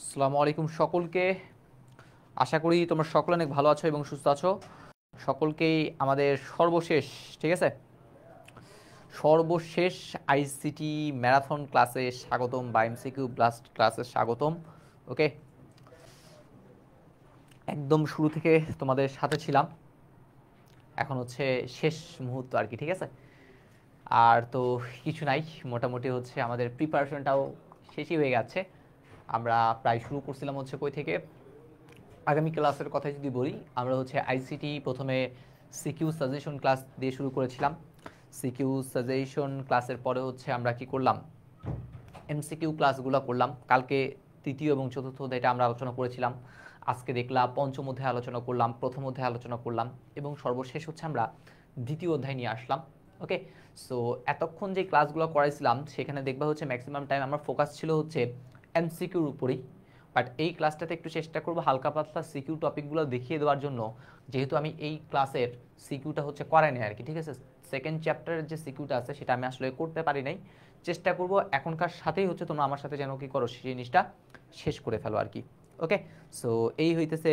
আসসালামু আলাইকুম সকলকে। আশা করি তোমরা সকলে অনেক ভালো আছো এবং সুস্থ আছো। সকলকেই আমাদের সর্বশেষ, ঠিক আছে, সর্বশেষ আইসিটি ম্যারাথন ক্লাসে স্বাগতম বা এমসিকিউ ব্লাস্ট ক্লাসে স্বাগতম। ওকে, একদম শুরু থেকে তোমাদের সাথে ছিলাম, এখন হচ্ছে শেষ মুহূর্ত আর কি, ঠিক আছে। আর তো কিছু নাই, মোটামুটি হচ্ছে আমাদের প্রিপারেশনটাও শেষই হয়ে গেছে। আমরা প্রায় শুরু করছিলাম হচ্ছে কই থেকে, আগামী ক্লাসের কথা যদি বলি, আমরা হচ্ছে আইসিটি প্রথমে সিকিউ সাজেশন ক্লাস দিয়ে শুরু করেছিলাম। সিকিউ সাজেশন ক্লাসের পরে হচ্ছে আমরা কি করলাম, এমসিকিউ ক্লাসগুলো করলাম। কালকে তৃতীয় এবং চতুর্থ অধ্যায়টা আমরা আলোচনা করেছিলাম। আজকে দেখলাম পঞ্চম অধ্যায় আলোচনা করলাম, প্রথম অধ্যায় আলোচনা করলাম এবং সর্বশেষ হচ্ছে আমরা দ্বিতীয় অধ্যায় নিয়ে আসলাম। ওকে, সো এতক্ষণ যে ক্লাসগুলো করাইছিলাম সেখানে দেখবা হচ্ছে ম্যাক্সিমাম টাইম আমার ফোকাস ছিল হচ্ছে এমসিকিউর উপরেই। বাট এই ক্লাসটাতে একটু চেষ্টা করবো হালকা পাতলা সিকিউ টপিকগুলো দেখিয়ে দেওয়ার জন্য, যেহেতু আমি এই ক্লাসের সিকিউটা হচ্ছে করাই নাই আর কি, ঠিক আছে। সেকেন্ড চ্যাপ্টারের যে সিকিউটা আছে সেটা আমি আসলে করতে পারি নাই। চেষ্টা করব এখনকার সাথেই হচ্ছে তোমরা আমার সাথে যেন কি করো সেই জিনিসটা শেষ করে ফেলো আর কি। ওকে, সো এই হইতেছে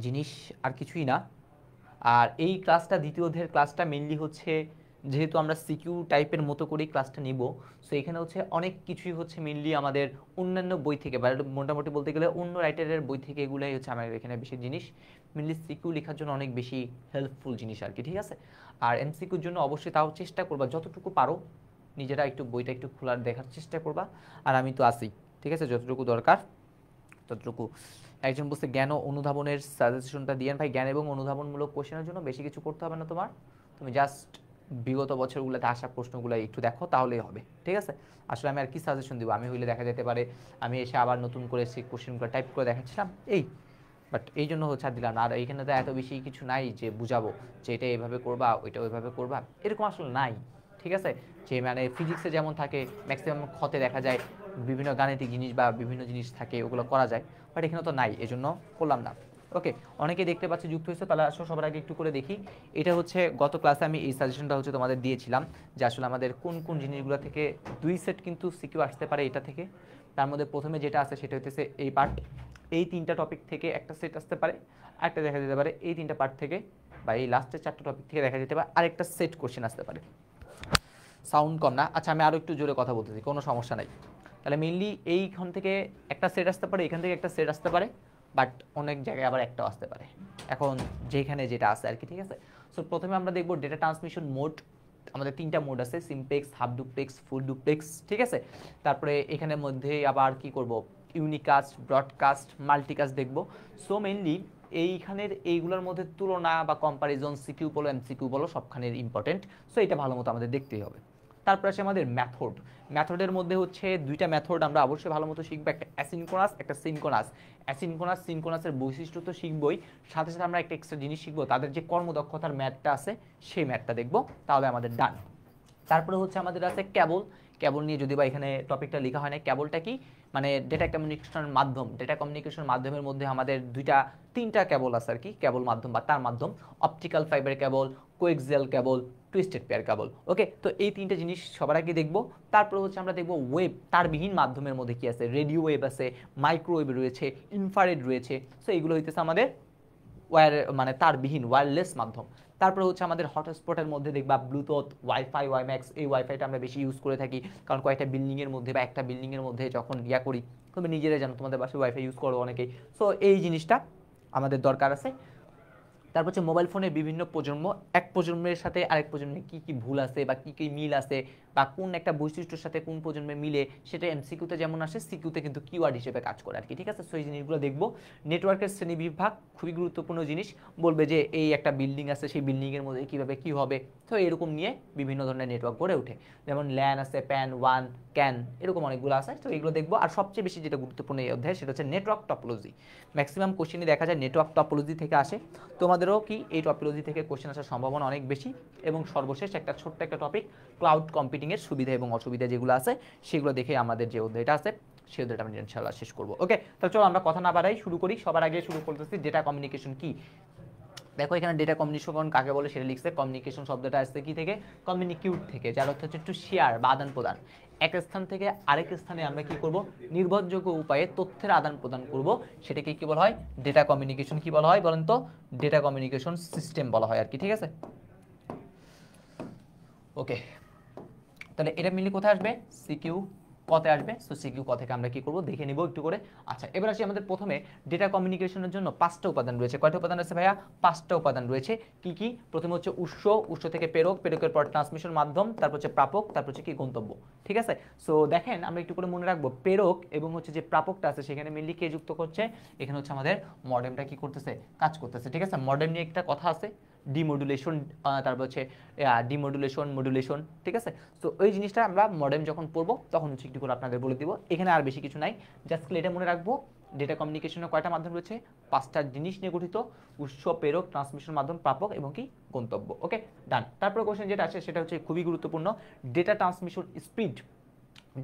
জিনিস, আর কিছুই না। আর এই ক্লাসটা দ্বিতীয় অধ্যায়ের ক্লাসটা মেইনলি হচ্ছে, যেহেতু আমরা সিকিউ টাইপের মতো করেই ক্লাসটা নিব, সো এখানে হচ্ছে অনেক কিছুই হচ্ছে মেইনলি আমাদের অন্যান্য বই থেকে বা মোটামুটি বলতে গেলে অন্য রাইটারের বই থেকে এগুলাই হচ্ছে আমাদের এখানে বেশি জিনিস মেইনলি সিকিউ লেখার জন্য অনেক বেশি হেল্পফুল জিনিস আর কি, ঠিক আছে। আর এমসিকিউর জন্য অবশ্যই তাও চেষ্টা করবা যতটুকু পারো নিজেরা একটু বইটা একটু খোলার দেখার চেষ্টা করবা। আর আমি তো আসি, ঠিক আছে, যতটুকু দরকার ততটুকু। একজন বলছে জ্ঞান ও অনুধাবনের সাজেশনটা দিয়েন। ভাই, জ্ঞান এবং অনুধাবনমূলক কোশ্চেনের জন্য বেশি কিছু করতে হবে না তোমার, তুমি জাস্ট বিগত বছরগুলোতে আসা প্রশ্নগুলো একটু দেখো তাহলেই হবে, ঠিক আছে। আসলে আমি আর কি সাজেশন দিব, আমি হইলে দেখা যেতে পারে আমি এসে আবার নতুন করে সেই কোশ্চেনগুলো টাইপ করে দেখাচ্ছিলাম এই, বাট এই জন্য হচ্ছে আর দিলাম না। আর এইখানে তো এত বেশি কিছু নাই যে বুঝাবো যে এটা এইভাবে করবা ওইটা ওইভাবে করবা, এরকম আসলে নাই, ঠিক আছে। যে মানে ফিজিক্সে যেমন থাকে ম্যাক্সিমাম ক্ষতে দেখা যায় বিভিন্ন গাণিতিক জিনিস বা বিভিন্ন জিনিস থাকে, ওগুলো করা যায়, বাট এখানে তো নাই, এজন্য করলাম না। ওকে, অনেকেই দেখতে পাচ্ছি যুক্ত হয়েছে, তাহলে আসলে সবার আগে একটু করে দেখি। এটা হচ্ছে গত ক্লাসে আমি এই সাজেশনটা হচ্ছে তোমাদের দিয়েছিলাম যে আসলে আমাদের কোন কোন জিনিসগুলো থেকে দুই সেট কিন্তু সিকিউ আসতে পারে এটা থেকে। তার মধ্যে প্রথমে যেটা আছে সেটা হচ্ছে এই পার্ট, এই তিনটা টপিক থেকে একটা সেট আসতে পারে, আরেকটা দেখা যেতে পারে এই তিনটা পার্ট থেকে বা এই লাস্টের চারটা টপিক থেকে দেখা যেতে পারে আরেকটা সেট কোশ্চেন আসতে পারে। সাউন্ড কম না? আচ্ছা, আমি আরও একটু জোরে কথা বলতেছি, কোনো সমস্যা নাই। তাহলে মেইনলি এইখান থেকে একটা সেট আসতে পারে, এখান থেকে একটা সেট আসতে পারে, বাট অনেক জায়গায় আবার একটাও আসতে পারে, এখন যেখানে যেটা আছে আর কি, ঠিক আছে। সো প্রথমে আমরা দেখব ডেটা ট্রান্সমিশন মোড। আমাদের তিনটা মোড আছে, simplex, half duplex, full duplex, ঠিক আছে। তারপরে এখানের মধ্যে আবার কি করব, ইউনিকাস্ট, ব্রডকাস্ট, মাল্টিকাস্ট দেখব। সো মেইনলি এইখানের এইগুলোর মধ্যে তুলনা বা কম্পারিজন, সিকিউ বলো এমসিকিউ বলো সবখানের ইম্পর্টেন্ট। সো এটা ভালো মতো আমাদের দেখতেই হবে। তারপর আসে আমাদের মেথড। মেথডের মধ্যে হচ্ছে দুইটা মেথড আমরা অবশ্যই ভালো মতো শিখবো, একটা অ্যাসিনক্রোনাস, একটা সিনক্রোনাস। অ্যাসিনক্রোনাস সিনক্রোনাসের বৈশিষ্ট্য তো শিখবই, সাথে সাথে আমরা একটা এক্সট্রা জিনিস শিখবো, তাদের যে কর্মদক্ষতার ম্যাথটা আছে সেই ম্যাথটা দেখবো, তাহলে আমাদের ডান। তারপরে হচ্ছে আমাদের আছে ক্যাবল। ক্যাবল নিয়ে যদি বা এখানে টপিকটা লেখা হয় না, ক্যাবলটা কি মানে ডেটা কমিউনিকেশনের মাধ্যম। ডেটা কমিউনিকেশন মাধ্যমের মধ্যে আমাদের তিনটা ক্যাবল আছে আর কি, ক্যাবল মাধ্যম বা তার মাধ্যম, optical fibre cable, coaxial cable, twisted pair cable. Okay, তো এই তিনটা জিনিস সবার আগে দেখবো। তারপরে হচ্ছে আমরা দেখবো ওয়েব, তারবিহীন মাধ্যমের মধ্যে কি আছে, রেডিও ওয়েব আছে, মাইক্রোওয়েভ রয়েছে, ইনফ্রারেড রয়েছে। সো এগুলো হইতেছে আমাদের মানে তারবিহীন ওয়্যারলেস মাধ্যম। তারপরে হচ্ছে আমাদের হটস্পটের মধ্যে দেখবা ব্লুটুথ, ওয়াইফাই, ওয়াইম্যাক্স। এই ওয়াইফাইটা আমরা বেশি ইউজ করে থাকি, কারণ কয়েকটা বিল্ডিংয়ের মধ্যে বা একটা বিল্ডিংয়ের মধ্যে যখন করি, তুমি নিজেরাই জানো তোমাদের বাসায় ওয়াইফাই ইউজ করো অনেকেই। সো এই জিনিসটা আমাদের দরকার আছে। তারপর হচ্ছে মোবাইল ফোনের বিভিন্ন প্রজন্ম, এক প্রজন্মের সাথে আরেক প্রজন্মে কী কী ভুল আছে বা কী কী মিল আছে বা কোন একটা বৈশিষ্ট্যের সাথে কোন প্রজন্মে মিলে, সেটা এমসিকিউতে যেমন আসে সিকিউতে কিন্তু কিওয়ার্ড হিসেবে কাজ করে আর কি, ঠিক আছে। সো এই জিনিসগুলো দেখবো। নেটওয়ার্কের শ্রেণী বিভাগ খুবই গুরুত্বপূর্ণ জিনিস, বলবে যে এই একটা বিল্ডিং আছে, সেই বিল্ডিংয়ের মধ্যে কীভাবে কী হবে। তো এরকম নিয়ে বিভিন্ন ধরনের নেটওয়ার্ক গড়ে ওঠে, যেমন ল্যান আছে, প্যান, ওয়ান, ক্যান, এরকম অনেকগুলো আছে। তো এগুলো দেখবো। আর সবচেয়ে বেশি যেটা গুরুত্বপূর্ণ এই অধ্যায় সেটা হচ্ছে নেটওয়ার্ক টপোলজি। ম্যাক্সিমাম কোশ্চেনই দেখা যায় নেটওয়ার্ক টপোলজি থেকে আসে। তোমাদেরও কি এই টপোলজি থেকে কোশ্চেন আসার সম্ভাবনা অনেক বেশি। এবং সর্বশেষ একটা ছোট্ট একটা টপিক, ক্লাউড কম্পিউটিংয়ের সুবিধা এবং অসুবিধা যেগুলো আছে সেগুলো দেখে আমাদের যে অধ্যায়টা আছে সেই অধ্যায়টা আমি ইনশাআল্লাহ শেষ করবো। ওকে, তাহলে চলো আমরা কথা না বাড়াই শুরু করি। সবার আগে শুরু করতেছি ডেটা কমিউনিকেশন কি। দেখো এখানে ডেটা কমিউনিকেশন কাকে বলে সেটা লিখছে। কমিউনিকেশন শব্দটা আসছে কি থেকে? কমিউনিকিউট থেকে, যার অর্থ হচ্ছে টু শেয়ার বা আদান প্রদান। এক স্থান থেকে আরেক স্থানে আমরা কি করব? নির্ভরযোগ্য উপায়ে তথ্যের আদান প্রদান করব, সেটাকে কি বলা হয়? Data communication. কি বলা হয় বলেন তো? ডেটা কমিউনিকেশন সিস্টেম বলা হয় আর কি, ঠিক আছে? ওকে, তাহলে এটা মিলে কোথায় আসবে? সিকিউ কতে আসবে। সো সিকিউ ক থেকে আমরা কি করব দেখে নিব একটু করে। আচ্ছা, এবার আসি আমাদের প্রথমে ডেটা কমিউনিকেশনের জন্য 5টা উপাদান রয়েছে। কয়টা উপাদান আছে ভাইয়া? 5টা উপাদান রয়েছে। কি কি? প্রথমে হচ্ছে উৎস থেকে প্রেরক, প্রেরকের পর ট্রান্সমিশন মাধ্যম, তারপর হচ্ছে প্রাপক, তারপর হচ্ছে কি গন্তব্য। ঠিক আছে? সো দেখেন আমরা একটু করে মনে রাখবো, প্রেরক এবং হচ্ছে যে প্রাপকটা আছে সেখানে মেনলি কে যুক্ত করছে? এখানে হচ্ছে আমাদের মডেমটা কি করতেছে? কাজ করতেছে। ঠিক আছে? মডেম নিয়ে একটা কথা আছে, ডিমোডুলেশন, তারপর হচ্ছে ডিমোডুলেশন, মডুলেশন। ঠিক আছে? তো ওই জিনিসটা আমরা মডেম যখন পড়বো তখন হচ্ছে একটু করে আপনাদের বলে দিব। এখানে আর বেশি কিছু নাই, জাস্ট এটা মনে রাখবো, ডেটা কমিউনিকেশনের কয়টা মাধ্যম রয়েছে? 5টা জিনিস নিয়ে গঠিত, উৎস, প্রেরক, ট্রান্সমিশন মাধ্যম, প্রাপক এবং কি গন্তব্য। ওকে, ডান। তারপর কোশ্চেন যেটা আছে সেটা হচ্ছে খুবই গুরুত্বপূর্ণ, data transmission speed.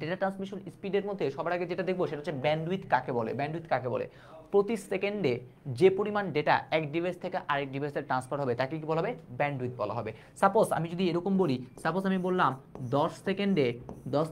Data transmission স্পিডের মধ্যে সবার আগে যেটা দেখবো সেটা হচ্ছে ব্যান্ডউইথ কাকে বলে। ব্যান্ডউইথ কাকে বলে? প্রতি সেকেন্ডে যে পরিমাণ ডেটা এক ডিভাইস থেকে আরেক ডিভাইসে ট্রান্সফার হবে তাকে কি বলা হবে? ব্যান্ডউইথ বলা হবে। সাপোজ আমি যদি এরকম বলি, সাপোজ আমি বললাম 10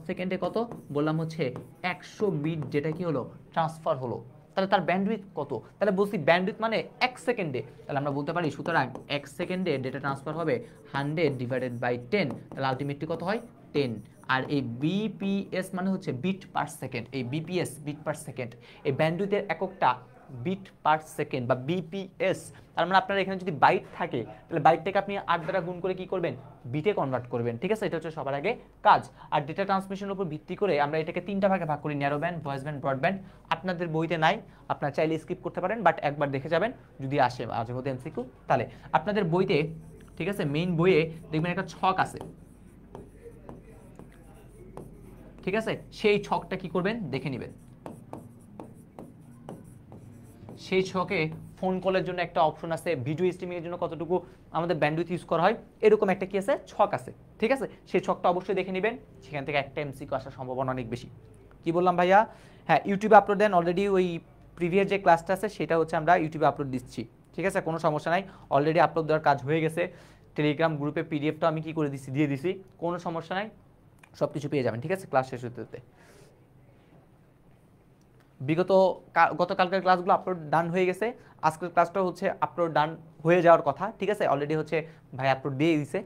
সেকেন্ডে কত বললাম? হচ্ছে 100 বিট যেটা কি হলো? ট্রান্সফার হলো। তাহলে তার ব্যান্ডউইথ কত? তাহলে বলছি ব্যান্ডউইথ মানে 1 সেকেন্ডে। তাহলে আমরা বলতে পারি সুতরাং 1 সেকেন্ডে ডেটা ট্রান্সফার হবে 100 ডিভাইডেড বাই 10। তাহলে আলটিমেটলি কত হয়? 10। আর এই বিপিএস মানে হচ্ছে বিট পার সেকেন্ড। এই বিপিএস বিট পার সেকেন্ড, এই ব্যান্ডউইথের এককটা বিট পার সেকেন্ড বা বিপিএস। তার মানে আপনার এখানে যদি বাইট থাকে তাহলে বাইটটাকে আপনি 8 দ্বারা গুণ করে কি করবেন? বিটে কনভার্ট করবেন। ঠিক আছে? এটা হচ্ছে সবার আগে কাজ। আর ডেটা ট্রান্সমিশনের উপর ভিত্তি করে আমরা এটাকে 3টা ভাগে ভাগ করি, narrow band, voice band, broadband. আপনাদের বইতে নাই, আপনারা চাইলে স্কিপ করতে পারেন, বাট একবার দেখে যাবেন যদি আসে মাঝে মধ্যে এমসিকিউ। তাহলে আপনাদের বইতে, ঠিক আছে, মেইন বইয়ে দেখবেন একটা ছক আছে। ঠিক আছে? সেই ছকটা কি করবেন? দেখে নেবেন। সেই ছকে ফোন কলের জন্য একটা অপশন আছে, ভিডিও স্ট্রিমিং এর জন্য কতটুকু আমাদের ব্যান্ডউইথ ইউজ করা হয়, এরকম একটা কি আছে? ছক আছে। ঠিক আছে? সেই ছকটা অবশ্যই দেখে নেবেন, সেখান থেকে একটা এমসিকিউ আসার সম্ভাবনা অনেক বেশি। কি বললাম ভাইয়া? হ্যাঁ, ইউটিউবে আপলোড দেন অলরেডি। ওই প্রিভিয়াস যে ক্লাসটা আছে সেটা হচ্ছে আমরা ইউটিউবে আপলোড দিচ্ছি। ঠিক আছে? কোনো সমস্যা নাই, অলরেডি আপলোড দেওয়ার কাজ হয়ে গেছে। টেলিগ্রাম গ্রুপে পিডিএফটা আমি কি করে দিচ্ছি? দিয়ে দিছি। কোনো সমস্যা নাই, সব কিছু পেয়ে যাবেন। ঠিক আছে? ক্লাস শেষ হতে হতে গতকালকের ক্লাসগুলো আপলোড ডান হয়ে গেছে। আজকের ক্লাসটা হচ্ছে আপলোড ডান হয়ে যাওয়ার কথা। ঠিক আছে? অলরেডি হচ্ছে ভাই আপলোড দিয়ে দিছে,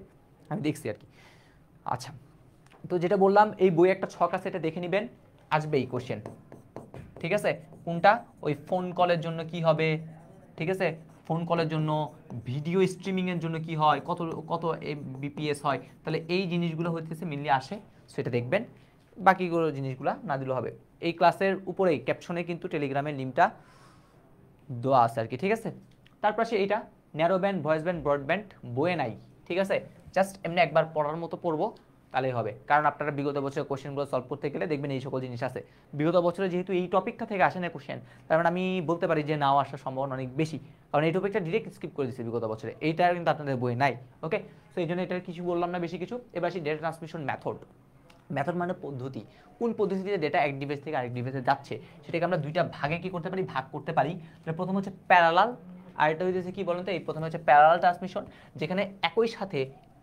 আমি দেখছি আর কি। আচ্ছা, তো যেটা বললাম, এই বইয়ে একটা ছক আছে, এটা দেখে নেবেন, আসবে এই কোশ্চেন। ঠিক আছে? কোনটা? ওই ফোন কলের জন্য কি হবে? ঠিক আছে? ফোন কলের জন্য, ভিডিও স্ট্রিমিংয়ের জন্য কি হয়, কত কত বিপিএস হয়। তাহলে এই জিনিসগুলো হইতেছে মেনলি আসে, সেটা দেখবেন। বাকিগুলো জিনিসগুলো না দিলেও হবে। এই ক্লাসের উপরেই ক্যাপশনে কিন্তু টেলিগ্রামের লিঙ্কটা দেওয়া আছে আর কি। ঠিক আছে? তারপর সে এইটা narrow band, voice band, broadband বইয়ে নাই। ঠিক আছে? জাস্ট এমনি একবার পড়ার মতো পড়বো তাহলেই হবে, কারণ আপনারা বিগত বছরের কোশ্চেনগুলো সলভ করতে গেলে দেখবেন এই সকল জিনিস আছে। বিগত বছরে যেহেতু এই টপিকটা থেকে আসে না কোশ্চেন, তার মানে আমি বলতে পারি যে নাও আসার সম্ভাবনা অনেক বেশি, কারণ এই টপিকটা ডিরেক্ট স্কিপ করে দিচ্ছে বিগত বছরে। এইটা কিন্তু আপনাদের বইয়ে নাই। ওকে, সো এই জন্য এটা কিছু বললাম না বেশি কিছু। এবার আসি ডেটা ট্রান্সমিশন মেথড। মেথড মানে পদ্ধতি। কোন পদ্ধতিতে ডেটা এক ডিভাইস থেকে আরেক ডিভাইসে যাচ্ছে সেটাকে আমরা দুইটা ভাগে কি করতে পারি? ভাগ করতে পারি। প্রথম হচ্ছে প্যারালাল, আর এটা হচ্ছে কি বলেন তো? এই প্রথমে হচ্ছে প্যারালাল ট্রান্সমিশন, যেখানে একই সাথে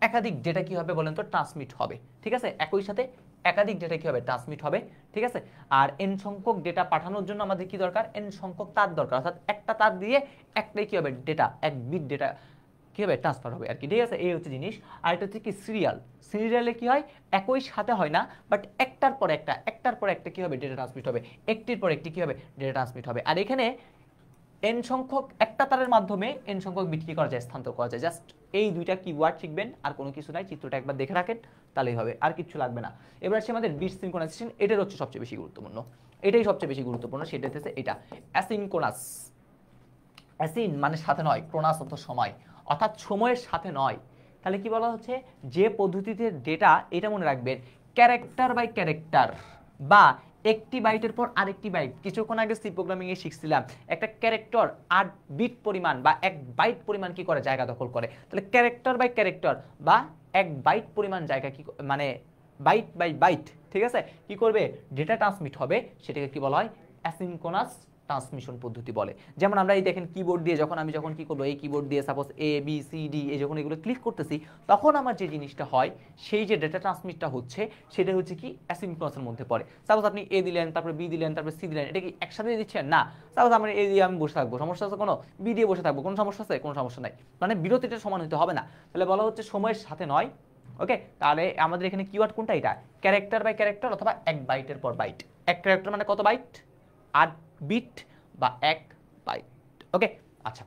একাধিক ডেটা কি হবে বলেন তো? ট্রান্সমিট হবে। ঠিক আছে? একই সাথে একাধিক ডেটা কি হবে? ট্রান্সমিট হবে। ঠিক আছে? আর এন সংখ্যক ডেটা পাঠানোর জন্য আমাদের কি দরকার? এন সংখ্যক তার দরকার, অর্থাৎ একটা তার দিয়ে একটাই কি হবে? ডেটা, এক বিট ডেটা কি হবে? ট্রান্সফার হবে আর কি। ঠিক আছে? এই হচ্ছে জিনিস। আর এটা হচ্ছে কি সিরিয়াল। সিরিয়ালে কি হয়? একই সাথে হয় না, বাট একটার পর একটা, একটার পর একটা কি হবে? ডেটা ট্রান্সমিট হবে। একটির পর একটি কি হবে? ডেটা ট্রান্সমিট হবে। আর এখানে এন সংখ্যক একটা তারের মাধ্যমে এন সংখ্যক বিট কি করা যায়? স্থানান্তর করা যায়। জাস্ট এই দুইটা কিওয়ার্ড শিখবেন, আর কোনো কিছু নাই। চিত্রটা একবার দেখে রাখেন তাহলেই হবে, আর কিছু লাগবে না। এবার আসছে আমাদের বিট সিনক্রোনাইজেশন। এটার হচ্ছে সবচেয়ে বেশি গুরুত্বপূর্ণ, এটাই সবচেয়ে বেশি গুরুত্বপূর্ণ। সেটা হচ্ছে এটা অ্যাসিনক্রোনাস। অ্যাসিন মানে সাথে নয়, ক্রোনাস অর্থ সময়, অর্থাৎ সময়ের সাথে নয়। তাহলে কি বলা হচ্ছে? যে পদ্ধতিতে ডেটা, এটা মনে রাখবেন, ক্যারেক্টার বাই ক্যারেক্টার বা একটি বাইটের পর আরেকটি বাইট। কিছুক্ষণ আগে সি প্রোগ্রামিং এ শিখছিলাম, একটা ক্যারেক্টার 8 বিট পরিমাণ বা 1 বাইট পরিমাণ কি করে? জায়গা দখল করে। তাহলে ক্যারেক্টার বাই ক্যারেক্টার বা 1 বাইট পরিমাণ জায়গা কি মানে বাইট বাই বাইট, ঠিক আছে, কি করবে? ডেটা ট্রান্সমিট হবে। সেটাকে কি বলা হয়? অ্যাসিনক্রোনাস ট্রান্সমিশন পদ্ধতি বলে। যেমন আমরা এই দেখেন কিবোর্ড দিয়ে আমি যখন কি করবো, এই কিবোর্ড দিয়ে suppose A B C D এই যখন এগুলো ক্লিক করতেছি, তখন আমার যে জিনিসটা হয়, সেই যে ডেটা ট্রান্সমিটটা হচ্ছে সেটা হচ্ছে কি অ্যাসিনক্রোনাসের মধ্যে পড়ে। সাপোজ আপনি এ দিলেন, তারপরে বি দিলেন, তারপরে সি দিলেন, এটা কি একসাথে দিচ্ছেন না। সাপোজ আমরা এ দিয়ে আমি বসে থাকবো, সমস্যা আছে কোনো? বি দিয়ে বসে থাকবো, কোনো সমস্যা আছে? কোনো সমস্যা নাই। মানে বিরতিটা সমান হতে হবে না। তাহলে বলা হচ্ছে সময়ের সাথে নয়। ওকে, তাহলে আমাদের এখানে কিওয়ার্ড কোনটা? এটা ক্যারেক্টার বাই ক্যারেক্টার অথবা এক বাইটের পর বাইট। এক ক্যারেক্টার মানে কত বাইট? 8 বিট বা 1 বাইট। ওকে, আচ্ছা,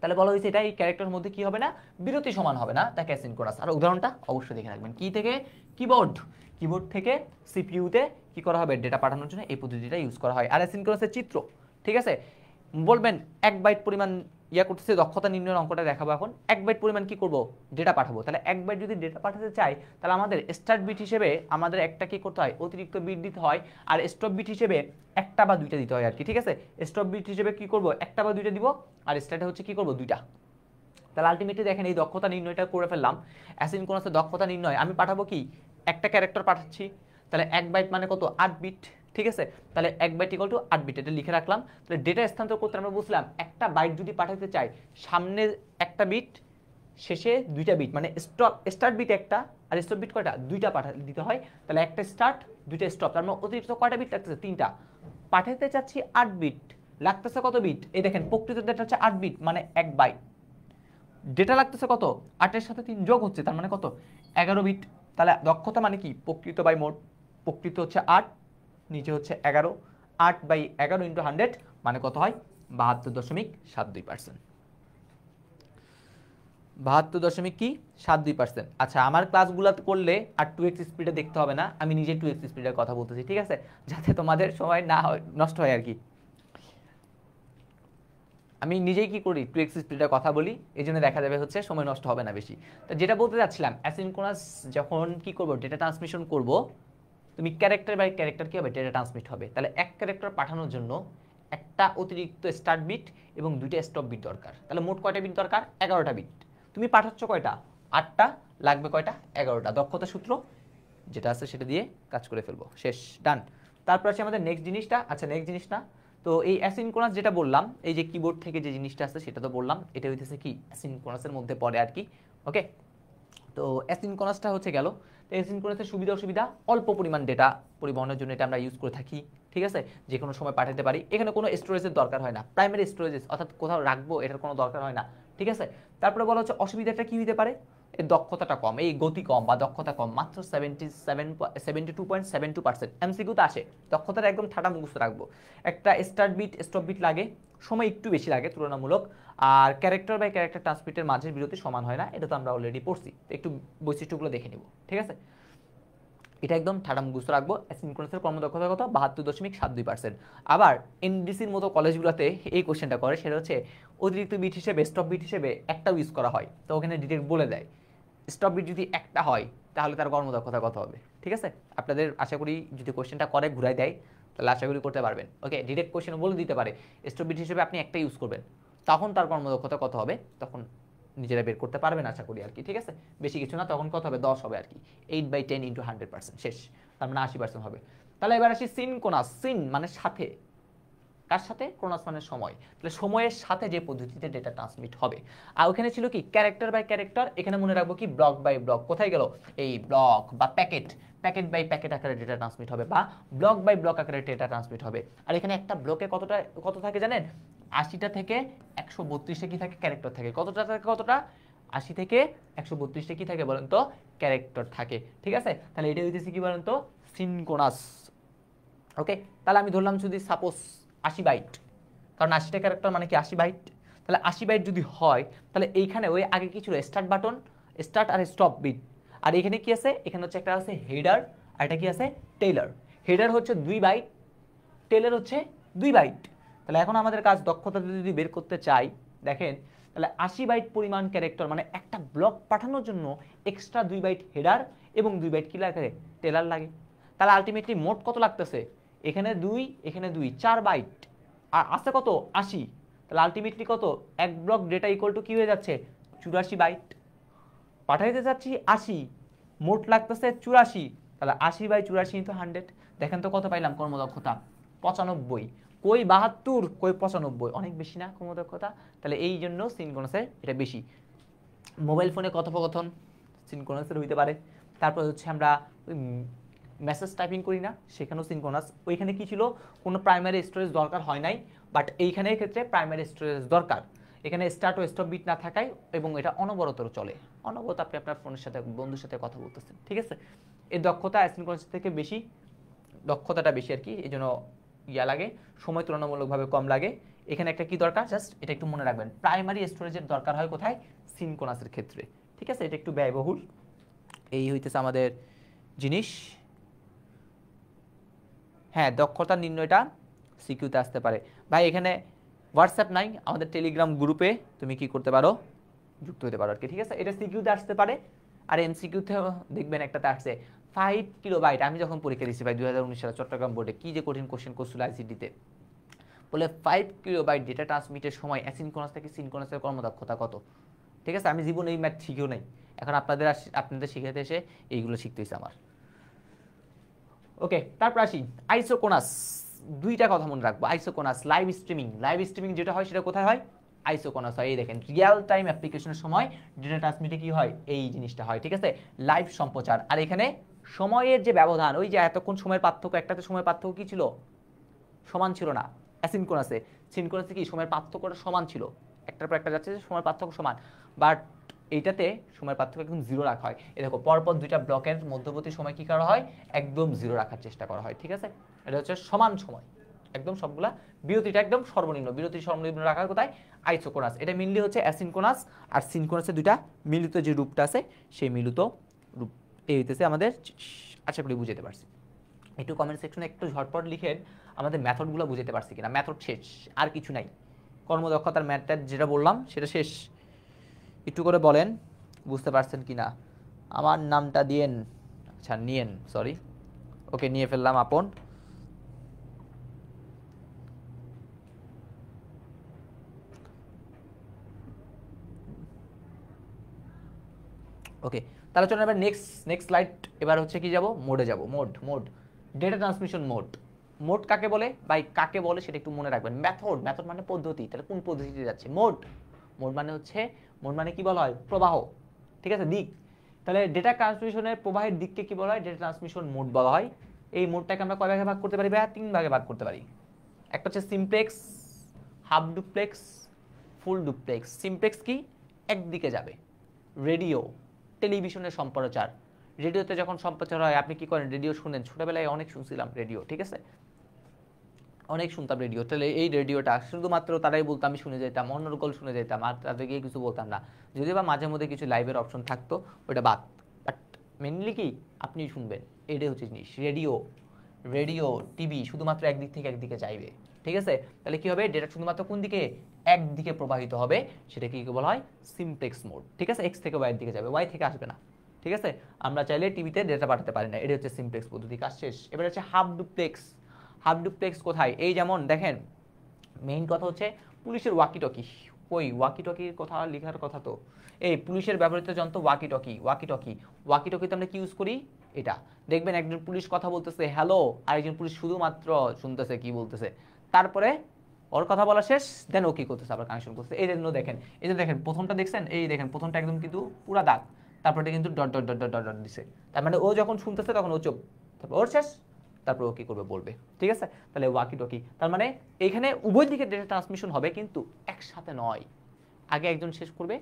তাহলে বলা হয়েছে এটা এই ক্যারেক্টারের মধ্যে কি হবে না, বিরতি সমান হবে না, তাকে অ্যাসিনক্রোনাস। আর উদাহরণটা অবশ্যই দেখে রাখবেন। কি থেকে? কিবোর্ড। কিবোর্ড থেকে সিপিইউতে কি করা হবে? ডেটা পাঠানোর জন্য এই পদ্ধতিটা ইউজ করা হয়। আর অ্যাসিনক্রোনাসের চিত্র, ঠিক আছে, বলবেন 1 বাইট পরিমাণ করতেছে, দক্ষতা নির্ণয়ের অঙ্কটা দেখাবো এখন। 1 বাইট পরিমাণ কি করব? ডেটা পাঠাবো। তাহলে 1 বাইট যদি ডেটা পাঠাতে চাই, তাহলে আমাদের স্টার্ট বিট হিসেবে আমাদের একটা কি করতে হয়? অতিরিক্ত বিট দিতে হয়। আর স্টপ বিট হিসেবে একটা বা দুইটা দিতে হয় আর কি, ঠিক আছে। স্টপ বিট হিসেবে কি করব? একটা বা দুইটা দিব। আর স্টার্টে হচ্ছে কি করব? দুইটা। তাহলে আলটিমেটলি দেখেন এই দক্ষতা নির্ণয়টা করে ফেললাম। অ্যাসিনক্রোনাসের দক্ষতা নির্ণয় আমি পাঠাবো কি? একটা ক্যারেক্টার পাঠাচ্ছি, তাহলে 1 বাইট মানে কত? 8 বিট, ঠিক আছে। তাহলে 1 বাইট ইকুয়াল টু 8 বিট, এটা লিখে রাখলাম। তাহলে ডেটা স্থানান্তর করতে আমরা বুঝলাম একটা বাইট যদি পাঠাতে চাই, সামনে একটা বিট, শেষে দুইটা বিট, মানে স্টার্ট বিট একটা আর স্টপ বিট কয়টা? দুইটা দিতে হয়। তাহলে একটা স্টার্ট, দুইটা স্টপ, তার মানে অতিরিক্ত কয়টা বিট লাগতেছে? 3টা। পাঠাতে চাচ্ছি 8 বিট, লাগতেছে কত বিট? এই দেখেন প্রকৃত ডেটা হচ্ছে 8 বিট মানে 1 বাইট। ডেটা লাগতেছে কত? 8 এর সাথে 3 যোগ হচ্ছে, তার মানে কত? 11 বিট। তাহলে দক্ষতা মানে কি? প্রকৃত বাই মোট। প্রকৃত হচ্ছে 8, নিচে হচ্ছে 11। 8 বাই 11 ইন্টু 100 মানে কত হয়? 72.72%। 72.72%। আচ্ছা, আমার ক্লাসগুলো করলে আর 2x স্পিডে দেখতে হবে না, আমি নিজে 2x স্পিডের কথা বলতেছি, ঠিক আছে, যাতে তোমাদের সময় না হয়, নষ্ট হয় আর কি। আমি নিজেই কি করি? 2x স্পিডের কথা বলি, এই জন্য দেখা যাবে হচ্ছে সময় নষ্ট হবে না বেশি। তো যেটা বলতে যাচ্ছিলাম, অ্যাসিনক্রোনাস যখন কি করব? ডেটা ট্রান্সমিশন করব, তুমি ক্যারেক্টার বাই ক্যারেক্টার কি হবে? ডেটা ট্রান্সমিট হবে। তাহলে এক ক্যারেক্টার পাঠানোর জন্য একটা অতিরিক্ত স্টার্ট বিট এবং দুইটা স্টপ বিট দরকার। তাহলে মোট কয়টা বিট দরকার? 11টা বিট। তুমি পাঠাচ্ছ কয়টা? 8টা, লাগবে কয়টা? 11টা। দক্ষতা সূত্র যেটা আছে সেটা দিয়ে কাজ করে ফেলবো, শেষ, ডান। তারপর আছে আমাদের নেক্সট জিনিসটা। আচ্ছা, নেক্সট জিনিস না, তো এই অ্যাসিনক্রোনাস যেটা বললাম, এই যে কিবোর্ড থেকে যে জিনিসটা আছে সেটা তো বললাম, এটা হইতেছে কি? অ্যাসিনক্রোনাসের মধ্যে পড়ে আর কি। ওকে, তো অ্যাসিনক্রোনাসটা হচ্ছে গেল। তো অ্যাসিনক্রোনাসের সুবিধা অসুবিধা, অল্প পরিমাণ ডেটা পরিবহনের জন্য এটা আমরা ইউজ করে থাকি, ঠিক আছে, যে কোনো সময় পাঠাতে পারি। এখানে কোনো স্টোরেজের দরকার হয় না, প্রাইমারি স্টোরেজ অর্থাৎ কোথাও রাখবো এটার কোনো দরকার হয় না, ঠিক আছে। তারপরে বলা হচ্ছে অসুবিধাটা কি হতে পারে? এর দক্ষতাটা কম, এই গতি কম বা দক্ষতা কম, মাত্র 72.72%। এমসিকিউতে আসে, দক্ষতাটা একদম ঠাটা মুখস্থ রাখবো। একটা স্টার্ট বিট স্টপ বিট লাগে, সময় একটু বেশি লাগে তুলনামূলক। আর ক্যারেক্টার বাই ক্যারেক্টার ট্রান্সমিটের মাঝের বিরতি সমান হয় না, এটা তো আমরা অলরেডি পড়ছি, একটু বৈশিষ্ট্যগুলো দেখে নিব, ঠিক আছে। এটা একদম ঠাডা মুখস্থ রাখবো। অ্যাসিনক্রোনাসের কর্মদক্ষতা কত? 72.72%। আবার এনডিসির মতো কলেজগুলোতে এই কোশ্চেনটা করে, সেটা হচ্ছে অতিরিক্ত বিট হিসেবে স্টপ বিট হিসেবে একটাও ইউজ করা হয়, তো ওখানে ডিরেক্ট বলে দেয় স্টপ বিট যদি একটা হয় তাহলে তার কর্মদক্ষতা কত হবে, ঠিক আছে। আপনাদের আশা করি যদি কোশ্চেনটা করে ঘুরাই দেয় তাহলে আশা করি করতে পারবেন। ওকে, ডিরেক্ট কোশ্চেন বলে দিতে পারে স্টপ বিট হিসেবে আপনি একটা ইউজ করবেন, তখন তার কর্মদক্ষতা কত হবে, তখন নিজেরা বের করতে পারবেন আশা করি আর কি, ঠিক আছে। বেশি কিছু না, তখন কত হবে? 10 হবে আর কি। 8/10 ইন্টু 100%, শেষ, তার মানে 80% হবে। তাহলে এবার আসি সিনক্রোনাস। সিন মানে সাথে, কার সাথে? ক্রোনাস মানে সময়। তাহলে সময়ের সাথে যে পদ্ধতিতে ডেটা ট্রান্সমিট হবে। আর ওখানে ছিল কি? ক্যারেক্টার বাই ক্যারেক্টার, এখানে মনে রাখবো কি? Block by block. কোথায় গেল? এই ব্লক বা প্যাকেট, প্যাকেট বাই প্যাকেট আকারে ডেটা ট্রান্সমিট হবে বা ব্লক বাই ব্লক আকারে ডেটা ট্রান্সমিট হবে। আর এখানে একটা ব্লকে কত থাকে জানেন? 80টা থেকে 132টা কি থাকে? ক্যারেক্টার থাকে। কতটা থাকে? কতটা? 80 থেকে 132টা কি থাকে বলেন তো? ক্যারেক্টার থাকে, ঠিক আছে। তাহলে এটা হইতেছে কি বলেন তো? সিনক্রোনাস। ওকে, তাহলে আমি ধরলাম যদি সাপোজ 80 বাইট, কারণ 80টা ক্যারেক্টার মানে কি 80 বাইট। তাহলে 80 বাইট যদি হয়, তাহলে এইখানে ওই আগে কি ছিল? স্টার্ট বাটন, স্টার্ট আর স্টপ বিট। আর এখানে কি আছে? এখানে হচ্ছে একটা আছে হেডার, আর এটা কি আছে? টেইলার। হেডার হচ্ছে 2 বাইট, টেইলার হচ্ছে 2 বাইট। তাহলে এখন আমাদের কাজ, দক্ষতা যদি বের করতে চাই, দেখেন, তাহলে 80 বাইট পরিমাণ ক্যারেক্টার মানে একটা ব্লক পাঠানোর জন্য এক্সট্রা 2 বাইট হেডার এবং 2 বাইট কি লাগে? টেইলার লাগে। তাহলে আলটিমেটলি মোট কত লাগতেছে? এখানে 2, এখানে 2, 4 বাইট। আর আছে কত? 80। তাহলে আলটিমেটলি কত? এক ব্লক ডেটা ইকুয়াল টু কি হয়ে যাচ্ছে? 84 বাইট। পাঠাইতে যাচ্ছি 80, মোট লাগতেছে 84। তাহলে 80/84 ইন্টু 100, দেখেন তো কত পাইলাম কর্মদক্ষতা? 95। কই 72, কই 95, অনেক বেশি না ক্রমদক্ষতা? তাহলে এই জন্য সিনক্রোনাসের এটা বেশি। মোবাইল ফোনে কথোপকথন সিনক্রোনাসের হইতে পারে। তারপর হচ্ছে আমরা মেসেজ টাইপিং করি না, সেখানেও সিনক্রোনাস। ওইখানে কি ছিল, কোনো প্রাইমারি স্টোরেজ দরকার হয় নাই, বাট এইখানের ক্ষেত্রে প্রাইমারি স্টোরেজ দরকার। এখানে স্টার্ট ও স্টপ বিট না থাকায় এবং এটা অনবরত চলে, অনবরত আপনি আপনার ফোনের সাথে বন্ধুর সাথে কথা বলতেছেন, ঠিক আছে। এই দক্ষতা অ্যাসিনক্রোনাস থেকে বেশি, দক্ষতাটা বেশি আর কি, এই জন্য ইয়া লাগে, সময় তুলনামূলকভাবে কম লাগে। এখানে একটা কি দরকার, জাস্ট এটা একটু মনে রাখবেন, প্রাইমারি স্টোরেজের দরকার হয় কোথায়, সিনক্রোনাসের ক্ষেত্রে, ঠিক আছে। এটা একটু ব্যয়বহুল। এই হইতেছে আমাদের জিনিস। হ্যাঁ, দক্ষতা নির্ণয়টা সিকিউতে আসতে পারে। ভাই এখানে হোয়াটসঅ্যাপ নাই, আমাদের টেলিগ্রাম গ্রুপে তুমি কি করতে পারো, যুক্ত হতে পারো আর কি, ঠিক আছে। এটা সিকিউতে আসতে পারে। আর এমসিকিউতে দেখবেন একটাতে আসছে 5 কিলোবাইট। আমি যখন পরীক্ষা দিচ্ছি ভাই 2019 সালে চট্টগ্রাম বোর্ডে, কি যে কঠিন কোশ্চেন করছিল আইসিডিতে, বলে 5 কিলোবাইট ডেটা ট্রান্সমিটের সময় অ্যাসিনক্রোনাস থেকে সিনক্রোনাসের কর্মদক্ষতা কত, ঠিক আছে। আমি জীবনে এই ম্যাথ শিখেও নাই, এখন আপনাদের শিখাতে এসে এইগুলো শিখতে হয়েছে আমার। ওকে, তারপর আসি আইসোকোনাস। দুইটা কথা মনে রাখবো, আইসোকোনাস লাইভ স্ট্রিমিং যেটা হয় সেটা কোথায় হয়, আইসোকোনাস হয়। এই দেখেন রিয়েল টাইম অ্যাপ্লিকেশনের সময় ডেটা ট্রান্সমিটে কি হয়, এই জিনিসটা হয়, ঠিক আছে, লাইভ সম্প্রচার। আর এখানে সময়ের যে ব্যবধান, ওই যে এতক্ষণ সময়ের পার্থক্য, একটাতে সময়ের পার্থক্য কি ছিল, সমান ছিল না। অ্যাসিনক্রোনাসে, সিনক্রোনাসে কি সময়ের পার্থক্যটা সমান ছিল, একটার পর একটা যাচ্ছে, সময়ের পার্থক্য সমান। বাট এইটাতে সময়ের পার্থক্য একদম জিরো রাখা হয়। এ দেখো পরপর দুইটা ব্লকের মধ্যবর্তী সময় কি করা হয়, একদম জিরো রাখার চেষ্টা করা হয়, ঠিক আছে। এটা হচ্ছে সমান সময়, একদম সবগুলা, বিরতিটা একদম সর্বনিম্ন, বিরতি সর্বনিম্ন রাখার কোথায়, আইসোকোনাস। এটা মিললি হচ্ছে অ্যাসিনক্রোনাস আর সিনক্রোনাসের দুইটা মিলিত যে রূপটা আছে, সেই মিলিত রূপ এই হইতেছে আমাদের। আশা করি বুঝতে পারছি। একটু কমেন্ট সেকশনে একটু ঝটপট লিখেন আমাদের মেথডগুলো বুঝতে পারছি কিনা। মেথড শেষ, আর কিছু নাই, কর্মদক্ষতার ম্যাথটা যেটা বললাম সেটা শেষ। একটু করে বলেন বুঝতে পারছেন কিনা। আমার নামটা দিয়েন, আচ্ছা নিয়েন, সরি, ওকে নিয়ে ফেললাম আপন। ওকে, তাহলে চলুন এবার নেক্সট স্লাইড। এবার হচ্ছে কি যাব, মোডে যাব। মোড ডেটা ট্রান্সমিশন মোড কাকে বলে, বাই কাকে বলে সেটা একটু মনে রাখবেন। মেথড মানে পদ্ধতি, তাহলে কোন পদ্ধতিতে যাচ্ছে। মোড মানে হচ্ছে, মোড মানে কি বলা হয়, প্রবাহ, ঠিক আছে, দিক। তাহলে ডেটা ট্রান্সমিশনের প্রবাহের দিককে কি বলা হয়, ডেটা ট্রান্সমিশন মোড বলা হয়। এই মোডটাকে আমরা কয় ভাগে ভাগ করতে পারি, বা 3 ভাগে ভাগ করতে পারি। একটা হচ্ছে simplex, half duplex, full duplex. Simplex কি, একদিকে যাবে, রেডিও, টেলিভিশনের সম্প্রচার। রেডিওতে যখন সম্প্রচার হয় আপনি কি করেন, রেডিও শুনেন, ছোটবেলায় অনেক শুনছিলাম রেডিও, ঠিক আছে, অনেক শুনতাম রেডিও। তাহলে এই রেডিওটা শুধুমাত্র তারাই বলতো, আমি শুনে যেতাম, অন্যরকল শুনে যেতাম, আর তাদের গিয়ে কিছু বলতাম না। যদিও বা মাঝে মধ্যে কিছু লাইভের অপশন থাকতো, ওটা বাদ, বাট মেনলি কি আপনি শুনবেন, এটাই হচ্ছে জিনিস। রেডিও টিভি শুধুমাত্র একদিক থেকে একদিকে যাইবে, ঠিক আছে। তাহলে কি হবে, ডেটা শুধুমাত্র কোন দিকে, একদিকে প্রবাহিত হবে, সেটা কি বলা হয়, সিমপ্লেক্স মোড, ঠিক আছে। এক্স থেকে ওয়াই দিকে যাবে, ওয়াই থেকে আসবে না, ঠিক আছে। আমরা চাইলে টিভিতে ডেটা পাঠাতে পারি না, এটা হচ্ছে সিমপ্লেক্স পদ্ধতি, কাজ শেষ। এবার হচ্ছে হাফ ডুপ্লেক্স কোথায়, এই যেমন দেখেন, মেইন কথা হচ্ছে পুলিশের ওয়াকি টকি। ওই ওয়াকি টকির কথা লেখার কথা তো, এই পুলিশের ব্যবহৃত যন্ত্র ওয়াকি টকিতে আমরা কি ইউজ করি, এটা দেখবেন একজন পুলিশ কথা বলতেছে হ্যালো, আর একজন পুলিশ শুধুমাত্র শুনতেছে কি বলতেছে, তারপরে ওর কথা বলা শেষ, দেন ও কি করতেছে, আবার কানেকশন করতেছে। এই জন্য দেখেন, এই যে দেখেন প্রথমটা দেখছেন, এই দেখেন প্রথমটা একদম কিন্তু পুরা দাগ, তারপরে কিন্তু dot dot dot dot dot দিছে, তার মানে ও যখন শুনতেছে তখন ও চুপ, তারপর ওর শেষ, তারপর ও কি করবে বলবে, ঠিক আছে। তাহলে ওয়াকি টকি, তার মানে এইখানে উভয় দিকে ডেটা ট্রান্সমিশন হবে, কিন্তু একসাথে নয়, আগে একজন শেষ করবে,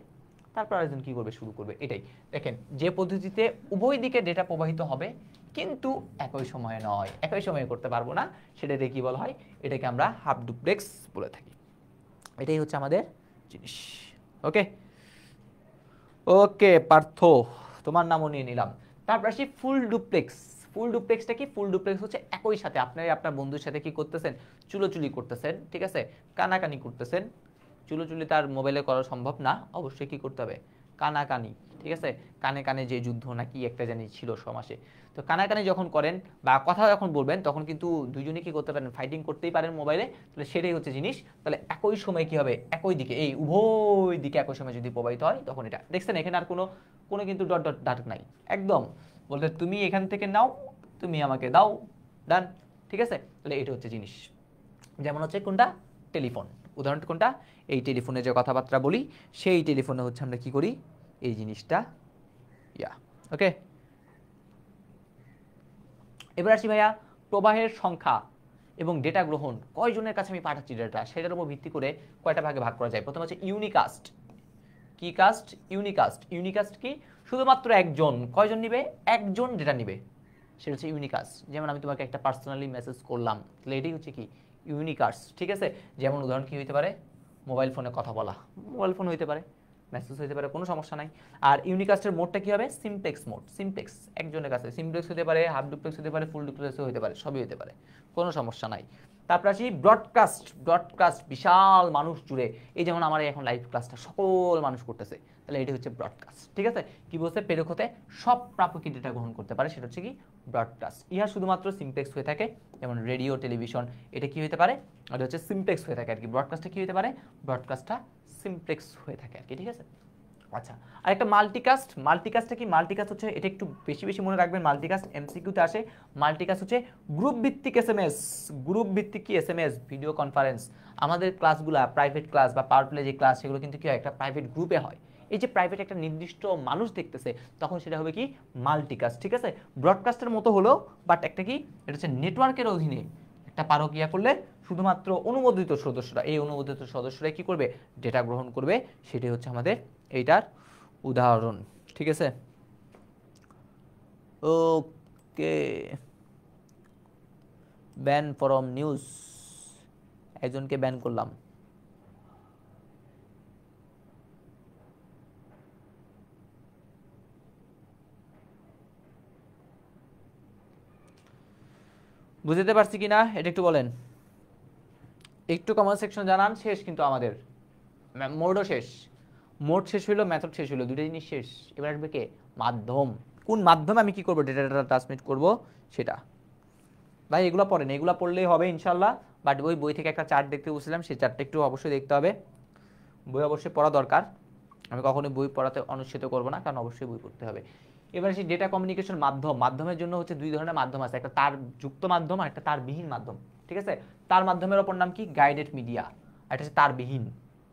তারপর আরেকজন কি করবে, শুরু করবে। এটাই দেখেন, যে পদ্ধতিতে উভয় দিকে ডেটা প্রবাহিত হবে কিন্তু একই সময়ে নয়, একই সময়ে করতে পারবো না, সেটাতে কি বলা হয়, এটাকে আমরা হাফ ডুপ্লেক্স বলে থাকি। এটাই হচ্ছে আমাদের জিনিস। ওকে ওকে পার্থ, তোমার নামও নিয়ে নিলাম। তারপর আসি ফুল ডুপ্লেক্সটা কি, ফুল ডুপ্লেক্স হচ্ছে একই সাথে আপনি আপনার বন্ধুর সাথে কি করতেছেন, চুলোচুলি করতেছেন, ঠিক আছে, কানাকানি করতেছেন। চুলোচুলি তার মোবাইলে করা সম্ভব না, অবশ্যই কি করতে হবে, কানাকানি, ঠিক আছে। কানে কানে যে যুদ্ধ নাকি একটা জানি ছিল সমাসে, তো কানাকানি যখন করেন বা কথা যখন বলবেন, তখন কিন্তু দুইজনে কি করতে পারেন, ফাইটিং করতেই পারেন মোবাইলে। তাহলে সেটাই হচ্ছে জিনিস। তাহলে একই সময় কি হবে, একই দিকে, এই উভয় দিকে একই সময় যদি প্রবাহিত হয়, তখন এটা দেখছেন, এখানে আর কোনো কোনো কিন্তু ডট ডট ডাট নাই, একদম বলতে তুমি এখান থেকে নাও, তুমি আমাকে দাও, ডান, ঠিক আছে। তাহলে এটা হচ্ছে জিনিস। যেমন হচ্ছে কোনটা, টেলিফোন। উদাহরণটা কোনটা, এই টেলিফোনে যে কথাবার্তা বলি সেই টেলিফোনে হচ্ছে আমরা কি করি, এই জিনিসটা ওকে। এবার আসি ভাইয়া, প্রবাহের সংখ্যা এবং ডেটা গ্রহণ, কয়জনের কাছে আমি পাঠাচ্ছি ডেটা, সেটার উপর ভিত্তি করে কয়টা ভাগে ভাগ করা যায়। প্রথম হচ্ছে ইউনিকাস্ট। কি কাস্ট? ইউনিকাস্ট। ইউনিকাস্ট কি? শুধুমাত্র একজন। কয়জন নিবে? একজন ডেটা নিবে, সেটা হচ্ছে ইউনিকাস্ট। যেমন আমি তোমাকে একটা পার্সোনালি মেসেজ করলাম, তাহলে এটাই হচ্ছে কি, ইউনিকাস্ট। ঠিক আছে, যেমন উদাহরণ কি হইতে পারে, মোবাইল ফোনে কথা বলা, মোবাইল ফোন হইতে পারে, মেসেজ হইতে পারে, কোনো সমস্যা নাই। আর ইউনিকাস্টের মোডটা কি হবে, সিমপ্লেক্স মোড। সিমপ্লেক্স একজনের কাছে, সিমপ্লেক্স হতে পারে, হাফ ডুপ্লেক্স হতে পারে, ফুল ডুপ্লেক্স হতে পারে, সবই হতে পারে, কোনো সমস্যা নাই। তারপর আসি ব্রডকাস্ট। ব্রডকাস্ট বিশাল মানুষ জুড়ে, এই যেমন আমার এখন লাইভ ক্লাসটা সকল মানুষ করতেছে, তাহলে এটি হচ্ছে ব্রডকাস্ট। ঠিক আছে, কি বলছে, প্রেরক হতে সব প্রাপকই ডেটা গ্রহণ করতে পারে, সেটা হচ্ছে কি ব্রডকাস্ট। ইহা শুধুমাত্র সিমপ্লেক্স হয়ে থাকে, যেমন রেডিও, টেলিভিশন, এটা কি হতে পারে, এটা হচ্ছে সিমপ্লেক্স হয়ে থাকে আর কি। ব্রডকাস্টটা কি হতে পারে, ব্রডকাস্টটা সিমপ্লেক্স হয়ে থাকে আর কি। ঠিক আছে, আচ্ছা। আর একটা মাল্টিকাস্ট। মাল্টিকাস্টটা কি, মাল্টিকাস্ট হচ্ছে, এটা একটু বেশি বেশি মনে রাখবেন, মাল্টিকাস্ট এমসিকিউতে আসে। মাল্টিকাস্ট হচ্ছে গ্রুপ ভিত্তিক এসএমএস। গ্রুপ ভিত্তিক কি এসএমএস, ভিডিও কনফারেন্স। আমাদের ক্লাসগুলো প্রাইভেট ক্লাস বা পাওয়ার প্লে যে ক্লাস, সেগুলো কিন্তু কি হয়, একটা প্রাইভেট গ্রুপে হয়। এই যে প্রাইভেট একটা নির্দিষ্ট মানুষ দেখতেছে, তখন সেটা হবে কি মাল্টিকাস্ট। ঠিক আছে, ব্রডকাস্টের মতো হলো, বাট একটা কি, এটা হচ্ছে নেটওয়ার্কের অধীনে একটা পারকিয়া করলে শুধুমাত্র অনুমোদিত সদস্যরা, এই অনুমোদিত সদস্যরা কি করবে, ডেটা গ্রহণ করবে, সেটাই হচ্ছে আমাদের এইটার উদাহরণ। ঠিক আছে, ওকে। ব্যান ফরম নিউজ, একজনকে ব্যান করলাম। বুঝতে পারছি কিনা এটা একটু বলেন, একটু কমেন্ট সেকশন জানান। শেষ কিন্তু আমাদের মোডও শেষ, মোড শেষ হইলো, মেথড শেষ হইলো, দুটো জিনিস শেষ। এবার আসবে কে, মাধ্যম। কোন মাধ্যমে আমি কি করব, ডেটাটা ট্রান্সমিট করব, সেটা। ভাই এগুলো পড়েন, এগুলো পড়লেই হবে ইনশাল্লাহ। বাট ওই বই থেকে একটা চার্ট দেখতে বসছিলাম, সেই চার্টটা একটু অবশ্যই দেখতে হবে। বই অবশ্যই পড়া দরকার, আমি কখনোই বই পড়াতে অনুষ্ঠিত করবো না, কারণ অবশ্যই বই পড়তে হবে। এবার সেই ডেটা কমিউনিকেশন মাধ্যম, মাধ্যমের জন্য হচ্ছে দুই ধরনের মাধ্যম আছে, একটা তার যুক্ত মাধ্যম আর একটা তারবিহীন মাধ্যম। ঠিক আছে, তার মাধ্যমের অপর নাম কি, গাইডেড মিডিয়া, আর এটা হচ্ছে তারবিহীন।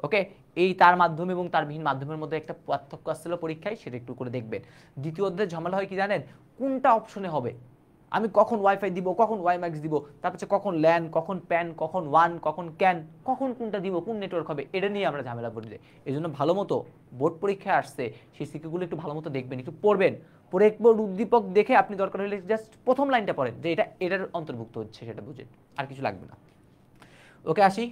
ওকে, এই তার মাধ্যম এবং তারবিহীন মাধ্যমের মধ্যে একটা পার্থক্য আসছিল পরীক্ষায়, সেটা একটু করে দেখবেন। দ্বিতীয় অধ্যায়ে ঝামেলা হয় কি জানেন, কোনটা অপশনে হবে, আমি কখন ওয়াইফাই দিব, কখন ওয়াইম্যাক্স দিব, তারপর হচ্ছে কখন ল্যান, কখন প্যান, কখন ওয়ান, কখন ক্যান, কখন কোনটা দিব, কোন নেটওয়ার্ক হবে, এটা নিয়ে আমরা ঝামেলা পড়ে যাই। এই জন্য ভালো মতো বোর্ড পরীক্ষায় আসছে, সেই সিকিগুলো একটু ভালো মতো দেখবেন, একটু পড়বেন, পরে একবার উদ্দীপক দেখে আপনি দরকার হলে জাস্ট প্রথম লাইনটা পড়েন, যে এটা এটার অন্তর্ভুক্ত হচ্ছে, সেটা বুঝেন, আর কিছু লাগবে না। ওকে, আসি।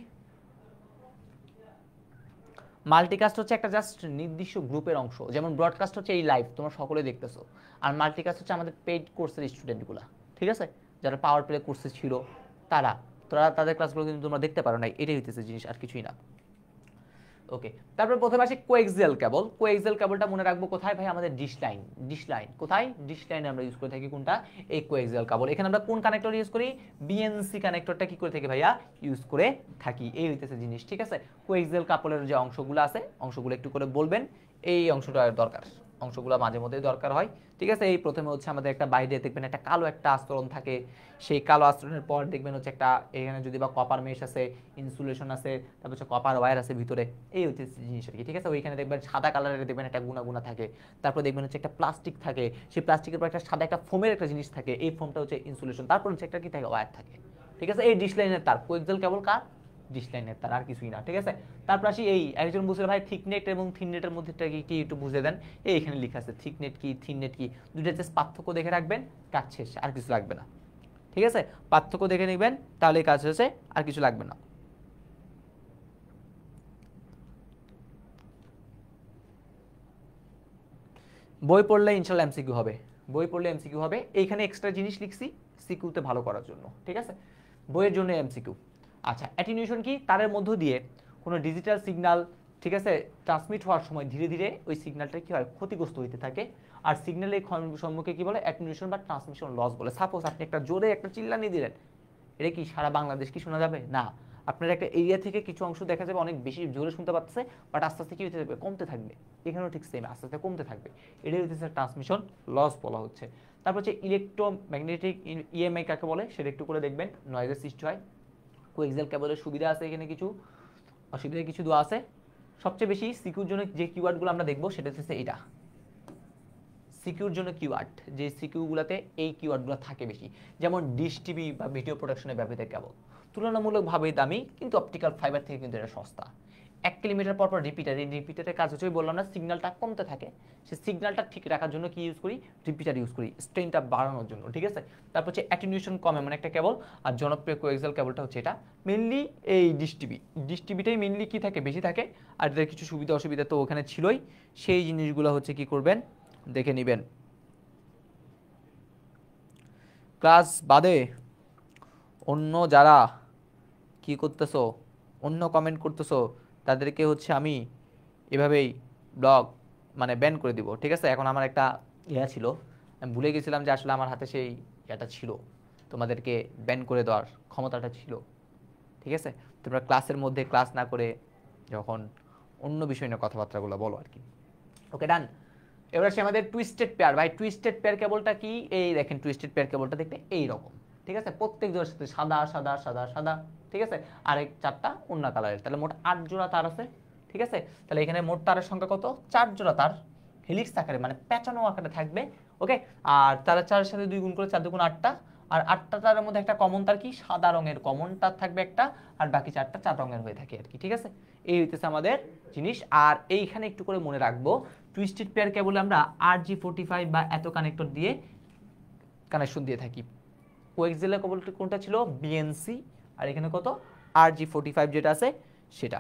মাল্টিকাস্ট হচ্ছে একটা জাস্ট নির্দিষ্ট গ্রুপের অংশ, যেমন ব্রডকাস্ট হচ্ছে এই লাইভ তোমরা সকলে দেখতেছো, আর মাল্টিকাস্ট হচ্ছে আমাদের পেইড কোর্সের স্টুডেন্টগুলো। ঠিক আছে, যারা পাওয়ার প্লে কোর্সে ছিল তারা, তাদের ক্লাসগুলো কিন্তু তোমরা দেখতে পারো নাই, এটাই হইতেছে জিনিস, আর কিছুই না। ওকে, তারপর প্রথমে আসি কোএক্সিয়াল কেবল। কোএক্সিয়াল কেবলটা মনে রাখবো কোথায় ভাই, আমাদের ডিশ লাইন। ডিশ লাইন কোথায়, ডিশ লাইনে আমরা ইউজ করে থাকি কোনটা, এই কোএক্সিয়াল কেবল। এখানে আমরা কোন কানেক্টর ইউজ করি, বিএনসি কানেক্টরটা কি করে থাকি ভাইয়া, ইউজ করে থাকি, এই হইতেছে জিনিস। ঠিক আছে, কোএক্সিয়াল কাপলের যে অংশগুলো আছে, অংশগুলো একটু করে বলবেন, এই অংশটা দরকার, অংশগুলো মাঝে মধ্যে দরকার হয়। ঠিক আছে, এই প্রথমে হচ্ছে আমাদের একটা বাইরে দেখবেন একটা কালো একটা আস্তরণ থাকে, সেই কালো আস্তরণের পর দেখবেন হচ্ছে একটা, এখানে যদি বা কপার মেশ আছে, ইনসুলেশন আছে, তারপর হচ্ছে কপার ওয়্যার আছে ভিতরে, এই হচ্ছে জিনিস আর কি। ঠিক আছে, ওইখানে দেখবেন সাদা কালারের দেখবেন একটা গুণা গুণা থাকে, তারপর দেখবেন হচ্ছে একটা প্লাস্টিক থাকে, সেই প্লাস্টিকের পর একটা সাদা একটা ফোমের একটা জিনিস থাকে, এই ফোমটা হচ্ছে ইনসুলেশন, তারপর হচ্ছে একটা কি থাকে, ওয়্যার থাকে। ঠিক আছে, এই ডিশ লাইনের তার, কোএক্সিয়াল কেবল কার, ডিশ লাইনের তার, আর কিছুই না। ঠিক আছে, তারপর আসি এই, একজন বুঝলে ভাই থিকনেট এবং থিননেটের মধ্যে কি একটু বুঝে দেন, এই এখানে লেখা আছে থিকনেট কি থিননেট কি, দুইটা জাস্ট পার্থক্য দেখে রাখবেন, কাজ শেষ, আর কিছু লাগবে না। ঠিক আছে, পার্থক্য দেখে নেবেন, তাহলে কাজ হয়েছে, আর কিছু লাগবে না। বই পড়লে ইনশাল্লাহ এমসিকিউ হবে, বই পড়লে এমসিকিউ হবে। এইখানে এক্সট্রা জিনিস লিখছি সিকিউতে ভালো করার জন্য। ঠিক আছে, বইয়ের জন্য এমসিকিউ। আচ্ছা, অ্যাটেনুয়েশন কি, তারের মধ্য দিয়ে কোনো ডিজিটাল সিগন্যাল, ঠিক আছে, ট্রান্সমিট হওয়ার সময় ধীরে ধীরে ওই সিগন্যালটা কি হয়, ক্ষতিগ্রস্ত হইতে থাকে, আর সিগন্যালের সম্মুখে কি বলে, অ্যাটেনুয়েশন বা ট্রান্সমিশন লস বলে। সাপোজ আপনি একটা জোরে একটা চিল্লানি দিলেন, এটা কি সারা বাংলাদেশ কি শোনা যাবে না, আপনার একটা এরিয়া থেকে কিছু অংশ দেখা যাবে অনেক বেশি জোরে শুনতে পাচ্ছে, বাট আস্তে আস্তে কি হতে থাকবে, কমতে থাকবে, এখানেও ঠিক সেম, আস্তে আস্তে কমতে থাকবে, এটাই হচ্ছে ট্রান্সমিশন লস বলা হচ্ছে। তারপর হচ্ছে ইলেকট্রোম্যাগনেটিক ইএমআই কাকে বলে, সেটা একটু করে দেখবেন, নয়েজের সৃষ্টি হয়, কোএক্সিয়াল কেবলের সুবিধা আছে এখানে কিছু, অসুবিধা কিছু দেওয়া আছে। সবচেয়ে বেশি সিকিউর জন্য যে কিওয়ার্ডগুলো আমরা দেখবো সেটা হচ্ছে এটা সিকিউর জন্য কিওয়ার্ড, যে সিকিউরগুলোতে এই কিওয়ার্ডগুলো থাকে বেশি, যেমন ডিশ টিভি বা ভিডিও প্রোডাকশনে ব্যবহৃত কেবল তুলনামূলকভাবে দামি, কিন্তু অপটিক্যাল ফাইবার থেকে কিন্তু এটা সস্তা। 1 কিলোমিটার পর পর রিপিটার, এই রিপিটারের কাজ হচ্ছে বললাম না সিগন্যালটা কমতে থাকে, সেই সিগন্যালটা ঠিক রাখার জন্য কি ইউজ করি, রিপিটার ইউজ করি স্ট্রেনটা বাড়ানোর জন্য, ঠিক আছে। তারপর হচ্ছে অ্যাটেনুয়েশন কম এমন একটা কেবল। আর জনপ্রিয় কোএক্সিয়াল কেবলটা হচ্ছে এটা, মেনলি এই ডিশ টিভিটাই মেনলি কি থাকে, বেশি থাকে। আর এদের কিছু সুবিধা অসুবিধা তো ওখানে ছিলই, সেই জিনিসগুলো হচ্ছে কি করবেন দেখে নেবেন। ক্লাস বাদে অন্য যারা কি করতেছো, অন্য কমেন্ট করতেছো, তাদেরকে হচ্ছে আমি এভাবেই ব্লগ মানে ব্যান করে দিব, ঠিক আছে। এখন আমার একটা ইয়া ছিল, আমি ভুলে গেছিলাম যে আসলে আমার হাতে সেই ইয়াটা ছিল, তোমাদেরকে ব্যান করে দেওয়ার ক্ষমতাটা ছিল, ঠিক আছে। তোমরা ক্লাসের মধ্যে ক্লাস না করে যখন অন্য বিষয় নিয়ে কথাবার্তাগুলো বলো আর কি। ওকে ডান। এবার আসে আমাদের টুইস্টেড পেয়ার। ভাই টুইস্টেড পেয়ার কেবলটা কি, এই দেখেন টুইস্টেড পেয়ার কেবলটা দেখতে এইরকম, ঠিক আছে। প্রত্যেক জোড়ার সাথে সাদা সাদা সাদা সাদা, ঠিক আছে। আর এই 4টা অন্য কালারের, তাহলে মোট 8 জোড়া তার আছে, ঠিক আছে। তাহলে এখানে মোট তারের সংখ্যা কত, 4 জোড়া তার হেলিক্স আকারে মানে প্যাঁচানো আকারে থাকবে, ওকে। আর তারা 4 এর সাথে 2 গুণ করে 4 2 গুণ 8টা, আর 8টা তারের মধ্যে একটা কমন তার কি, সাদা রঙের কমন তার থাকবে একটা, আর বাকি 4টা 4 রঙের হয়ে থাকে আর কি, ঠিক আছে। এই হইতেছে আমাদের জিনিস। আর এইখানে একটু করে মনে রাখবো, টুইস্টেড পেয়ার কেবলে আমরা RG45 বা এত কানেক্টর দিয়ে কানেকশন দিয়ে থাকি। কোএক্সিয়াল কেবল কোনটা ছিল, বিএনসি, আর এখানে কত RG45 যেটা আছে সেটা।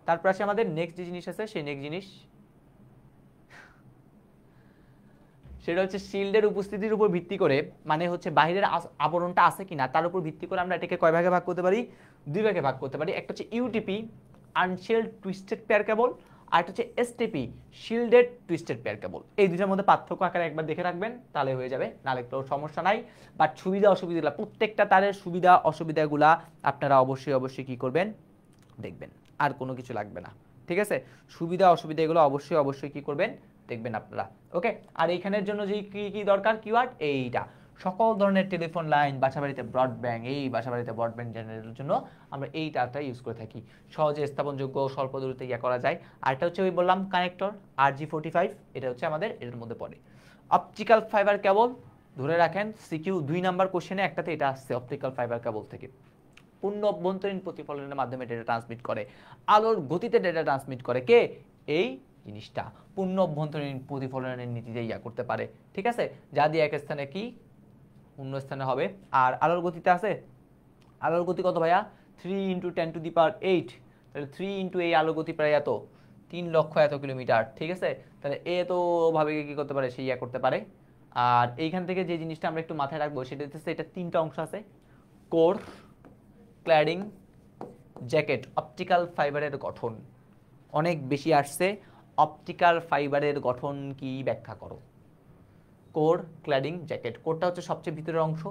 তারপর আসে আমাদের নেক্সট যে জিনিস আছে, সেই নেক্সট জিনিস সেটা হচ্ছে শিল্ডের উপস্থিতির উপর ভিত্তি করে, মানে হচ্ছে বাইরের আবরণটা আছে কিনা তার উপর ভিত্তি করে আমরা এটাকে কয় ভাগে ভাগ করতে পারি, 2 ভাগে ভাগ করতে পারি। একটা হচ্ছে ইউটিপি আনশিল্ড টুইস্টেড পেয়ার কেবল, আর একটা হচ্ছে এসটিপি শিল্ডেড টুইস্টেড পেয়ার কেবল। এই দুটার মধ্যে পার্থক্য আকারে একবার দেখে রাখবেন, তাহলে হয়ে যাবে, নাহলে কোনো সমস্যা নাই। বাট সুবিধা অসুবিধাগুলো, প্রত্যেকটা তারের সুবিধা অসুবিধাগুলা আপনারা অবশ্যই কি করবেন দেখবেন, আর কোনো কিছু লাগবে না, ঠিক আছে। সুবিধা অসুবিধা এগুলো অবশ্যই কি করবেন দেখবেন আপনারা, ওকে। আর এইখানের জন্য যে কি দরকার কিওয়ার্ড, এইটা সকল ধরনের টেলিফোন লাইন, বাসাবাড়িতে ব্রডব্যান্ড, এই বাসাবাড়িতে ব্রডব্যান্ড জেনারেটের জন্য আমরা এই তারটা ইউজ করে থাকি, সহজে স্থাপনযোগ্য, স্বল্প দূরত্বে ইয়া করা যায়। আর এটা হচ্ছে ওই বললাম কানেক্টর RG45, এটা হচ্ছে আমাদের এটার মধ্যে পড়ে। অপটিক্যাল ফাইবার কেবল ধরে রাখেন, সিকিউ 2 নাম্বার কোশ্চেনে একটাতে এটা আসছে অপটিক্যাল ফাইবার কেবল থেকে। পূর্ণ অভ্যন্তরীণ প্রতিফলনের মাধ্যমে ডেটা ট্রান্সমিট করে, আলোর গতিতে ডেটা ট্রান্সমিট করে কে, এই জিনিসটা পূর্ণ অভ্যন্তরীণ প্রতিফলনের নীতিতে ইয়া করতে পারে, ঠিক আছে। যা দিয়ে এক স্থানে কি অন্য স্থানে হবে। আর আলোর গতিতে আছে, আলোর গতি কত ভাইয়া, 3 × 10⁸, তাহলে 3 × এই আলোর গতি প্রায় এত 3 লক্ষ এত কিলোমিটার, ঠিক আছে। তাহলে এ তো ভাবে কি করতে পারে, সে ইয়া করতে পারে। আর এইখান থেকে যে জিনিসটা আমরা একটু মাথায় রাখবো সেটা হচ্ছে, এটা 3টা অংশ আছে, কোর, ক্ল্যাডিং, জ্যাকেট। অপটিক্যাল ফাইবারের গঠন অনেক বেশি আসছে, অপটিক্যাল ফাইবারের গঠন কি ব্যাখ্যা করো। Core, cladding, jacket. কোরটা হচ্ছে সবচেয়ে ভিতরের অংশ,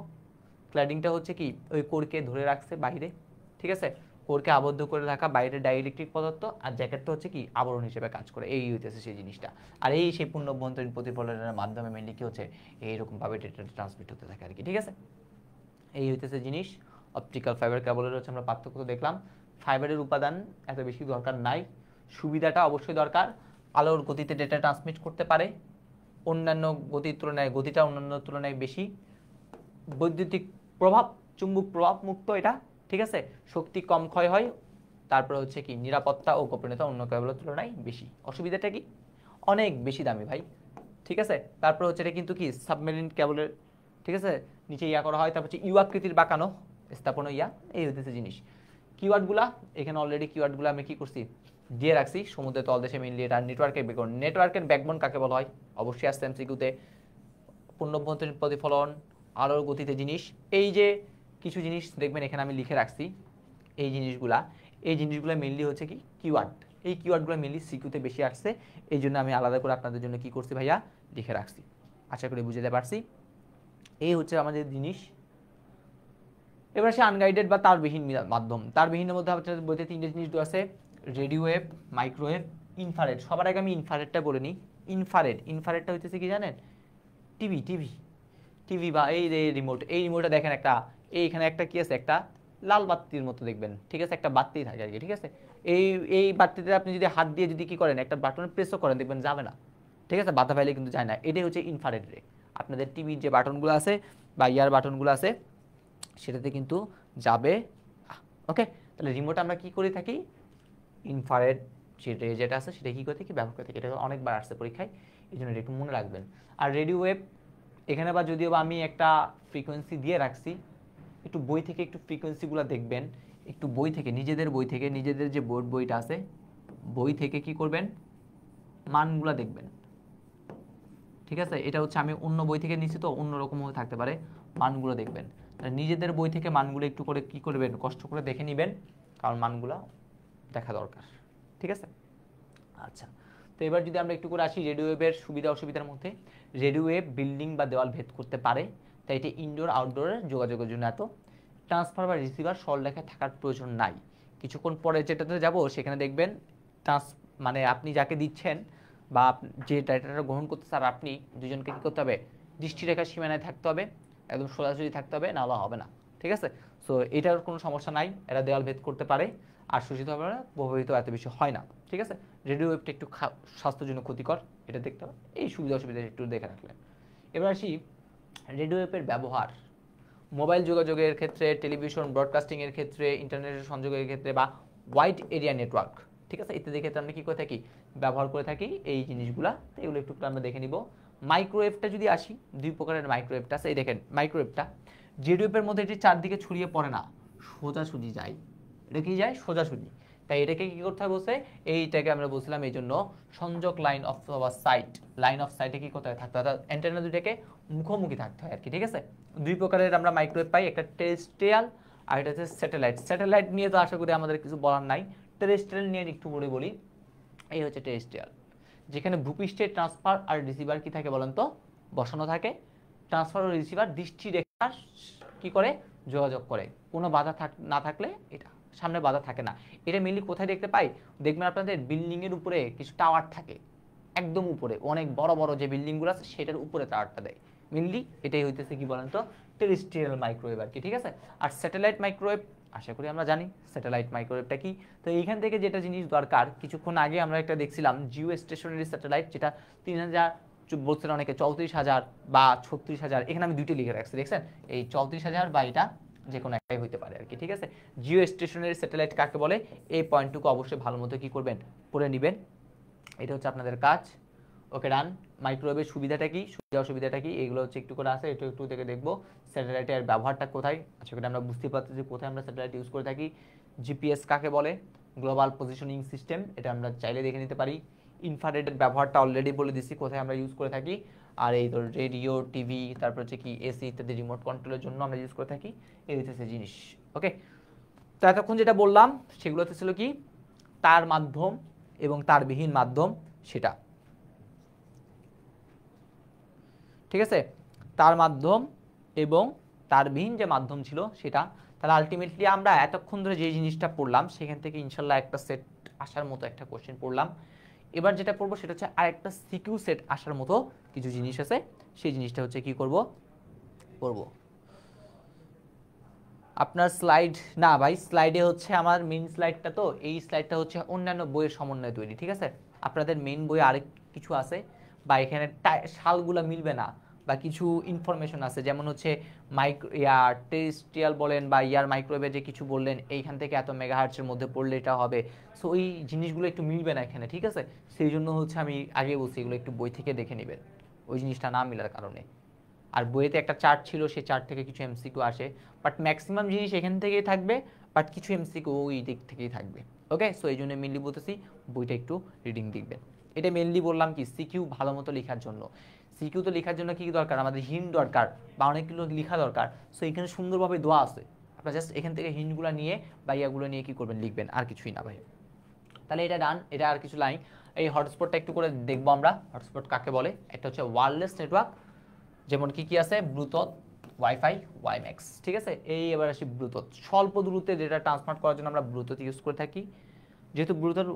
ক্ল্যাডিংটা হচ্ছে কি ওই কোরকে ধরে রাখছে বাইরে, ঠিক আছে, কোরকে আবদ্ধ করে রাখা বাইরে ডাইইলেকট্রিক পদার্থ। আর জ্যাকেটটা হচ্ছে কি আবরণ হিসেবে কাজ করে, এই হইতেছে সেই জিনিসটা। আর এই সেই পূর্ণ অভ্যন্তরীণ প্রতিফলনের মাধ্যমে মেনলি কি হচ্ছে এইরকমভাবে ডেটা ট্রান্সমিট হতে থাকে আর কি, ঠিক আছে। এই হইতেছে জিনিস। অপটিক্যাল ফাইবার কেবলের হচ্ছে আমরা পার্থক্য তো দেখলাম। ফাইবারের উপাদান এত বেশি দরকার নাই, সুবিধাটা অবশ্যই দরকার, আলোর গতিতে ডেটা ট্রান্সমিট করতে পারে, অন্যান্য গতির তুলনায় গতিটা অন্যান্য তুলনায় বেশি, বৈদ্যুতিক প্রভাব, চুম্বক প্রভাব মুক্ত এটা, ঠিক আছে, শক্তি কম ক্ষয় হয়, তারপরে হচ্ছে কি নিরাপত্তা ও গোপনীয়তা অন্য কেবলের তুলনায় বেশি। অসুবিধাটা কি, অনেক বেশি দামি ভাই, ঠিক আছে। তারপর হচ্ছে এটা কিন্তু কি সাবমেরিন কেবলের, ঠিক আছে, নিচে ইয়া করা হয়। তারপর হচ্ছে ইউ আকৃতির বাঁকানো স্থাপন ইয়া, এই হইতেছে জিনিস। কিওয়ার্ডগুলা এখানে অলরেডি কিওয়ার্ডগুলো আমি কি করছি দিয়ে রাখছি, সমুদ্রের তলদেশে মেইনলি এটা নেটওয়ার্কের ব্যাকবোন। নেটওয়ার্কের ব্যাকবোন কাকে বলা হয়, অবশ্যই আসছে এমসিকিউতে, পূর্ণ অভ্যন্তরীণ প্রতিফলন, আলোর গতিতে জিনিস। এই যে কিছু জিনিস দেখবেন এখানে আমি লিখে রাখছি, এই জিনিসগুলো মেইনলি হচ্ছে কি কিওয়ার্ড, এই কিওয়ার্ডগুলো মেইনলি সিকিউতে বেশি আসছে, এই জন্য আমি আলাদা করে আপনাদের জন্য কি করছি ভাইয়া লিখে রাখছি। আশা করি বুঝতে পারছি। এই হচ্ছে আমাদের জিনিস। এবার সে আনগাইডেড বা তারবিহীন মাধ্যম। তারবিহীনের মধ্যে আপনাদের বইতে 3টে জিনিস দেওয়া আছে, রেডিও ওয়েভ, মাইক্রোওয়েভ, ইনফ্রারেড। সবার আগে আমি ইনফ্রারেডটা বলে নিই। ইনফ্রারেডটা হইতেছে কি জানেন, টিভি বা এই রিমোট, এই রিমোটটা দেখেন একটা এইখানে একটা কি আছে, একটা লাল বাতির মতো দেখবেন, ঠিক আছে, একটা বাতি থাকে আর কি, ঠিক আছে। এই এই বাতিতে আপনি যদি হাত দিয়ে যদি কি করেন, একটা বাটনে প্রেসও করেন, দেখবেন যাবে না, ঠিক আছে, বাধা পাইলে কিন্তু যায় না। এটাই হচ্ছে ইনফ্রারেড রে। আপনাদের টিভির যে বাটনগুলো আছে বা ইয়ার বাটনগুলো আছে সেটাতে কিন্তু যাবে। ওকে, তাহলে রিমোট আমরা কি করে থাকি, ইনফ্রারেড যে রে যেটা আছে সেটা কি করে থাকি, ব্যবহার করে থাকি। এটা অনেকবার আসছে পরীক্ষায়, এই জন্য এটা একটু মনে রাখবেন। আর রেডিও ওয়েভ, এখানে বা যদিও বা আমি একটা ফ্রিকোয়েন্সি দিয়ে রাখছি, একটু বই থেকে একটু ফ্রিকোয়েন্সিগুলো দেখবেন, একটু বই থেকে, নিজেদের বই থেকে, নিজেদের যে বোর্ড বইটা আছে বই থেকে কি করবেন, মানগুলো দেখবেন, ঠিক আছে। এটা হচ্ছে আমি অন্য বই থেকে নিচ্ছি তো অন্যরকম হয়ে থাকতে পারে, মানগুলো দেখবেন। নিজেদের বই থেকে মানগুলো একটু করে কি করবেন, কষ্ট করে দেখে নেবেন, কারণ মানগুলো দেখা দরকার, ঠিক আছে। আচ্ছা, তো এবার যদি আমরা একটু করে আসি রেডিও ওয়েভের সুবিধা অসুবিধার মধ্যে। রেডিও ওয়েভ বিল্ডিং বা দেওয়াল ভেদ করতে পারে, তাই এটি ইনডোর আউটডোরের যোগাযোগের জন্য এত ট্রান্সফার বা রিসিভার সরলরেখায় থাকার প্রয়োজন নাই। কিছুক্ষণ পরে যেটাতে যাব সেখানে দেখবেন মানে আপনি যাকে দিচ্ছেন বা যে ডাটাটা গ্রহণ করতে স্যার আপনি দুজনকে কী করতে হবে, দৃষ্টিরেখার সীমানায় থাকতে হবে, একদম সোজাসুজি থাকতে হবে, নাহলে হবে না, ঠিক আছে। সো এটার কোনো সমস্যা নাই, এরা দেওয়াল ভেদ করতে পারে আর শোষিত হবে না, প্রভাবিত এত বেশি হয় না, ঠিক আছে। রেডিও ওয়েভটা একটু স্বাস্থ্যের জন্য ক্ষতিকর, এটা দেখতে হবে, এই সুবিধা অসুবিধা একটু দেখে রাখলেন। এবার আসি রেডিও ওয়েভের ব্যবহার মোবাইল যোগাযোগের ক্ষেত্রে, টেলিভিশন ব্রডকাস্টিংয়ের ক্ষেত্রে, ইন্টারনেটের সংযোগের ক্ষেত্রে বা ওয়াইড এরিয়া নেটওয়ার্ক, ঠিক আছে, ইত্যাদি ক্ষেত্রে আমরা কী করে থাকি, ব্যবহার করে থাকি এই জিনিসগুলা। তো এগুলো একটু আমরা দেখে নিব। মাইক্রোওয়েভটা যদি আসি, দুই প্রকারের মাইক্রোওয়েভটা আছে, এই দেখেন মাইক্রোওয়েভটা রেডিও ওয়েভের মধ্যে এটি চারদিকে ছড়িয়ে পড়ে না, সোজাসুজি যায়, এটা কি যায় সোজাসুজি, তাই এটাকে কি করতে হবে বলছে, এইটাকে আমরা বলছিলাম এই জন্য সংযোগ line of sight, line of সাইটে কি করতে হয়, থাকতে হয়, অ্যান্টেনা দুইটাকে মুখোমুখি থাকতে হয় আর কি, ঠিক আছে। দুই প্রকারের আমরা মাইক্রোওয়েভ পাই, একটা টেরেস্ট্রিয়াল আর এটা হচ্ছে স্যাটেলাইট। স্যাটেলাইট নিয়ে তো আশা করি আমাদের কিছু বলার নাই, টেরেস্ট্রিয়াল নিয়ে একটু বলি। এই হচ্ছে টেরেস্ট্রিয়াল, যেখানে ভূপৃষ্ঠে ট্রান্সফার আর রিসিভার কি থাকে বলেন তো, বসানো থাকে। ট্রান্সফার ও রিসিভার দৃষ্টি রেখার কি করে, যোগাযোগ করে, কোনো বাধা না থাকলে এটা সামনে বাধা থাকে না। এটা মেনলি কোথায় দেখতে পাই, দেখবেন আপনাদের বিল্ডিংয়ের উপরে কিছু টাওয়ার থাকে, একদম উপরে অনেক বড় বড় যে বিল্ডিংগুলো আছে সেটার উপরে টাওয়ারটা দেয়, মেনলি এটাই হইতেছে কি বলেন তো, টেরেস্ট্রিয়াল মাইক্রোওয়েভ আর কি, ঠিক আছে। আর স্যাটেলাইট মাইক্রোওয়েভ আশা করি আমরা জানি স্যাটেলাইট মাইক্রোওয়েভটা কি। তো এইখান থেকে যেটা জিনিস দরকার, কিছুক্ষণ আগে আমরা একটা দেখছিলাম জিও স্টেশনারি স্যাটেলাইট, যেটা 3000 বলছেন অনেকে 34,000 বা 36,000, এখানে আমি দুইটা লিখে রাখছি দেখছেন, এই 34,000 বা এটা যে কোনো একটাই হইতে পারে আর কি, ঠিক আছে। জিও স্টেশনারি স্যাটেলাইট কাকে বলে, এই পয়েন্টটুকু অবশ্যই ভালো মতো কি করবেন, করে নেবেন, এটা হচ্ছে আপনাদের কাজ। ওকে ডান। মাইক্রোওয়েভের সুবিধাটা কি, সুবিধা অসুবিধাটা কি, এগুলো হচ্ছে একটু করে আছে, একটু দেখে দেখবো। স্যাটেলাইটের ব্যবহারটা কোথায়, আচ্ছা করে আমরা বুঝতে পারছি যে কোথায় আমরা স্যাটেলাইট ইউজ করে থাকি। জিপিএস কাকে বলে, গ্লোবাল পজিশনিং সিস্টেম, এটা আমরা চাইলে দেখে নিতে পারি। ইনফ্রারেডের ব্যবহারটা অলরেডি বলে দিচ্ছি কোথায় আমরা ইউজ করে থাকি। আর এই ধর রেডিও, টিভি, তারপর হচ্ছে কি এসি ইত্যাদি রিমোট কন্ট্রোলের জন্য আমরা ইউজ করে থাকি, এই হচ্ছে জিনিস। ওকে, তো এতক্ষণ যেটা বললাম সেগুলোতে ছিল কি, তার মাধ্যম এবং তারবিহীন মাধ্যম, সেটা ঠিক আছে, তার মাধ্যম এবং তারবিহীন যে মাধ্যম ছিল সেটা। তাহলে আলটিমেটলি আমরা এতক্ষণ ধরে যে জিনিসটা পড়লাম সেখান থেকে ইনশাল্লাহ একটা সেট আসার মতো একটা কোশ্চেন পড়লাম। এবার যেটা পড়বো সেটা হচ্ছে আরেকটা সিকিউ সেট আসার মতো কিছু জিনিস আছে, সেই জিনিসটা হচ্ছে কি করব, আপনার স্লাইড না ভাই, স্লাইডে হচ্ছে আমার মেইন স্লাইডটা, তো এই স্লাইডটা হচ্ছে অন্যান্য বইয়ের সমন্বয়ে তৈরি, ঠিক আছে। আপনাদের মেইন বইয়ে আরেক কিছু আছে বা এখানে সালগুলো মিলবে না বা কিছু ইনফরমেশন আছে, যেমন হচ্ছে টেরেস্ট্রিয়াল বলেন বা মাইক্রোওয়েভে যে কিছু বললেন এইখান থেকে এত মেগাহার্টসের মধ্যে পড়লে এটা হবে, সো ওই জিনিসগুলো একটু মিলবে না এখানে, ঠিক আছে। সেই জন্য হচ্ছে আমি আগে বলছি এগুলো একটু বই থেকে দেখে নেবেন, ওই জিনিসটা না মিলার কারণে। আর বইয়েতে একটা চার্ট ছিল, সেই চার্ট থেকে কিছু এমসিকিউ আসে, বাট ম্যাক্সিমাম জিনিস এখান থেকেই থাকবে, বাট কিছু এমসিকিউ ওই দিক থেকেই থাকবে। ওকে, সো এই জন্য মেনলি বলতেছি বইটা একটু রিডিং দেখবেন। এটা মেনলি বললাম কি, সিকিউ ভালো মতো লেখার জন্য। সিকিউ তো লেখার জন্য কি দরকার, আমাদের হিন্ট দরকার বা অনেকগুলো লেখা দরকার, সো এখানে সুন্দরভাবে দেওয়া আছে, আপনার জাস্ট এখান থেকে হিন্টগুলো নিয়ে বা ইয়াগুলো নিয়ে কি করবেন, লিখবেন, আর কিছুই না ভাই। তাহলে এটা ডান, এটা আর কিছু লাইন। এই হটস্পটটা একটু করে দেখবো আমরা, হটস্পট কাকে বলে। একটা হচ্ছে ওয়্যারলেস নেটওয়ার্ক, যেমন কি আছে, ব্লুটুথ, ওয়াইফাই, ওয়াইম্যাক্স, ঠিক আছে। এই এবার আসি ব্লুটুথ, স্বল্প দূরত্বে ডেটা ট্রান্সফার করার জন্য আমরা ব্লুটুথ ইউজ করে থাকি। যেহেতু ব্লুটুথ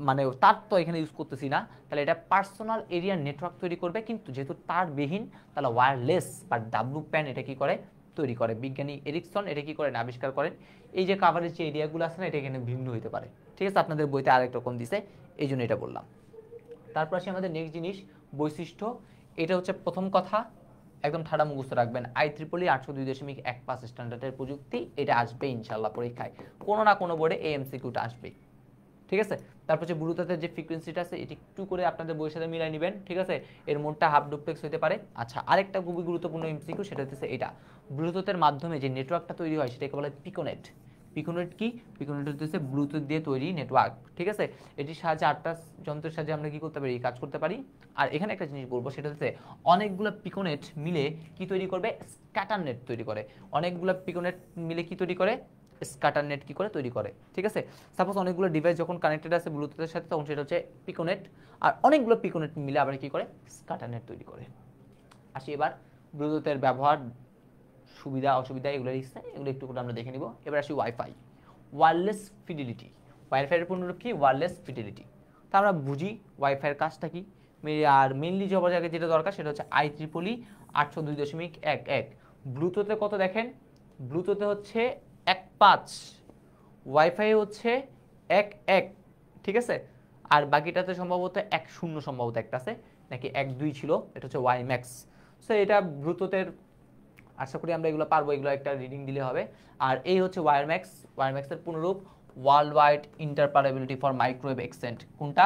মানে তার তো এখানে ইউজ করতেছি না, তাহলে এটা পার্সোনাল এরিয়া নেটওয়ার্ক তৈরি করবে, কিন্তু যেহেতু তারবিহীন তাহলে ওয়্যারলেস বা ডাব্লু প্যান এটা কি করে, তৈরি করে। বিজ্ঞানী এরিকসন এটা কি করেন, আবিষ্কার করেন। এই যে কাভারেজ যে এরিয়াগুলো আছে না, এটা এখানে ভিন্ন হতে পারে, ঠিক আছে। আপনাদের বইতে আরেক রকম দিছে, এই জন্য এটা বললাম। তারপর আসি আমাদের নেক্সট জিনিস, বৈশিষ্ট্য। এটা হচ্ছে প্রথম কথা, একদম ঠাড়া মুখস্থ রাখবেন, IEEE 802.15 স্ট্যান্ডার্ডের প্রযুক্তি। এটা আসবে ইনশাল্লাহ পরীক্ষায়, কোনো না কোনো বোর্ডে এই এমসিকিউটা আসবেই, ঠিক আছে। তারপর হচ্ছে ব্লুটুথের যে ফ্রিকোয়েন্সিটা আছে, এটি একটু করে আপনাদের বইয়ের সাথে মিলাই নেবেন, ঠিক আছে। এর মোডটা হাফ ডুপ্লেক্স হতে পারে। আচ্ছা, আরেকটা খুবই গুরুত্বপূর্ণ এমসিকিউ, সেটা হচ্ছে এটা, ব্লুটুথের মাধ্যমে যে নেটওয়ার্কটা তৈরি হয় সেটাকে বলা হয় পিকোনেট। পিকোনেট কি? পিকোনেট হচ্ছে ব্লুটুথ দিয়ে তৈরি নেটওয়ার্ক, ঠিক আছে। এটির সাহায্যে 8টা যন্ত্রের সাহায্যে আমরা কি করতে পারি, কাজ করতে পারি। আর এখানে একটা জিনিস বলবো, সেটা হচ্ছে অনেকগুলো পিকোনেট মিলে কি তৈরি করবে, স্ক্যাটার নেট তৈরি করে। অনেকগুলো পিকোনেট মিলে কি তৈরি করে, স্ক্যাটার নেট কি করে তৈরি করে, ঠিক আছে। সাপোজ অনেকগুলো ডিভাইস যখন কানেক্টেড আছে ব্লুটুথের সাথে, তখন সেটা হচ্ছে পিকোনেট। আর অনেকগুলো পিকোনেট মিলে আবার কি করে, স্ক্যাটার নেট তৈরি করে। আসি এবার ব্লুটুথের ব্যবহার, সুবিধা অসুবিধা, এগুলো একটু করে আমরা দেখে নিব। এবার আসি ওয়াইফাই, ওয়্যারলেস ফিডিলিটি। ওয়াইফাইয়ের পূর্ণরূপ কি, ওয়্যারলেস ফিডিলিটি। তা আমরা বুঝি ওয়াইফাইয়ের কাজটা কি। আর মেইনলি সবার জায়গায় যেটা দরকার সেটা হচ্ছে IEEE 802.11। ব্লুটুথে কত দেখেন, ব্লুটুথে হচ্ছে 1.5, ওয়াইফাই হচ্ছে 1.1, ঠিক আছে। আর বাকিটাতে সম্ভবত 1.0 সম্ভবত একটা আছে, নাকি 1.2 ছিল, এটা হচ্ছে ওয়াইম্যাক্স। সো এটা ব্লুটুথের, আশা করি আমরা এগুলো পারবো, এগুলো একটা রিডিং দিলে হবে। আর এই হচ্ছে ওয়্যারম্যাক্স, ওয়্যারম্যাক্সের পুনরূপ world wide interoperability for microwave exchange. কোনটা,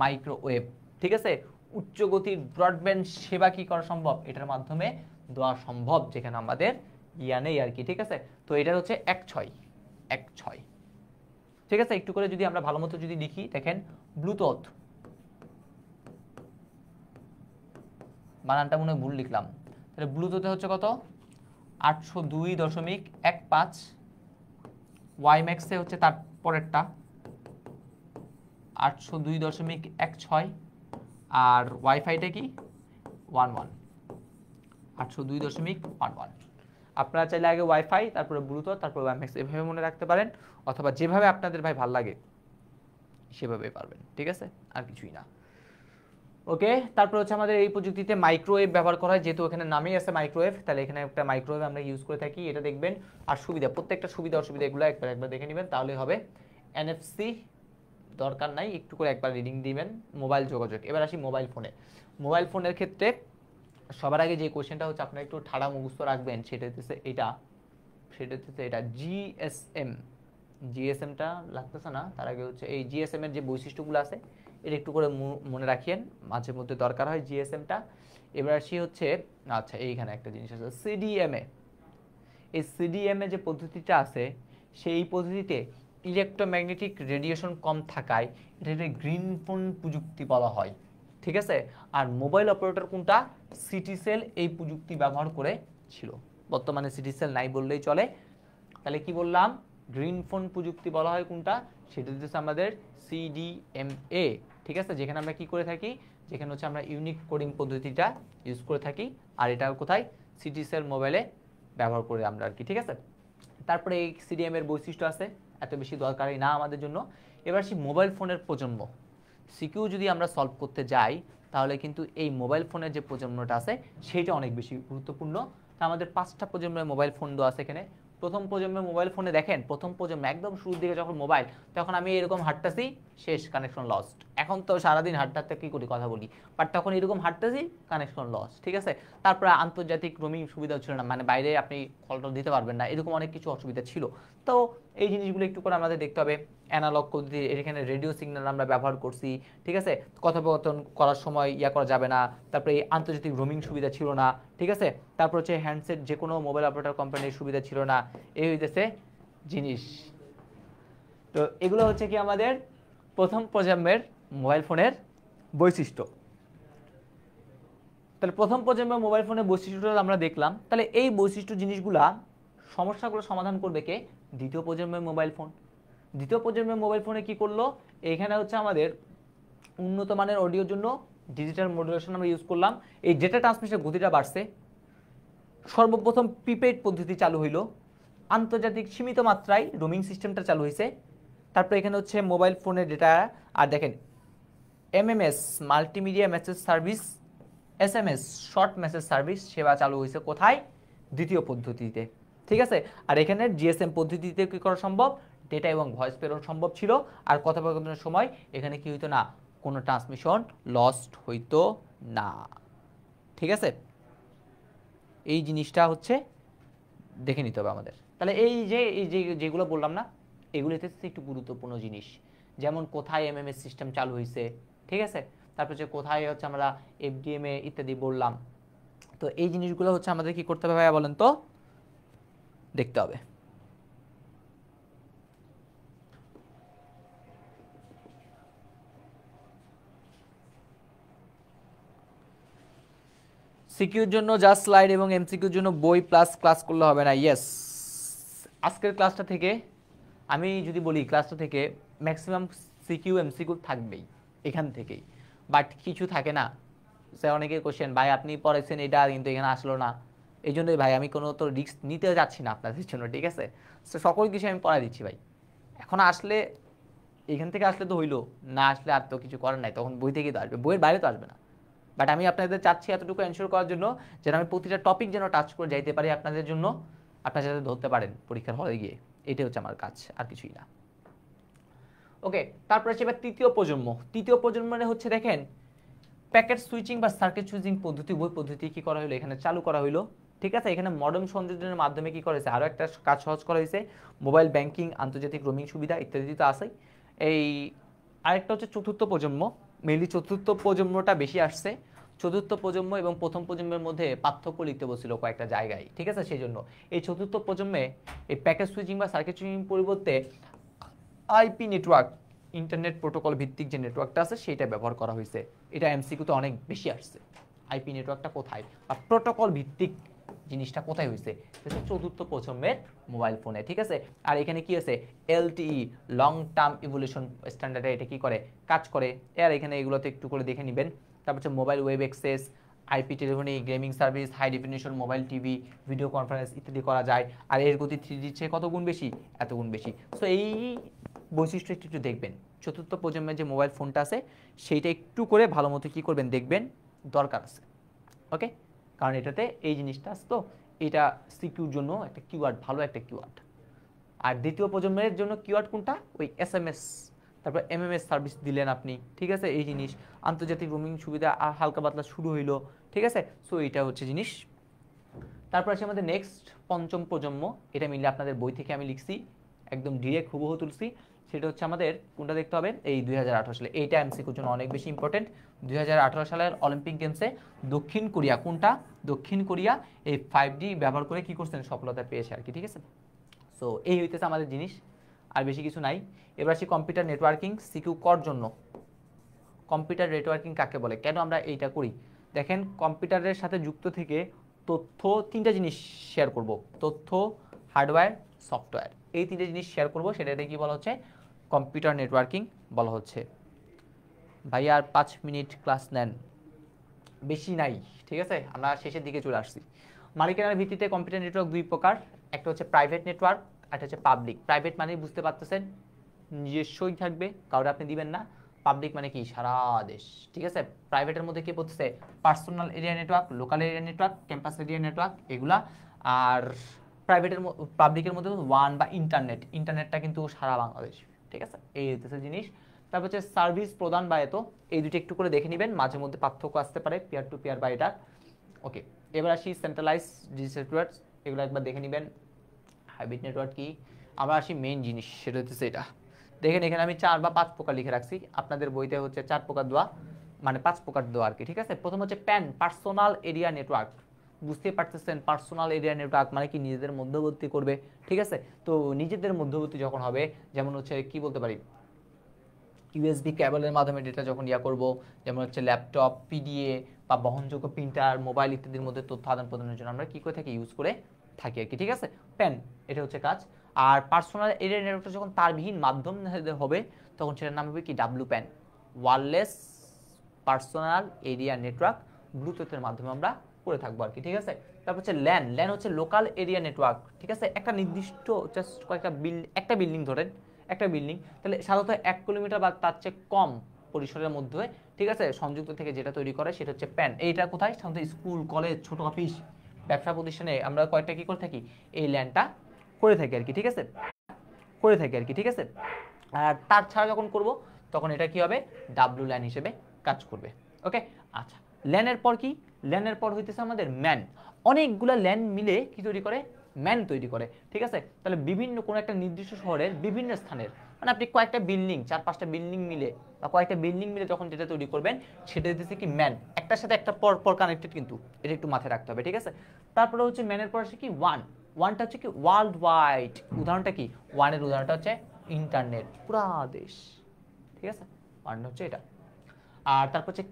মাইক্রোওয়েভ, ঠিক আছে। উচ্চ গতির ব্রডব্যান্ড সেবা কি করা সম্ভব, এটার মাধ্যমে দেওয়া সম্ভব, যেখানে আমাদের ইয়া নেই আর কি, ঠিক আছে। তো এটা হচ্ছে 1.6, ঠিক আছে। একটু করে যদি আমরা ভালো মতো যদি লিখি, দেখেন ব্লুটুথ, বানানটা মনে হয় ভুল লিখলাম, তাহলে ব্লুটুথে হচ্ছে কত, 802.15, ওয়াইম্যাক্সে হচ্ছে তার পরেরটা 802.16, আর ওয়াইফাইটা কি 11, 802.11। আপনারা চাইলে আগে ওয়াইফাই, তারপরে ব্লুটুথ, তারপরে ওয়াইম্যাক্স, এভাবে মনে রাখতে পারেন, অথবা যেভাবে আপনাদের ভাই ভাল লাগে সেভাবেই পারবেন, ঠিক আছে, আর কিছুই না। ওকে, তারপর হচ্ছে আমাদের এই প্রযুক্তিতে মাইক্রোওয়েভ ব্যবহার করা হয়, যেহেতু এখানে নামেই আছে মাইক্রোওয়েভ, তাহলে এখানে একটা মাইক্রোওয়েভ আমরা ইউজ করে থাকি, এটা দেখবেন। আর সুবিধা, প্রত্যেকটা সুবিধা অসুবিধা এগুলো একবার দেখে নেবেন, তাহলে হবে। NFC দরকার নাই, একটু করে একবার রিডিং দিবেন। মোবাইল যোগাযোগ, এবার আসি মোবাইল ফোনে। মোবাইল ফোনের ক্ষেত্রে সবার আগে যে কোশ্চেনটা হচ্ছে আপনারা একটু ঠাড়া মুখস্থ রাখবেন, সেটা হচ্ছে এটা জিএসএমটা লাগতেছে না, তার আগে হচ্ছে এই জিএসএম এর যে বৈশিষ্ট্যগুলো আছে এটা একটু করে মনে রাখিয়েন, মাঝে মধ্যে দরকার হয় জিএসএমটা। এবার আসি হচ্ছে, আচ্ছা এইখানে একটা জিনিস আছে সিডিএমএ। এই সিডিএমএ যে পদ্ধতিটা আছে, সেই পদ্ধতিতে ইলেকট্রোম্যাগনেটিক রেডিয়েশন কম থাকায় এটাকে গ্রিন ফোন প্রযুক্তি বলা হয়, ঠিক আছে। আর মোবাইল অপারেটর কোনটা, সিটিসেল এই প্রযুক্তি ব্যবহার করেছিল। বর্তমানে সিটিসেল নাই বললেই চলে। তাহলে কি বললাম, গ্রিন ফোন প্রযুক্তি বলা হয় কোনটা, সেটা হচ্ছে আমাদের সিডিএমএ, ঠিক আছে। যেখানে আমরা কি করে থাকি, যেখানে হচ্ছে আমরা ইউনিক কোডিং পদ্ধতিটা ইউজ করে থাকি, আর এটা কোথায়, সিটিসেল মোবাইলে ব্যবহার করে আমরা আর কি, ঠিক আছে। তারপরে এই সিডিএম এর বৈশিষ্ট্য আছে, এত বেশি দরকারি না আমাদের জন্য। এবার আসি মোবাইল ফোনের প্রজন্ম। সিকিউ যদি আমরা সলভ করতে যাই, তাহলে কিন্তু এই মোবাইল ফোনের যে প্রজন্মটা আছে সেইটা অনেক বেশি গুরুত্বপূর্ণ। তা আমাদের 5টা প্রজন্মের মোবাইল ফোন দেওয়া আছে এখানে। প্রথম প্রজন্মের মোবাইল ফোনে দেখেন, প্রথম প্রজন্ম একদম শুরুর দিকে যখন মোবাইল, তখন আমি এরকম হাঁটতেছি, শেষ, কানেকশন লস্ট। এখন তো সারাদিন হাঁটতে হাঁটতে কী করি, কথা বলি, বাট তখন এরকম হাঁটতেছি, কানেকশন লস্ট, ঠিক আছে। তারপরে আন্তর্জাতিক রোমিং সুবিধা ছিল না, মানে বাইরে আপনি কলটা দিতে পারবেন না, এরকম অনেক কিছু অসুবিধা ছিল। তো এই জিনিসগুলো একটু করে আমাদের দেখতে হবে। অ্যানালগ পদ্ধতি, এখানে রেডিও সিগন্যাল আমরা ব্যবহার করছি, ঠিক আছে। কথোপকথন করার সময় ইয়া করা যাবে না। তারপরে এই আন্তর্জাতিক রোমিং সুবিধা ছিল না, ঠিক আছে। তারপর হচ্ছে হ্যান্ডসেট, যে কোনো মোবাইল অপারেটর কোম্পানির সুবিধা ছিল না। এই হইতেছে জিনিস। তো এগুলো হচ্ছে কি আমাদের প্রথম প্রজন্মের মোবাইল ফোনের বৈশিষ্ট্য। তাহলে প্রথম প্রজন্মের মোবাইল ফোনের বৈশিষ্ট্যটা আমরা দেখলাম। তাহলে এই বৈশিষ্ট্য জিনিসগুলা, সমস্যাগুলো সমাধান করবে কে, দ্বিতীয় প্রজন্মের মোবাইল ফোন। দ্বিতীয় প্রজন্মের মোবাইল ফোনে কি করলো, এখানে হচ্ছে আমাদের উন্নত মানের অডিওর জন্য ডিজিটাল মডুলেশন আমরা ইউজ করলাম। এই ডেটা ট্রান্সমিশনের গতিটা বাড়ছে। সর্বপ্রথম প্রিপেইড পদ্ধতি চালু হইল। আন্তর্জাতিক সীমিত মাত্রায় রোমিং সিস্টেমটা চালু হয়েছে। তারপরে এখানে হচ্ছে মোবাইল ফোনের ডেটা, আর দেখেন MMS multimedia message service, SMS short message service সেবা চালু হয়েছে কোথায়, দ্বিতীয় পদ্ধতিতে, ঠিক আছে। আর এখানে জিএসএম পদ্ধতিতে কি করা সম্ভব, ডেটা এবং ভয়েস প্রেরণ সম্ভব ছিল। আর কথোপকথনের সময় এখানে কি হইতো না, কোনো ট্রান্সমিশন লস্ট হইতো না, ঠিক আছে। এই জিনিসটা হচ্ছে দেখে নিতে হবে আমাদের। তাহলে এই যে যেগুলো বললাম না, এগুলো হচ্ছে একটু গুরুত্বপূর্ণ জিনিস। যেমন কোথায় এমএমএস সিস্টেম চালু হয়েছে, ঠিক আছে, তারপর হচ্ছে কোথায় হচ্ছে আমরা এফডিএমএ ইত্যাদি বললাম। তো এই জিনিসগুলো হচ্ছে আমাদের কি করতে হবে ভাইয়া বলেন তো, দেখতে হবে। সিকিউর জন্য জাস্ট স্লাইড এবং এমসিকিউর জন্য বই প্লাস ক্লাস করলে হবে না। ইয়েস, আজকের ক্লাসটা থেকে আমি যদি বলি, ক্লাসটা থেকে ম্যাক্সিমাম সিকিউ এমসিকিউ থাকবেই এখান থেকেই, বাট কিছু থাকে না। সে অনেকে কোশ্চেন, ভাই আপনি পড়াইছেন এটা কিন্তু এখানে আসলো না, এই জন্যই ভাই আমি কোনো তো রিস্ক নিতে যাচ্ছি না আপনাদের জন্য, ঠিক আছে। তো সকল কিছু আমি পড়াই দিচ্ছি ভাই। এখন আসলে এখান থেকে আসলে তো হইলো, না আসলে আর তো কিছু করার নাই, তখন বই থেকেই তো আসবে, বইয়ের বাইরে তো আসবে না। বাট আমি আপনাদের চাচ্ছি এতটুকু এনশিওর করার জন্য যেন আমি প্রতিটা টপিক যেন টাচ করে যাইতে পারি আপনাদের জন্য, আপনারা যাতে ধরতে পারেন পরীক্ষার হলে গিয়ে। এটাই হচ্ছে আমার কাজ, আর কিছুই না। ওকে, তারপরে হচ্ছে এবার তৃতীয় প্রজন্ম। তৃতীয় প্রজন্ম মানে হচ্ছে দেখেন, প্যাকেট সুইচিং বা সার্কিট সুইচিং পদ্ধতি, বই পদ্ধতি কি করা হলো এখানে চালু করা হলো, ঠিক আছে। এখানে মডার্ন সংযোজনের মাধ্যমে কি করা হয়েছে, আরও একটা কাজ সহজ করা হয়েছে, মোবাইল ব্যাংকিং, আন্তর্জাতিক রোমিং সুবিধা ইত্যাদি তো আছেই। এই আরেকটা হচ্ছে চতুর্থ প্রজন্ম, মেনলি চতুর্থ প্রজন্মটা বেশি আসছে। চতুর্থ প্রজন্ম এবং প্রথম প্রজন্মের মধ্যে পার্থক্য লিখতে বলছিল কয়েকটা জায়গায়, ঠিক আছে। সেই জন্য এই চতুর্থ প্রজন্মে এই প্যাকেট সুইচিং বা সার্কিট সুইচিং পরিবর্তে আইপি নেটওয়ার্ক, ইন্টারনেট প্রোটোকল ভিত্তিক যে নেটওয়ার্কটা আছে সেটা ব্যবহার করা হয়েছে। এটা এমসিকিউতে অনেক বেশি আসছে, আইপি নেটওয়ার্কটা কোথায় বা প্রোটোকল ভিত্তিক জিনিসটা কোথায় হয়েছে, চতুর্থ প্রজন্মের মোবাইল ফোনে, ঠিক আছে। আর এখানে কি আছে, এলটিই লং টার্ম ইভলিউশন স্ট্যান্ডার্ডে এটা কি করে, কাজ করে। আর এখানে এগুলোতে একটু করে দেখে নেবেন। তারপর হচ্ছে mobile web access, IP telephony, gaming service, high definition mobile TV, video conference ইত্যাদি করা যায়। আর এর গতি 3Gর চেয়ে কত গুণ বেশি, এত গুণ বেশি। সো এই বৈশিষ্ট্য একটু দেখবেন। চতুর্থ প্রজন্মের যে মোবাইল ফোনটা আছে সেইটা একটু করে ভালো মতো কী করবেন দেখবেন, দরকার আছে। ওকে, কারণ এটাতে এই জিনিসটা আছে, তো এটা সিকিউর জন্য একটা কিওয়ার্ড, ভালো একটা কিওয়ার্ড। আর দ্বিতীয় প্রজন্মের জন্য কিওয়ার্ড কোনটা, ওই এসএমএস, তারপর এমএমএস সার্ভিস দিলেন আপনি, ঠিক আছে। এই জিনিস আন্তর্জাতিক রোমিং সুবিধা আর হালকা পাতলা শুরু হইলো, ঠিক আছে। সো এটা হচ্ছে জিনিস। তারপর আছে আমাদের নেক্সট পঞ্চম প্রজন্ম, এটা মিললে আপনাদের বই থেকে আমি লিখছি, একদম ডিরেক্ট হুবহু তুলছি। সেটা হচ্ছে আমাদের কোনটা দেখতে হবে, এই 2018 সালে। এইটা এমসিকিউর জন্য অনেক বেশি ইম্পর্টেন্ট। 2018 সালের অলিম্পিক গেমসে দক্ষিণ কোরিয়া, কোনটা, দক্ষিণ কোরিয়া এই 5G ব্যবহার করে কি করছেন, সফলতা পেয়েছে আর কি, ঠিক আছে। সো এই হইতেছে আমাদের জিনিস, আর বেশি কিছু নাই। এবার আসি কম্পিউটার নেটওয়ার্কিং সিকিউ কর জন্য। কম্পিউটার নেটওয়ার্কিং কাকে বলে, কেন আমরা এইটা করি, দেখেন কম্পিউটারের সাথে যুক্ত থেকে তথ্য, তিনটা জিনিস শেয়ার করব, তথ্য, হার্ডওয়্যার, সফটওয়্যার, এই তিনটে জিনিস শেয়ার করব, সেটাতে কি বলা হচ্ছে, কম্পিউটার নেটওয়ার্কিং বলা হচ্ছে। ভাই আর 5 মিনিট ক্লাস নেন, বেশি নাই, ঠিক আছে, আমরা শেষের দিকে চলে আসছি। মালিকানার ভিত্তিতে কম্পিউটার নেটওয়ার্ক দুই প্রকার, একটা হচ্ছে প্রাইভেট নেটওয়ার্ক, একটা হচ্ছে পাবলিক। প্রাইভেট মানে বুঝতে পারতেছেন নিজস্বই থাকবে, কাউরে আপনি দিবেন না। পাবলিক মানে কি, সারা দেশ, ঠিক আছে। প্রাইভেটের মধ্যে কি পড়তেছে, personal area network, local area network, campus area network, এগুলা। আর প্রাইভেটের পাবলিকের মধ্যে ওয়ান বা ইন্টারনেট, ইন্টারনেটটা কিন্তু সারা বাংলাদেশ, ঠিক আছে। এই হচ্ছে জিনিস। তারপর হচ্ছে সার্ভিস প্রদান বা এত, এই দুটো একটু করে দেখে নেবেন, মাঝে মধ্যে পার্থক্য আসতে পারে পিয়ার টু পিয়ার বা এটা। ওকে, এবার আসি সেন্ট্রালাইজ ডিজিটাল নেটওয়ার্ক, এগুলো একবার দেখে নেবেন। হাইব্রিড নেটওয়ার্ক কি, আমরা আসি মেইন জিনিস, সেটা হচ্ছে এটা। দেখেন এখানে আমি 4 বা 5 প্রকার লিখে রাখছি, আপনাদের বইতে হচ্ছে 4 প্রকার দেওয়া, মানে 5 প্রকার দেওয়া আর কি, ঠিক আছে। প্রথম হচ্ছে প্যান, পার্সোনাল এরিয়া নেটওয়ার্ক, বুঝতে পারতেছেন পার্সোনাল এরিয়া নেটওয়ার্ক মানে কি, নিজেদের মধ্যবর্তী করবে, ঠিক আছে। তো নিজেদের মধ্যবর্তী যখন হবে, যেমন হচ্ছে কি বলতে পারি, ইউএসবি কেবলের মাধ্যমে ডেটা যখন ইয়া করব, যেমন হচ্ছে ল্যাপটপ, পিডিএ বা বহনযোগ্য প্রিন্টার, মোবাইল ইত্যাদির মধ্যে তথ্য আদান প্রদানের জন্য আমরা কি করে থাকি, ইউজ করে থাকি আর কি, ঠিক আছে। প্যান, এটা হচ্ছে কাজ। আর পার্সোনাল এরিয়া নেটওয়ার্কটা যখন তারবিহীন মাধ্যম হবে, তখন সেটার নাম হবে কি, W PAN, wireless personal area network, ব্লুটুথের মাধ্যমে আমরা করে থাকবো আর কি, ঠিক আছে। তারপর হচ্ছে ল্যান, ল্যান হচ্ছে লোকাল এরিয়া নেটওয়ার্ক, ঠিক আছে। একটা নির্দিষ্ট জাস্ট কয়েকটা একটা বিল্ডিং ধরেন, একটা বিল্ডিং, তাহলে সাধারণত 1 কিলোমিটার বা তার চেয়ে কম পরিসরের মধ্যে, ঠিক আছে, সংযুক্ত থেকে যেটা তৈরি করে সেটা হচ্ছে প্যান। এইটা কোথায়, সাধারণত স্কুল, কলেজ, ছোট অফিস, ব্যবসা প্রতিষ্ঠানে আমরা কয়েকটা কি করে থাকি, এই ল্যানটা করে থাকি আর কি, ঠিক আছে, করে থাকি আর কি, ঠিক আছে। আর তার ছাড়া যখন করব তখন এটা কি হবে, ডাব্লু ল্যান হিসেবে কাজ করবে। ওকে, আচ্ছা, ল্যানের পর কি, ল্যানের পর হইতেছে আমাদের ম্যান। অনেকগুলো ল্যান মিলে কি তৈরি করে, ম্যান তৈরি করে, ঠিক আছে। তাহলে বিভিন্ন কোনো একটা নির্দিষ্ট শহরের বিভিন্ন স্থানের, মানে আপনি কয়েকটা বিল্ডিং, 4-5টা বিল্ডিং মিলে বা কয়েকটা বিল্ডিং মিলে যখন যেটা তৈরি করবেন সেটা হচ্ছে কি ম্যান, একটার সাথে একটা পর পর কানেক্টেড, কিন্তু এটা একটু মাথায় রাখতে হবে, ঠিক আছে। তারপরে হচ্ছে ম্যানের পর আসে কি ওয়ান, ওয়ানটা হচ্ছে কি ওয়ার্ল্ড ওয়াইড, উদাহরণটা কি, ওয়ানের উদাহরণটা হচ্ছে ইন্টারনেট, পুরা দেশ, ঠিক আছে, ওয়ান হচ্ছে এটা। আর তারপর হচ্ছে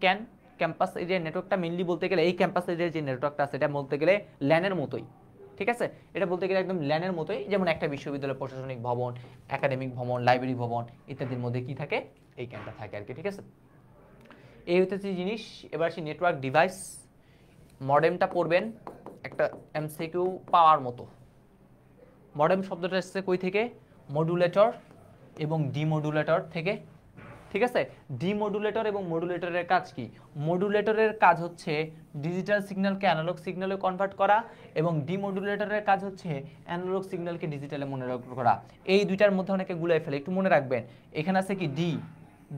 ক্যাম্পাস এরিয়া নেটওয়ার্কটা মেইনলি বলতে গেলে এই ক্যাম্পাস এরিয়ার যে নেটওয়ার্কটা আছে এটা বলতে গেলে ল্যানের মতোই, ঠিক আছে, এটা বলতে গেলে একদম ল্যানের মতোই, যেমন একটা বিশ্ববিদ্যালয় প্রশাসনিক ভবন, একাডেমিক ভবন, লাইব্রেরি ভবন ইত্যাদির মধ্যে কি থাকে, এই ক্যাম্পটা থাকে আর কি, ঠিক আছে। এই হচ্ছে জিনিস। এবার আসি নেটওয়ার্ক ডিভাইস, মডেমটা পড়বেন একটা এমসিকিউ পাওয়ার মতো। মডেম শব্দটা এসেছে কই থেকে, মডুলেটর এবং ডিমডুলেটর থেকে, ঠিক আছে। ডিমডুলেটর এবং মডুলেটরের কাজ কি, মডুলেটরের কাজ হচ্ছে ডিজিটাল সিগন্যালকে অ্যানালগ সিগন্যালে কনভার্ট করা, এবং ডিমডুলেটরের কাজ হচ্ছে অ্যানালগ সিগন্যালকে ডিজিটালে মনে করা। এই দুইটার মধ্যে অনেকে গুলাই ফেলে, একটু মনে রাখবেন। এখানে আছে কি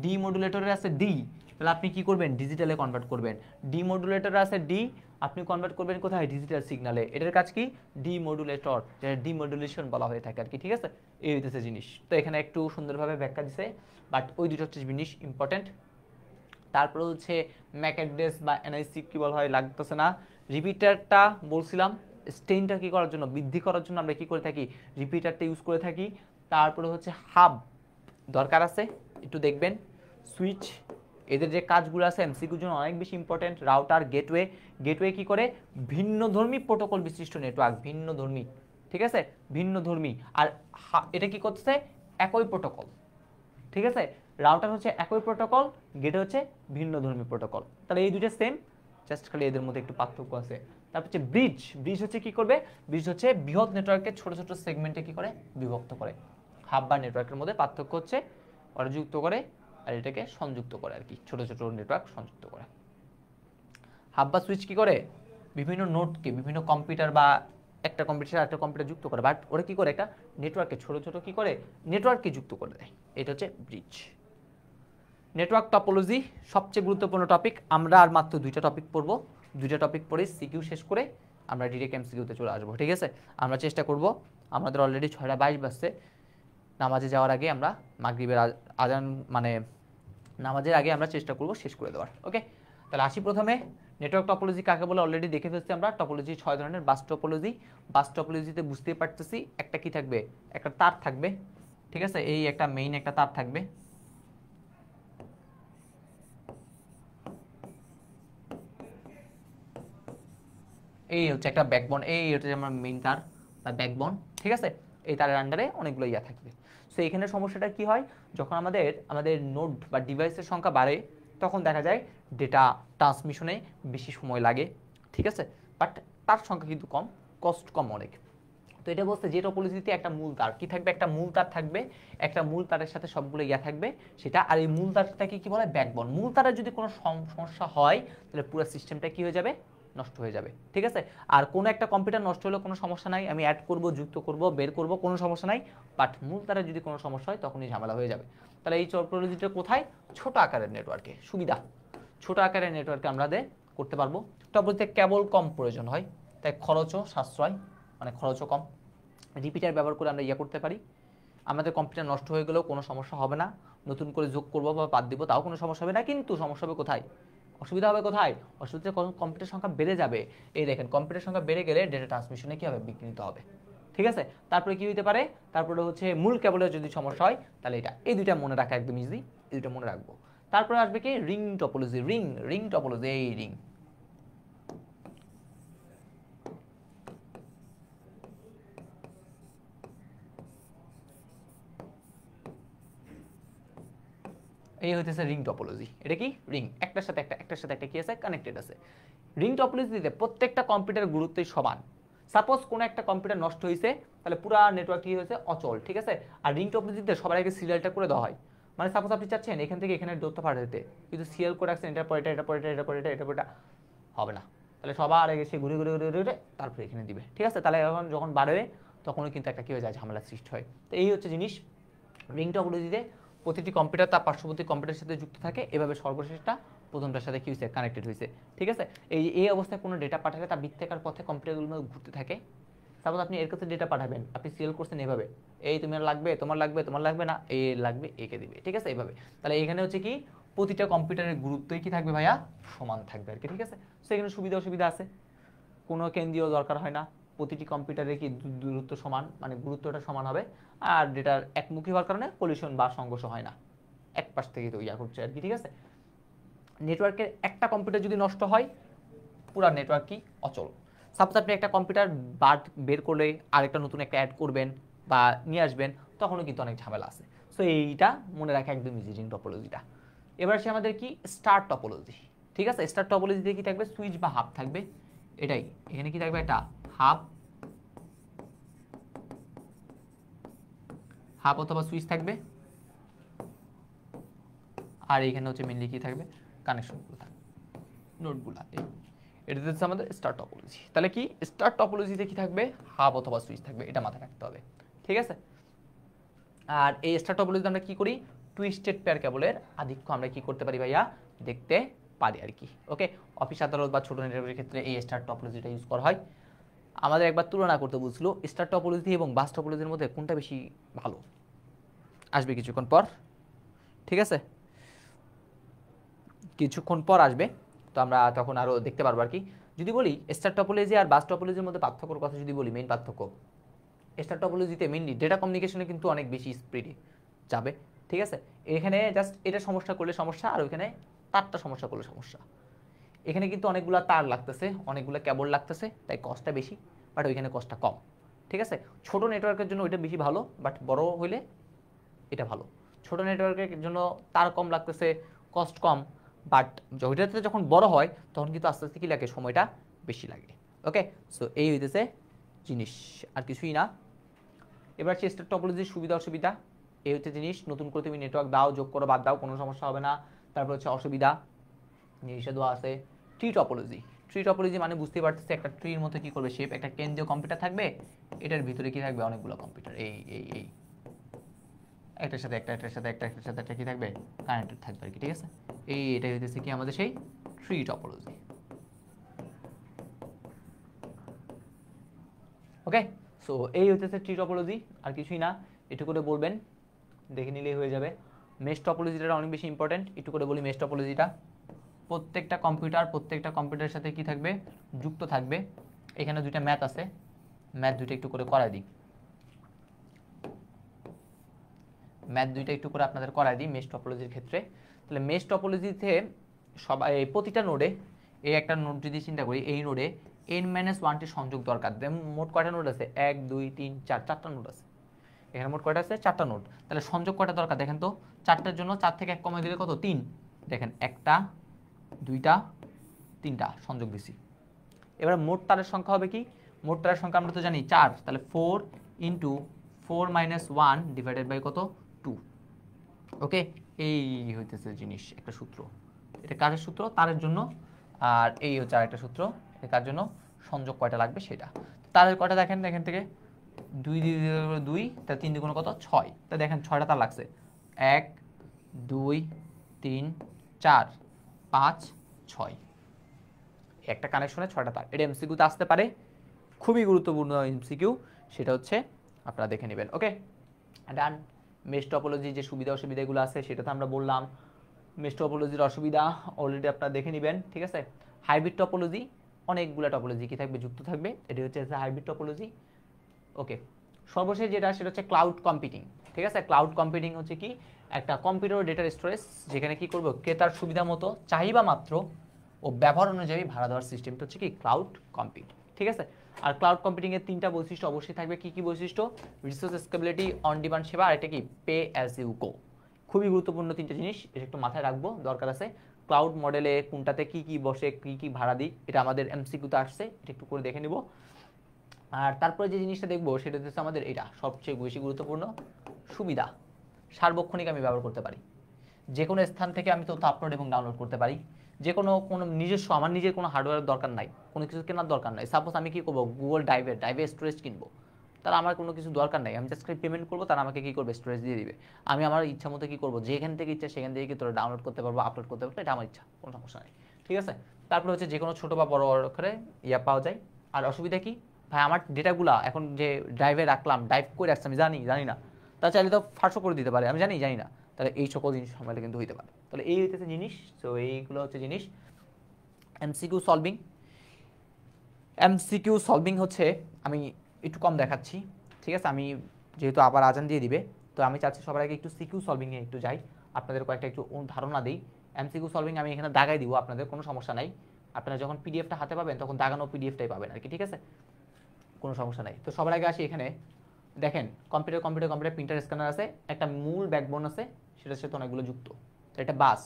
ডিমডুলেটরে আছে ডি, তাহলে আপনি কি করবেন, ডিজিটালে কনভার্ট করবেন। ডিমডুলেটরে আছে ডি, আপনি কনভার্ট করবেন কোথায়, ডিজিটাল সিগন্যালে। এটার কাজ কি, ডিমডুলেটর, যেটা ডিমডুলেশন বলা হয়ে থাকে আর কি, ঠিক আছে। এই হইতেছে জিনিস। তো এখানে একটু সুন্দরভাবে ব্যাখ্যা দিছে, বাট ওই দুটো হচ্ছে জিনিস ইম্পর্টেন্ট। তারপরে হচ্ছে ম্যাক অ্যাড্রেস বা এনআইসি কি বলা হয় লাগতেছে না। রিপিটারটা বলছিলাম স্ট্রেনটা কি করার জন্য, বৃদ্ধি করার জন্য আমরা কি করে থাকি, রিপিটারটা ইউজ করে থাকি। তারপরে হচ্ছে হাব দরকার আছে, একটু দেখবেন। সুইচ, এদের যে কাজগুলো আছে এমসিকিউর জন্য অনেক বেশি ইম্পর্টেন্ট। রাউটার, গেটওয়ে, গেটওয়ে কি করে, ভিন্নধর্মী প্রোটোকল বিশিষ্ট নেটওয়ার্ক, ভিন্নধর্মী, ঠিক আছে, ভিন্নধর্মী। আর এটা কি করতেছে, একই প্রোটোকল, ঠিক আছে। রাউটার হচ্ছে একই প্রোটোকল, গেট হচ্ছে ভিন্নধর্মী প্রোটোকল, তাহলে এই দুইটা সেম, জাস্ট খালি এদের মধ্যে একটু পার্থক্য আছে। তারপর হচ্ছে ব্রিজ, ব্রিজ হচ্ছে কি করবে, ব্রিজ হচ্ছে বৃহৎ নেটওয়ার্ককে ছোট ছোট সেগমেন্টে কি করে, বিভক্ত করে। হাব বা নেটওয়ার্কের মধ্যে পার্থক্য হচ্ছে ওরা যুক্ত করে আর এটাকে সংযুক্ত করে আর কি, ছোট ছোট নেটওয়ার্ক সংযুক্ত করে। হাব বা সুইচ কি করে, বিভিন্ন নোডকে, বিভিন্ন কম্পিউটার বা একটা কম্পিউটার একটা কম্পিউটার যুক্ত করে, বাট ওরা কি করে, একটা নেটওয়ার্কে ছোট ছোট কি করে, নেটওয়ার্ককে যুক্ত করে দেয়, এটা হচ্ছে ব্রিজ। নেটওয়ার্ক টপোলজি সবচেয়ে গুরুত্বপূর্ণ টপিক, আমরা আর মাত্র দুইটা টপিক পড়বো, দুইটা টপিক পড়ে সিকিউ শেষ করে আমরা ডিরেক্ট এমসিকিউতে চলে আসবো, ঠিক আছে। আমরা চেষ্টা করব, আমাদের অলরেডি 6:22 বাজছে, নামাজে যাওয়ার আগে আমরা মাগরিবের আজান মানে নামাজের আগে আমরা চেষ্টা করব শেষ করে দেওয়ার। ওকে, তাহলে আসি প্রথমে নেটওয়ার্ক টপোলজি কাকে বলে অলরেডি দেখে ফেলছি আমরা। টপোলজি 6 ধরনের। বাস টপোলজি, বাস টপোলজিতে বুঝতেই পারতেছি একটা কি থাকবে, একটা তার থাকবে, ঠিক আছে, এই একটা মেইন একটা তার থাকবে, এই হচ্ছে একটা ব্যাকবোন, এই হচ্ছে আমার মেইন তার বা ব্যাকবোন, ঠিক আছে। এই তারের আন্ডারে অনেকগুলো ইয়া থাকবে। সো এখানে সমস্যাটা কি হয়, যখন আমাদের আমাদের নোড বা ডিভাইসের সংখ্যা বাড়ে তখন দেখা যায় ডেটা ট্রান্সমিশনে বেশি সময় লাগে, ঠিক আছে, বাট তার সংখ্যা কিন্তু কম, কস্ট কম অনেক। তো এটা বলতে যে টপোলজিতে একটা মূল তার কি থাকবে, একটা মূল তার থাকবে, একটা মূল তারের সাথে সবগুলো ইয়া থাকবে সেটা, আর এই মূল তারটাকে কি বলে, ব্যাকবোন। মূল তারের যদি কোনো সমস্যা হয় তাহলে পুরো সিস্টেমটা কি হয়ে যাবে, নষ্ট হয়ে যাবে, ঠিক আছে। আর কোনো একটা কম্পিউটার নষ্ট হলে কোনো সমস্যা নাই, আমি অ্যাড করব, যুক্ত করব, বের করব, কোনো সমস্যা নাই, বাট মূল তারের যদি কোনো সমস্যা হয় তখনই ঝামেলা হয়ে যাবে। তাহলে এই টপোলজিটা কোথায়, ছোট আকারের নেটওয়ার্কে সুবিধা, ছোট আকারের নেটওয়ার্কে আমাদের করতে পারবো। টপোলজিতে কেবল কম প্রয়োজন হয়, তাই খরচও সাশ্রয়, মানে খরচও কম। রিপিটার ব্যবহার করে আমরা ইয়ে করতে পারি, আমাদের কম্পিউটার নষ্ট হয়ে গেলেও কোনো সমস্যা হবে না, নতুন করে যোগ করবো বা বাদ দিব তাও কোনো সমস্যা হবে না, কিন্তু সমস্যা হবে কোথায়, অসুবিধা হবে কোথায়, অসুবিধা কম্পিউটার সংখ্যা বেড়ে যাবে। এই দেখেন কম্পিউটার সংখ্যা বেড়ে গেলে ডেটা ট্রান্সমিশনে কি হবে, বিঘ্নিত হবে, ঠিক আছে। তারপরে কি হতে পারে, তারপরে হচ্ছে মূল কেবলের যদি সমস্যা হয় তাহলে এটা, এই দুইটা মনে রাখা একদম ইজি, এই দুইটা মনে রাখবো। তারপরে আসবে কি রিং টপোলজি, রিং টপোলজি, এই রিং, এই হইতেছে রিং টপোলজি। এটা কি রিং, একটার সাথে একটা, একটার সাথে একটা কি আছে, কানেক্টেড আছে। রিং টপোলজিতে প্রত্যেকটা কম্পিউটার গুরুত্বই সমান। সাপোজ কোনো একটা কম্পিউটার নষ্ট হয়েছে তাহলে পুরো নেটওয়ার্ক কি হয়েছে, অচল, ঠিক আছে। আর রিং টপোলজিতে সবার আগে সিরিয়ালটা করে দেওয়া হয়, মানে সাপোজ আপনি চাচ্ছেন এখান থেকে এখানে দূরত্ব পাঠাতে, কিন্তু সিরিয়াল করে রাখছেন, এটা পরে এটা, এটা পরে এটা, এটা পরে এটা, এটা পরে এটা, হবে না, তাহলে সবার আগে সে ঘুরে ঘুরে ঘুরে ঘুরে তারপরে এখানে দিবে, ঠিক আছে। তাহলে এখন যখন বাড়বে তখনও কিন্তু একটা কী হয়ে যায়, ঝামেলার সৃষ্টি হয়। তো এই হচ্ছে জিনিস, রিং টপোলজিতে প্রতিটি কম্পিউটার তার পার্শ্ববর্তী কম্পিউটারের সাথে যুক্ত থাকে, এভাবে সর্বশেষটা প্রথমটার সাথে কি হয়েছে, কানেক্টেড হয়েছে, ঠিক আছে। এই অবস্থায় কোনো ডেটা পাঠালে তার বৃত্তাকার পথে কম্পিউটারগুলো ঘুরতে থাকে। সাপোজ আপনি এর কাছে ডেটা পাঠাবেন, আপনি সিরিয়াল করছেন এভাবে, এই তোমার লাগবে, তোমার লাগবে, তোমার লাগবে না, এ লাগবে, একে দিবে, ঠিক আছে, এইভাবে। তাহলে এখানে হচ্ছে কি প্রতিটা কম্পিউটারের গুরুত্বই কি থাকবে ভাইয়া, সমান থাকবে আর কি, ঠিক আছে। সো এখানে সুবিধা অসুবিধা আছে, কোনো কেন্দ্রীয় দরকার হয় না, প্রতিটি কম্পিউটারে কি দূরত্ব সমান, মানে গুরুত্বটা সমান হবে। আর ডেটার একমুখী হওয়ার কারণে কলিশন বা সংঘর্ষ হয় না, এক পাশ থেকে তো ইয়া করছে আর কি, ঠিক আছে। নেটওয়ার্কের একটা কম্পিউটার যদি নষ্ট হয়, পুরো নেটওয়ার্ক কি অচল। সাপোজ আপনি একটা কম্পিউটার বের করলে আরেকটা নতুন একটা অ্যাড করবেন বা নিয়ে আসবেন, তখনও কিন্তু অনেক ঝামেলা আছে। সো এইটা মনে রাখা একদম ইজি, রিং টপোলজিটা। এবার আসে আমাদের কি স্টার টপোলজি, ঠিক আছে। স্টার টপোলজিতে কি থাকবে, সুইচ বা হাব থাকবে, এটাই এখানে কি থাকবে, একটা হাব অথবা সুইচ থাকবে, আর এইখানে হচ্ছে মেনলি কি থাকবে, কানেকশনগুলো থাকবে, নোটগুলো। এটাতে হচ্ছে আমাদের স্টার টপোলজি। তাহলে কি স্টার টপোলজিতে কি থাকবে, হাব অথবা সুইচ থাকবে, এটা মাথায় রাখতে হবে, ঠিক আছে। আর এই স্টার টপোলজিতে আমরা কি করি, টুইস্টেড পেয়ার কেবলের আধিক্য আমরা কি করতে পারি ভাইয়া, দেখতে পারি আর কি। ওকে, অফিস আদালত বা ছোট নেটওয়ার্কের ক্ষেত্রে এই স্টার টপোলজিটা ইউজ করা হয়। আমাদের একবার তুলনা করতে বলছিল স্টার টপোলজি এবং বাস টপোলজির মধ্যে কোনটা বেশি ভালো, আসবে কিছুক্ষণ পর, ঠিক আছে, কিছুক্ষণ পর আসবে, তো আমরা তখন আরও দেখতে পারবো আর কি। যদি বলি স্টার টপোলজি আর বাস টপোলজির মধ্যে পার্থক্যর কথা যদি বলি, মেইন পার্থক্য, স্টার টপোলজিতে মেইনলি ডেটা কমিউনিকেশনে কিন্তু অনেক বেশি স্পিডে যাবে, ঠিক আছে। এখানে জাস্ট এটা সমস্যা করলে সমস্যা, আর ওইখানে তারটা সমস্যা করলে সমস্যা। এখানে কিন্তু অনেকগুলো তার লাগতেছে, অনেকগুলো কেবল লাগতেছে, তাই কস্টটা বেশি, বাট ওইখানে কস্টটা কম, ঠিক আছে। ছোট নেটওয়ার্কের জন্য ওইটা বেশি ভালো, বাট বড় হইলে এটা ভালো। ছোট নেটওয়ার্কের জন্য তার কম লাগতেছে, কস্ট কম, বাট ওইটাতে যখন বড় হয় তখন কিন্তু আস্তে আস্তে কি লাগে, সময়টা বেশি লাগে। ওকে, সো এই হইতেছে জিনিস, আর কিছুই না। এবার স্টার টপোলজির সুবিধা অসুবিধা, এই হচ্ছে জিনিস। নতুন করে তুমি নেটওয়ার্ক দাও, যোগ করো, বাদ দাও, কোনো সমস্যা হবে না। তারপর হচ্ছে অসুবিধা, জিনিসটা দেওয়া আছে। ট্রি টপোলজি, ট্রি টপোলজি মানে বুঝতেই পারতেছে, একটা ট্রির মতো কি করবে শেপ, একটা কেন্দ্রীয় কম্পিউটার থাকবে, এটার ভিতরে কি থাকবে, অনেকগুলো কম্পিউটার, এই একটার সাথে একটা, একটার সাথে একটা, একটার সাথে একটা কি থাকবে, কানেক্টেড থাকবে আর কি, ঠিক আছে। এটাই হইতেছে কি আমাদের সেই ট্রি টপোলজি। ওকে, সো এই হইতেছে ট্রি টপোলজি, আর কিছুই না, একটু করে বলবেন, দেখে নিলেই হয়ে যাবে। মেশ টপোলজিটা অনেক বেশি ইম্পর্টেন্ট, একটু করে বলি। মেশ টপোলজিটা প্রত্যেকটা কম্পিউটারের সাথে কি থাকবে, যুক্ত থাকবে। এখানে দুইটা ম্যাথ আছে, ম্যাথ দুইটা একটু করে করাই দিই, ম্যাথ দুইটা একটু করে আপনাদের করাই দিই মেশ টপোলজির ক্ষেত্রে। তাহলে মেশ টপোলজিতে সবাই প্রতিটা নোডে, এই একটা নোড যদি চিন্তা করি, এই নোডে n-1টি সংযোগ দরকার। মোট কয়টা নোড আছে, 1 2 3 4, চারটা নোড আছে এখানে। মোট কয়টা আছে, চারটা নোড। তাহলে সংযোগ কয়টা দরকার দেখেন তো, চারটার জন্য 4 থেকে 1 কমে দিলে কত, 3। দেখেন, একটা, দুইটা, তিনটা সংযোগ দিছি। এবার মোট তারের সংখ্যা হবে কি, মোট তারের সংখ্যা আমরা তো জানি 4, তাহলে 4 ইন্টু 4 - 1 ডিভাইডেড বাই কত, 2। ওকে, এই হইতেছে জিনিস, একটা সূত্র। এটা কাজের সূত্র, তারের জন্য। আর এই হচ্ছে আরেকটা সূত্র, এটা কার জন্য, সংযোগ কয়টা লাগবে সেটা। তারের কয়টা দেখেন, এখান থেকে 2 দিয়ে 2, তাহলে 3 দ্বিগুণ কত, 6। তা দেখেন 6টা তার লাগছে, 1 2 3 4 5 6, একটা কানেকশনে 6টা তার। এটা এমসিকিউতে আসতে পারে, খুবই গুরুত্বপূর্ণ এমসিকিউ, সেটা হচ্ছে আপনারা দেখে নেবেন। ওকে, ডান। মেশ টপোলজি যে সুবিধা অসুবিধাগুলো আছে সেটা তো আমরা বললাম। মেশ টপোলজির অসুবিধা অলরেডি আপনারা দেখে নেবেন, ঠিক আছে। হাইব্রিড টপোলজি, অনেকগুলো টপোলজি কি থাকবে, যুক্ত থাকবে, এটি হচ্ছে হাইব্রিড টপোলজি। ওকে, সর্বশেষ যেটা সেটা হচ্ছে ক্লাউড কম্পিউটিং, ঠিক আছে। ক্লাউড কম্পিউটিং হচ্ছে কি, একটা কম্পিউটার ডেটার স্টোরেজ, যেখানে কি করবো, ক্রেতার সুবিধা মতো চাহিদা মাত্র ও ব্যবহার অনুযায়ী ভাড়া দেওয়ার সিস্টেমটা হচ্ছে কি ক্লাউড কম্পিউট, ঠিক আছে। আর ক্লাউড কম্পিউটিংয়ের 3টা বৈশিষ্ট্য অবশ্যই থাকবে। কি কি বৈশিষ্ট্য, রিসোর্স স্কেলেবিলিটি, অন ডিমান্ড সেবা, আর এটা কি পে অ্যাজ ইউ গো। খুবই গুরুত্বপূর্ণ 3টা জিনিস, এটা একটু মাথায় রাখবো, দরকার আছে। ক্লাউড মডেলে কোনটাতে কি কি বসে, কি কি ভাড়া দিই, এটা আমাদের এমসিকিউতে আসছে, এটা একটু করে দেখে নিব। আর তারপরে যে জিনিসটা দেখবো সেটা হচ্ছে আমাদের এটা সবচেয়ে বেশি গুরুত্বপূর্ণ, সুবিধা। সার্বক্ষণিক আমি ব্যবহার করতে পারি, যে কোনো স্থান থেকে আমি তথ্য আপলোড এবং ডাউনলোড করতে পারি, যে কোনো নিজস্ব আমার নিজের কোনো হার্ডওয়্যারের দরকার নাই, কোনো কিছু কেনার দরকার নাই। সাপোজ আমি কি করবো, গুগল ড্রাইভে স্টোরেজ কিনবো, তাহলে আমার কোনো কিছু দরকার নাই, আমি জাস্ট পেমেন্ট করবো, তারা আমাকে কি করবে, স্টোরেজ দিয়ে দিবে। আমি আমার ইচ্ছা মতো কি করবো, যেখান থেকে ইচ্ছা সেখান থেকে কি তোরা ডাউনলোড করতে পারবো, আপলোড করতে পারবো, এটা আমার ইচ্ছা, কোনো সমস্যা নেই। ঠিক আছে, তারপরে হচ্ছে যে কোনো ছোটো বা বড় করে পাওয়া যায়। আর অসুবিধা কি ভাই, আমার ডেটাগুলা এখন যে ড্রাইভে রাখলাম, ড্রাইভ করে রাখছি, আমি জানি না, তা চাইলে তো ফাঁসও করে দিতে পারে, আমি জানি না, তাহলে এই সকল জিনিস সম্বন্ধে কিন্তু হইতে পারে। তাহলে এই হইতেছে জিনিস। তো এইগুলো হচ্ছে জিনিস। এমসিকিউ সলভিং হচ্ছে, আমি একটু কম দেখাচ্ছি, ঠিক আছে, আমি যেহেতু আবার আজান দিয়ে দিবে, তো আমি চাচ্ছি সবার আগে একটু সিকিউ সলভিংয়ে একটু যাই, আপনাদের কয়েকটা একটু ধারণা দিই। এমসিকিউ সলভিং আমি এখানে দাগাই দিব, আপনাদের কোনো সমস্যা নাই, আপনারা যখন পিডিএফটা হাতে পাবেন তখন দাগানো পিডিএফটাই পাবেন আর কি, ঠিক আছে, কোনো সমস্যা নাই। তো সবার আগে আসি এখানে, দেখেন কম্পিউটার প্রিন্টার স্ক্যানার আছে, একটা মূল ব্যাকবোন আছে, সেটার সাথে অনেকগুলো যুক্ত, এটা বাস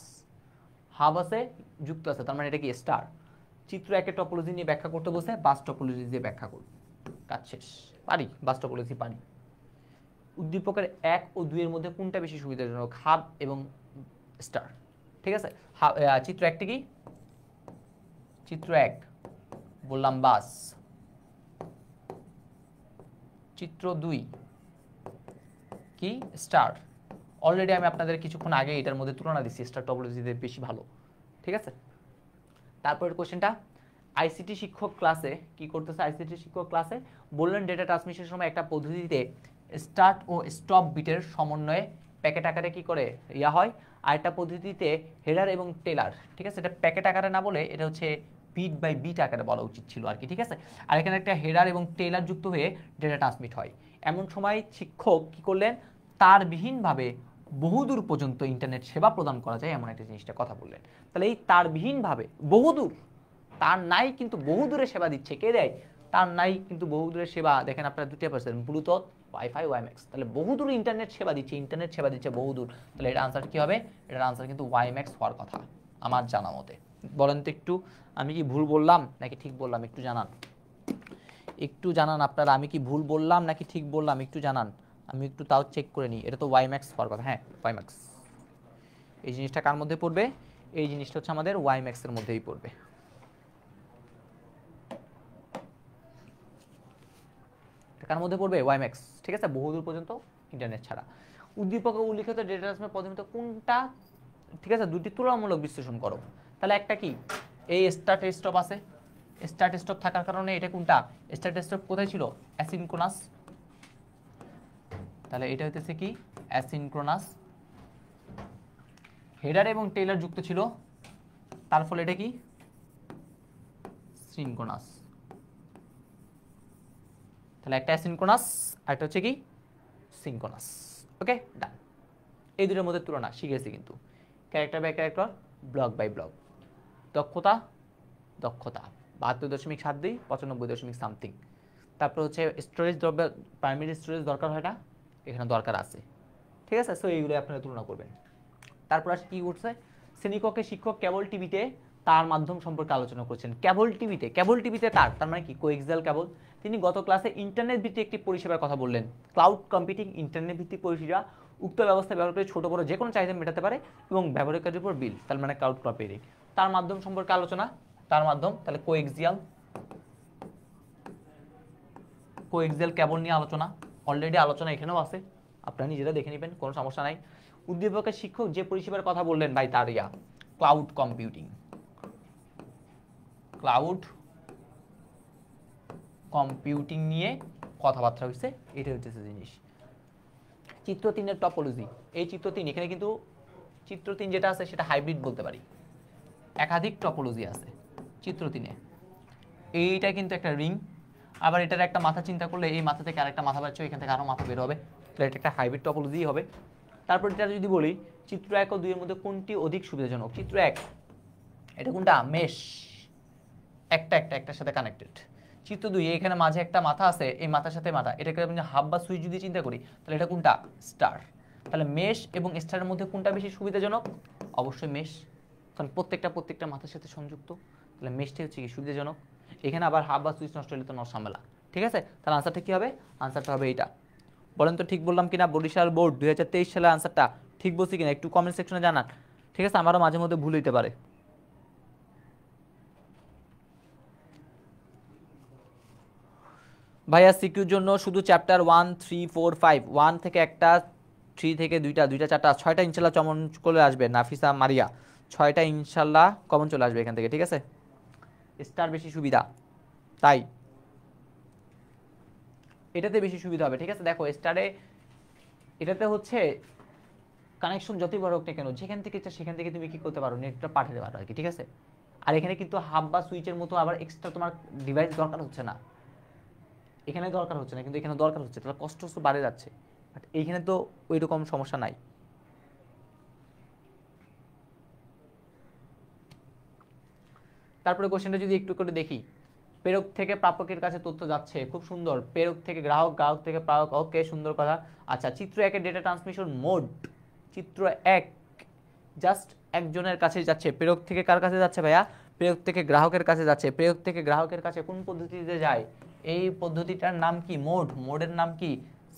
হাব আছে, যুক্ত আছে, তার মানে এটা কি স্টার। চিত্র একের টপোলজি নিয়ে ব্যাখ্যা করতে বসে বাস টপোলজি দিয়ে ব্যাখ্যা করব, কাজ শেষ। পারি, বাস টপোলজি পারি। উদ্দীপকের 1 ও 2 এর মধ্যে কোনটা বেশি সুবিধাজনক, হাব এবং স্টার। ঠিক আছে, চিত্র 1টি কি, চিত্র 1 বললাম বাস, চিত্র 2 কি স্টার। অলরেডি আমি আপনাদের কিছুক্ষণ আগে এটার মধ্যে তুলনা দিচ্ছি, স্টার টপোলজিতে বেশি ভালো। ঠিক আছে, তারপরের কোশ্চেনটা, আইসিটি শিক্ষক ক্লাসে কি করতেছে, আইসিটি শিক্ষক ক্লাসে বললেন ডেটা ট্রান্সমিশনের সময় একটা পদ্ধতিতে স্টার্ট ও স্টপ বিটের সমন্বয়ে প্যাকেট আকারে কি করে হয়, আর একটা পদ্ধতিতে হেডার এবং টেলার। ঠিক আছে, এটা প্যাকেট আকারে না বলে এটা হচ্ছে বিট বাই বিট আকারে বলা উচিত ছিল আর কি। ঠিক আছে, আর এখানে একটা হেডার এবং টেলার যুক্ত হয়ে ডেটা ট্রান্সমিট হয়। এমন সময় শিক্ষক কি করলেন, তারবিহীনভাবে বহুদূর পর্যন্ত ইন্টারনেট সেবা প্রদান করা যায় এমন একটা জিনিসটা কথা বললেন। তাহলে এই তারবিহীনভাবে বহুদূর, তার নাই কিন্তু বহুদূরে সেবা দিচ্ছে, কে দেয়, তার নাই কিন্তু বহুদূরের সেবা। দেখেন আপনারা দুটো পাচ্ছেন, ব্লুটুথ, ওয়াইফাই, ওয়াইম্যাক্স, তাহলে বহুদূর ইন্টারনেট সেবা দিচ্ছে বহুদূর, তাহলে এটা আনসার কি হবে, এটার আনসার কিন্তু ওয়াইম্যাক্স হওয়ার কথা আমার জানা মতে। বলেন তো একটু, আমি কি ভুল বললাম নাকি ঠিক বললাম, একটু জানান আপনারা, আমি কি ভুল বললাম নাকি ঠিক বললাম, একটু জানান, আমি একটু তাও চেক করে নিই। এটা তো ওয়াইম্যাক্স হওয়ার কথা, হ্যাঁ ওয়াইম্যাক্স। এই জিনিসটা কার মধ্যে পড়বে, এই জিনিসটা হচ্ছে আমাদের ওয়াইম্যাক্সের মধ্যেই পড়বে। কার মধ্যে পড়বে, ওয়াইম্যাক্স। ঠিক আছে, বহুদূর পর্যন্ত ইন্টারনেট ছাড়া। উদ্দীপকে উল্লিখিত ডেটা ট্রান্সফার পদ্ধতি কোনটা, ঠিক আছে, দুটি তুলনামূলক বিশ্লেষণ করো। তাহলে একটা কি, এই স্টার্ট স্টপ আছে, স্টার্ট স্টপ থাকার কারণে এটা কোনটা, স্টার্ট স্টপ কোথায় ছিল, অ্যাসিনক্রোনাস, তাহলে এটা হইতেছে কি অ্যাসিনক্রোনাস। হেডার এবং টেইলার যুক্ত ছিল, তার ফলে এটা কি সিনক্রোনাস। তাহলে একটা অ্যাসিনক্রোনাস আর একটা হচ্ছে কি সিনক্রোনাস। ওকে ডান। এই দুটোর মধ্যে তুলনা শিখেছি কিন্তু, character by character, block by block. দক্ষতা 72.72, 95 সামথিং। তারপর হচ্ছে স্টোরেজ, প্রাইমারি স্টোরেজ দরকার হয় না, এখানে দরকার আছে। ঠিক আছে, সো এইগুলো আপনারা তুলনা করবেন। তারপর আসে কি করছে, শ্রেণীকক্ষে শিক্ষক কেবল টিভিতে তার মাধ্যম সম্পর্কে আলোচনা করছেন। কেবল টিভিতে তার মানে কি কোএক্সিয়াল কেবল। তিনি গত ক্লাসে ইন্টারনেট ভিত্তিক একটি পরিষেবার কথা বললেন, ক্লাউড কম্পিউটিং ইন্টারনেট ভিত্তিক পরিষেবা উক্ত ব্যবস্থা ব্যবহার করে ছোট বড় যে কোনো চাহিদা মেটাতে পারে এবং ব্যবহারকারীর উপর বিল, তার মানে ক্লাউড কম্পিউটিং। তার মাধ্যম সম্পর্কে আলোচনা, তার মাধ্যম তাহলে কোএক্সিয়াল কেবল নিয়ে আলোচনা, অলরেডি আলোচনা এখানেও আছে, আপনারা নিজেরা দেখে নেবেন, কোনো সমস্যা নাই। উদ্দীপকের শিক্ষক যে পরিষেবার কথা বললেন ভাই, তার ক্লাউড কম্পিউটিং নিয়ে কথাবার্তা হয়েছে, এটা হচ্ছে জিনিস। চিত্র 3-এর টপোলজি, এই চিত্র 3 এখানে কিন্তু চিত্র 3 যেটা আছে সেটা হাইব্রিড বলতে পারি, একাধিক টপোলজি আছে চিত্র 3-এ। এইটা কিন্তু একটা রিং, আবার এটার একটা মাথা চিন্তা করলে এই মাথা থেকে আরেকটা মাথা পাচ্ছ, এখান থেকে আরো মাথা বের হবে, তাহলে এটা একটা হাইব্রিড টপোলজি হবে। তারপর এটা যদি বলি চিত্র 1 ও 2 এর মধ্যে কোনটি অধিক সুবিধাজনক, চিত্র 1 এটা কোনটা, মেশ, একটার সাথে কানেক্টেড। চিত্র 2 এখানে মাঝে একটা মাথা আছে, এই মাথার সাথে মাথা, এটাকে আমি হাব বা সুইচ যদি চিন্তা করি তাহলে এটা কোনটা, স্টার। তাহলে মেশ এবং স্টারের মধ্যে কোনটা বেশি সুবিধাজনক, অবশ্যই মেশ, কারণ প্রত্যেকটা মাথার সাথে সংযুক্ত, তাহলে মেশটি হচ্ছে কি সুবিধাজনক। এখানে আবার হাব বা সুইচ নষ্ট হলে তো ঝামেলা। ঠিক আছে, তাহলে আনসারটা কি হবে, আনসারটা হবে এইটা। বলেন তো ঠিক বললাম কিনা, বরিশাল বোর্ড 2023 সালের আনসারটা ঠিক বলছি কিনা, একটু কমেন্ট সেকশনে জানান। ঠিক আছে, আমারও মাঝে মধ্যে ভুল হইতে পারে। ভাইয়া সিকিউর জন্য শুধু চ্যাপ্টার 1 3 4 5, 1 থেকে একটা, 3 থেকে দুইটা, দুইটা চারটা, 6টা ইনশাল্লাহ কমন চলে আসবে। নাফিসা মারিয়া 6টা ইনশাল্লাহ কমন চলে আসবে এখান থেকে, ঠিক আছে? স্টার বেশি সুবিধা, তাই এটাতে বেশি সুবিধা হবে, ঠিক আছে? দেখো স্টারে এটাতে হচ্ছে কানেকশন যতই বড় হোক না কেন, যেখান থেকে ইচ্ছা সেখান থেকে তুমি কি করতে পারো, নেটটা পাঠাতে পারো আর কি, ঠিক আছে? আর এখানে কিন্তু হাব বা সুইচের মতো আবার এক্সট্রা তোমার ডিভাইস দরকার হচ্ছে না, এখানে দরকার হচ্ছে না, কিন্তু এখানে দরকার হচ্ছে, তাহলে কষ্ট তো বাড়ে যাচ্ছে। বাট এইখানে তো ওই রকম সমস্যা নাই। তারপরে কোশ্চেনটা যদি একটু করে দেখি, প্রেরক থেকে প্রাপকের কাছে তথ্য যাচ্ছে, খুব সুন্দর। প্রেরক থেকে গ্রাহক, গ্রাহক থেকে প্রাপক, ওকে সুন্দর কথা। আচ্ছা, চিত্র একের ডেটা ট্রান্সমিশন মোড, চিত্র এক জাস্ট একজনের কাছে যাচ্ছে। প্রেরক থেকে কার কাছে যাচ্ছে ভাইয়া? প্রেরক থেকে গ্রাহকের কাছে যাচ্ছে। প্রেরক থেকে গ্রাহকের কাছে কোন পদ্ধতিতে যায়? এই পদ্ধতিটার নাম কি? মোড। মোডের নাম কি?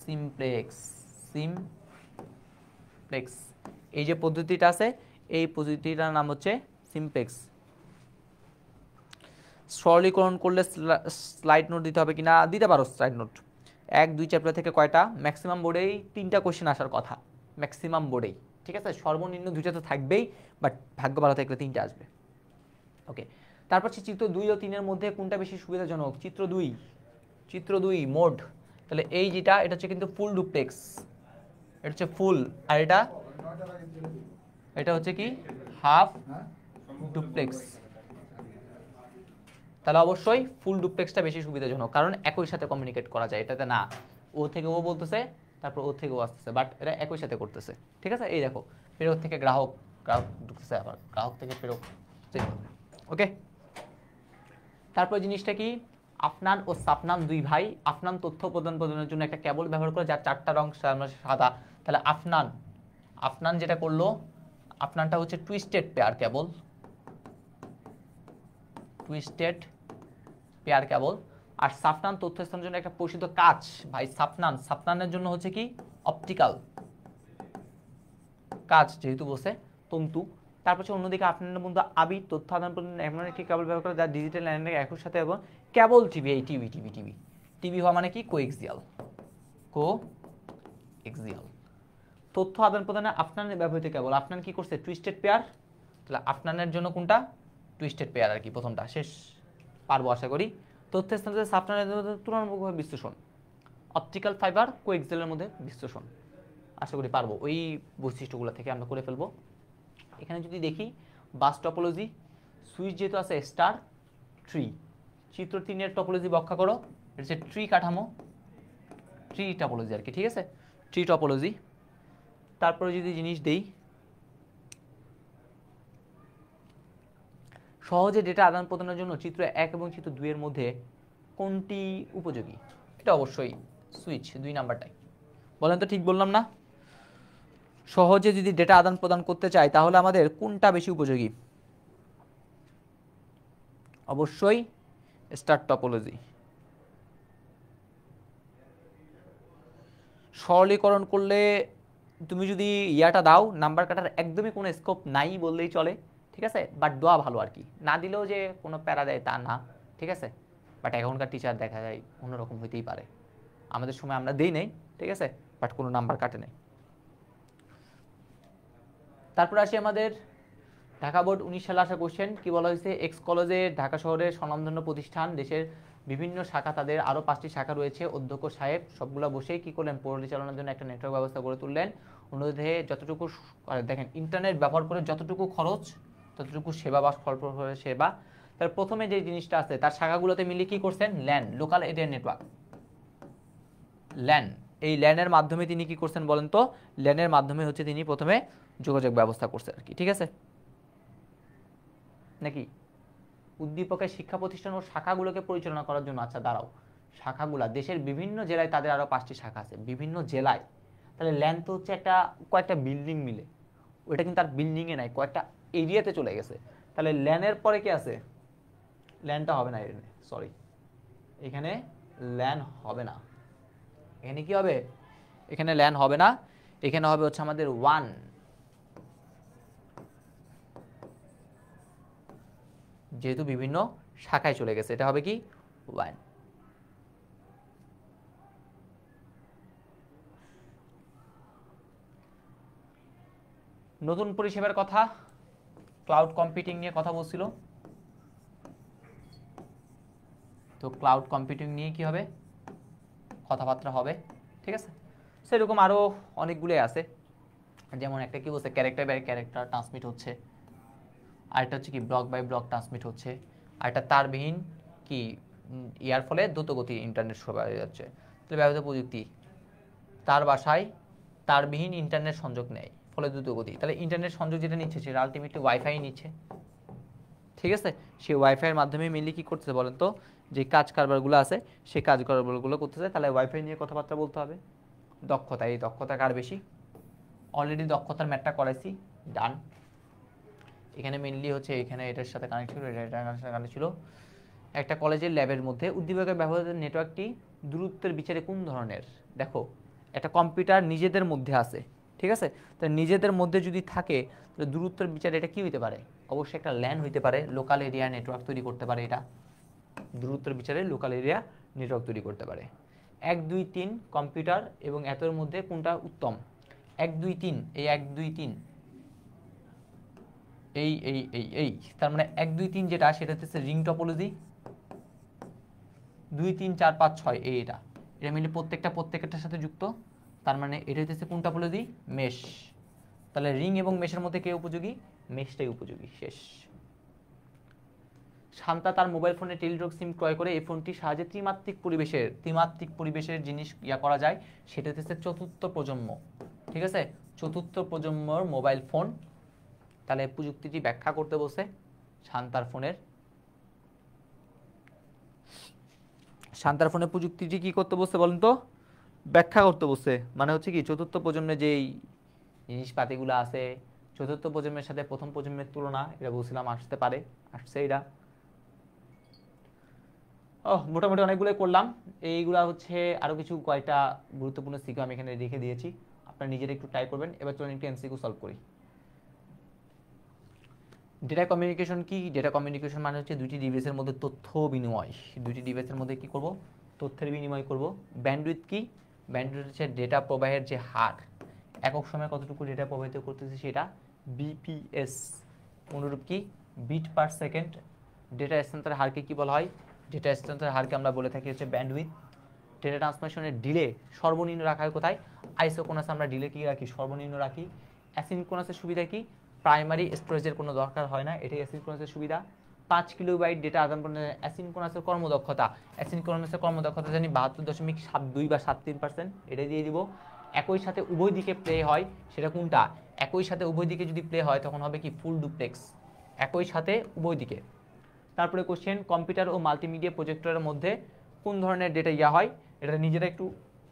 সিমপ্লেক্স। সিমপ্লেক্স, এই যে পদ্ধতিটা আছে এই পদ্ধতিটার নাম হচ্ছে সিমপ্লেক্স। সরলীকরণ করলে স্লাইড নোট দিতে হবে কিনা? দিতে পারো স্লাইড নোট। 1 2 চ্যাপ্টার থেকে কয়টা? ম্যাক্সিমাম বোর্ডেই 3টা কোশ্চেন আসার কথা, ম্যাক্সিমাম বোর্ডেই, ঠিক আছে? সর্বনিম্ন 2টা তো থাকবেই, বাট ভাগ্য ভালো থাকলে 3টা আসবে। ওকে, তারপর হচ্ছে চিত্র 2 ও 3 এর মধ্যে কোনটা বেশি সুবিধাজনক? চিত্র 2, চিত্র 2 মোড। তাহলে এই যেটা, এটা হচ্ছে কিন্তু ফুল ডুপ্লেক্স, এটা হচ্ছে ফুল, আর এটা এটা হচ্ছে কি হাফ ডুপ্লেক্স। তাহলে অবশ্যই ফুল ডুপ্লেক্সটা বেশি সুবিধাজনক, কারণ একই সাথে কমিউনিকেট করা যায়, এটাতে না ও থেকে ও বলতেছে, তারপর ও থেকে ও আসতেছে, বাট এটা একই সাথে করতেছে, ঠিক আছে? এই দেখো, প্রেরক থেকে গ্রাহক, গ্রাহক ঢুকতেছে, আবার গ্রাহক থেকে প্রেরক। ওকে, তারপর জিনিসটা কি? আফনান ও সাফনান দুই ভাই। আফনান তথ্য প্রদানের জন্য একটা কেবল ব্যবহার করে যার 4টা রং সাদা। তাহলে আফনান, আফনান যেটা করলো, আফনানটা হচ্ছে twisted pair cable, twisted pair cable. আর সাফনান তথ্য স্থানের জন্য একটা পরিচিত কাচ ভাই। সাফনান, সাফনানের জন্য হচ্ছে কি অপটিক্যাল কাচ, যেহেতু বসে তন্তু। তারপর হচ্ছে অন্যদিকে আফনানের বন্ধু আবির তথ্য আদান প্রদান এমন একটি কেবল ব্যবহার করে যা ডিজিটাল লাইনের একই সাথে, এবং কেবল টিভি, এই টিভি টিভি টিভি টিভি হওয়া মানে কি কোএক্সিয়াল, কোএক্সিয়াল তথ্য আদান প্রদানে আফনানের ব্যবহৃত কেবল। আফনান কি করছে? Twisted pair. তাহলে আফনানের জন্য কোনটা? টুইস্টেড পেয়ার আর কি, প্রথমটা। শেষ, পারবো আশা করি। তথ্য স্থানান্তরে সাফনানের তুলনামূলকভাবে বিশ্লেষণ, অপটিক্যাল ফাইবার কোএক্সিয়ালের মধ্যে বিশ্লেষণ, আশা করি পারবো। ওই বৈশিষ্ট্যগুলো থেকে আমরা করে ফেলবো। এখানে যদি দেখি বাস টপোলজি, সুইচ যেহেতু আছে স্টার ট্রি, চিত্র 3 টপোলজি ব্যাখ্যা করো। এটা হচ্ছে ট্রি কাঠামো, ট্রি টপোলজি আর কি, ঠিক আছে? Tree topology. তারপরে যদি জিনিস দেই, সহজে ডেটা আদান প্রদানের জন্য চিত্র 1 এবং চিত্র 2 এর মধ্যে কোনটি উপযোগী? এটা অবশ্যই সুইচ 2 নাম্বারটাই। বলেন তো ঠিক বললাম না? সহজে যদি ডেটা আদান প্রদান করতে চাই তাহলে আমাদের কোনটা বেশি উপযোগী? অবশ্যই স্টার টপোলজি। সরলীকরণ করলে তুমি যদি ইয়াটা দাও, নাম্বার কাটার একদমই কোনো স্কোপ নাই বললেই চলে, ঠিক আছে? বাট দোয়া ভালো আর কি, না দিলেও যে কোনো প্যারা দেয় তা না, ঠিক আছে? বাট এখনকার টিচার দেখা যায় অন্যরকম হইতেই পারে, আমাদের সময় আমরা দিই নেই, ঠিক আছে? বাট কোনো নাম্বার কাটে নেই। তারপর আসি আমাদের ঢাকা বোর্ড 19 সালে আসা কোশ্চেন, কি বলা হয়েছে? এক্স কলেজে ঢাকা শহরের স্বনামধন্য প্রতিষ্ঠান, দেশের বিভিন্ন শাখা, তাদের আরও 5টি শাখা রয়েছে। অধ্যক্ষ সাহেব সবগুলো বসেই কি করলেন? পরিচালনার জন্য একটা নেটওয়ার্ক ব্যবস্থা গড়ে তুললেন। অনুরোধে যতটুকু দেখেন ইন্টারনেট ব্যবহার করে যতটুকু খরচ ততটুকু সেবা বা স্বল্প সেবা। তার প্রথমে যে জিনিসটা আছে, তার শাখাগুলোতে মিলে কি করছেন? LAN, local area network, LAN. এই ল্যানের মাধ্যমে তিনি কি করছেন বলেন তো? ল্যানের মাধ্যমে হচ্ছে তিনি প্রথমে যোগাযোগ ব্যবস্থা করছেন আর কি, ঠিক আছে? নাকি উদ্দীপকের শিক্ষা প্রতিষ্ঠান ও শাখাগুলোকে পরিচালনা করার জন্য। আচ্ছা দাঁড়াও, শাখাগুলা দেশের বিভিন্ন জেলায়, তাদের আরো 5টি শাখা আছে বিভিন্ন জেলায়। তাহলে ল্যান তো হচ্ছে একটা কয়েকটা বিল্ডিং মিলে, ওইটা কিন্তু আর বিল্ডিং এ নাই, কয়েকটা এরিয়াতে চলে গেছে। তাহলে ল্যানের পরে কি আছে? ল্যানটা হবে না, সরি, এখানে ল্যান হবে না। এখানে কি হবে? এখানে ল্যান হবে না, এখানে হবে হচ্ছে আমাদের ওয়ান। যেহেতু বিভিন্ন শাখায় চলে গেছে, এটা হবে কি? ওয়ান। নতুন পরিষেবার কথা, ক্লাউড কম্পিউটিং নিয়ে কথা বলছিল। তো ক্লাউড কম্পিউটিং নিয়ে কি হবে, কথাবার্তা হবে, ঠিক আছে। সেরকম আরও অনেকগুলোই আছে, যেমন একটা কি বলছে ক্যারেক্টার বাই ক্যারেক্টার ট্রান্সমিট হচ্ছে, আরেকটা হচ্ছে কি ব্লক বাই ব্লক ট্রান্সমিট হচ্ছে, আরেকটা তারবিহীন কি ইয়ার ফলে দ্রুতগতি ইন্টারনেট সরবরাহ হয়ে যাচ্ছে। তাহলে ব্যবহৃত প্রযুক্তি, তার বাসায় তারবিহীন ইন্টারনেট সংযোগ নেয় ফলে দ্রুতগতি, তাহলে ইন্টারনেট সংযোগ যেটা নিচ্ছে সেটা আলটিমেটলি ওয়াইফাই নিচ্ছে, ঠিক আছে। সেই ওয়াইফাইয়ের মাধ্যমে মেনলি কী করতেছে বলেন তো, যে কাজ কারবারগুলো আছে সেই কাজ কারবারগুলো করতেছে, তাহলে ওয়াইফাই নিয়ে কথাবার্তা বলতে হবে। দক্ষতা, এই দক্ষতা কার বেশি, অলরেডি দক্ষতার ম্যাটটা করাইছি, ডান। এখানে মেনলি হচ্ছে এখানে এটার সাথে কানেক্ট ছিল, এটার সাথে কানেক্ট ছিল। একটা কলেজের ল্যাবের মধ্যে উদ্দীপকের ব্যবহৃত নেটওয়ার্কটি দূরত্বের বিচারে কোন ধরনের, দেখো একটা কম্পিউটার নিজেদের মধ্যে আছে, ঠিক আছে। তো নিজেদের মধ্যে যদি থাকে তাহলে দূরত্বের বিচারে এটা কি হইতে পারে, অবশ্যই একটা ল্যান হইতে পারে, লোকাল এরিয়া নেটওয়ার্ক তৈরি করতে পারে, এটা দূরত্বের বিচারে লোকাল এরিয়া নেটওয়ার্ক তৈরি করতে পারে। 1 2 3 কম্পিউটার এবং এতর মধ্যে কোনটা উত্তম, 1 2 3, এই 1 2 3 এই তার মানে 1 2 3 যেটা সেটা হচ্ছে রিং টপোলজি, 2 3 4 5 6 এটা মিলে প্রত্যেকটার সাথে যুক্ত, তার মানে এটা হচ্ছে কোন টপোলজি, মেশ। তাহলে রিং এবং মেশের মধ্যে কে উপযোগী, মেশটাই উপযোগী, শেষ। শান্তা তার মোবাইল ফোনে টেলিটক সিম ক্রয় করে এই ফোনটির সাহায্যে ত্রিমাত্রিক পরিবেশের জিনিস করা যায়, সেটা হচ্ছে চতুর্থ প্রজন্ম, ঠিক আছে, চতুর্থ প্রজন্মর মোবাইল ফোন। তাহলে প্রযুক্তিটি ব্যাখ্যা করতে বসে শান্তার ফোনের প্রযুক্তিটি কি করতে বসে বলেন তো, ব্যাখ্যা করতে বসে, মানে হচ্ছে কি চতুর্থ প্রজন্মের যেই জিনিসপাতিগুলো আছে, চতুর্থ প্রজন্মের সাথে প্রথম প্রজন্মের তুলনা, এটা বলছিলাম আসছে এটা। মোটামুটি অনেকগুলো করলাম, এইগুলা হচ্ছে আরো কিছু কয়েকটা গুরুত্বপূর্ণ সিকিউ আমি এখানে রেখে দিয়েছি, আপনারা নিজেরা একটু ট্রাই করবেন। এবার চলুন একটু এমসিকিউ সলভ করি। ডেটা কমিউনিকেশন কি, ডেটা কমিউনিকেশন মানে হচ্ছে দুইটি ডিভাইসের মধ্যে তথ্য বিনিময়, দুইটি ডিভাইসের মধ্যে কি করব, তথ্যের বিনিময় করব। ব্যান্ডউইথ কি, ব্যান্ডউইথ হচ্ছে ডেটা প্রবাহের যে হার, একক সময়ে কতটুকু ডেটা প্রবাহিত করতেছে সেটা, বিপিএস। অনুরূপ কি, বিট পার সেকেন্ড। ডেটা স্থানান্তরের হারকে কি বলা হয়, ডেটা স্থানান্তরের হারকে আমরা বলে থাকি হচ্ছে ব্যান্ডউইথ। ডেটা ট্রান্সমিশনের ডিলে সর্বনিম্ন রাখা হয় কোথায়, আইসোকোনাসে আমরা ডিলে কি রাখি, সর্বনিম্ন রাখি। অ্যাসিনক্রোনাসের সুবিধা কি, প্রাইমারি স্টোরেজের কোনো দরকার হয় না, এটাই অ্যাসিনক্রোনাসের সুবিধা। 5 কিলোবাইট ডেটা আদান প্রদানে অ্যাসিনক্রোনাসের কর্মদক্ষতা জানি 72.72 বা 73%, এটাই দিয়ে দিব। একই সাথে উভয় দিকে প্লে হয়, সেটা কোনটা, একই সাথে উভয় দিকে যদি প্লে হয় তখন হবে কি ফুল ডুপ্লেক্স, একই সাথে উভয় দিকে। তারপরে কোশ্চেন, কম্পিউটার ও মাল্টিমিডিয়া প্রজেক্টরের মধ্যে কোন ধরনের ডেটা হয়, এটা নিজেরা একটু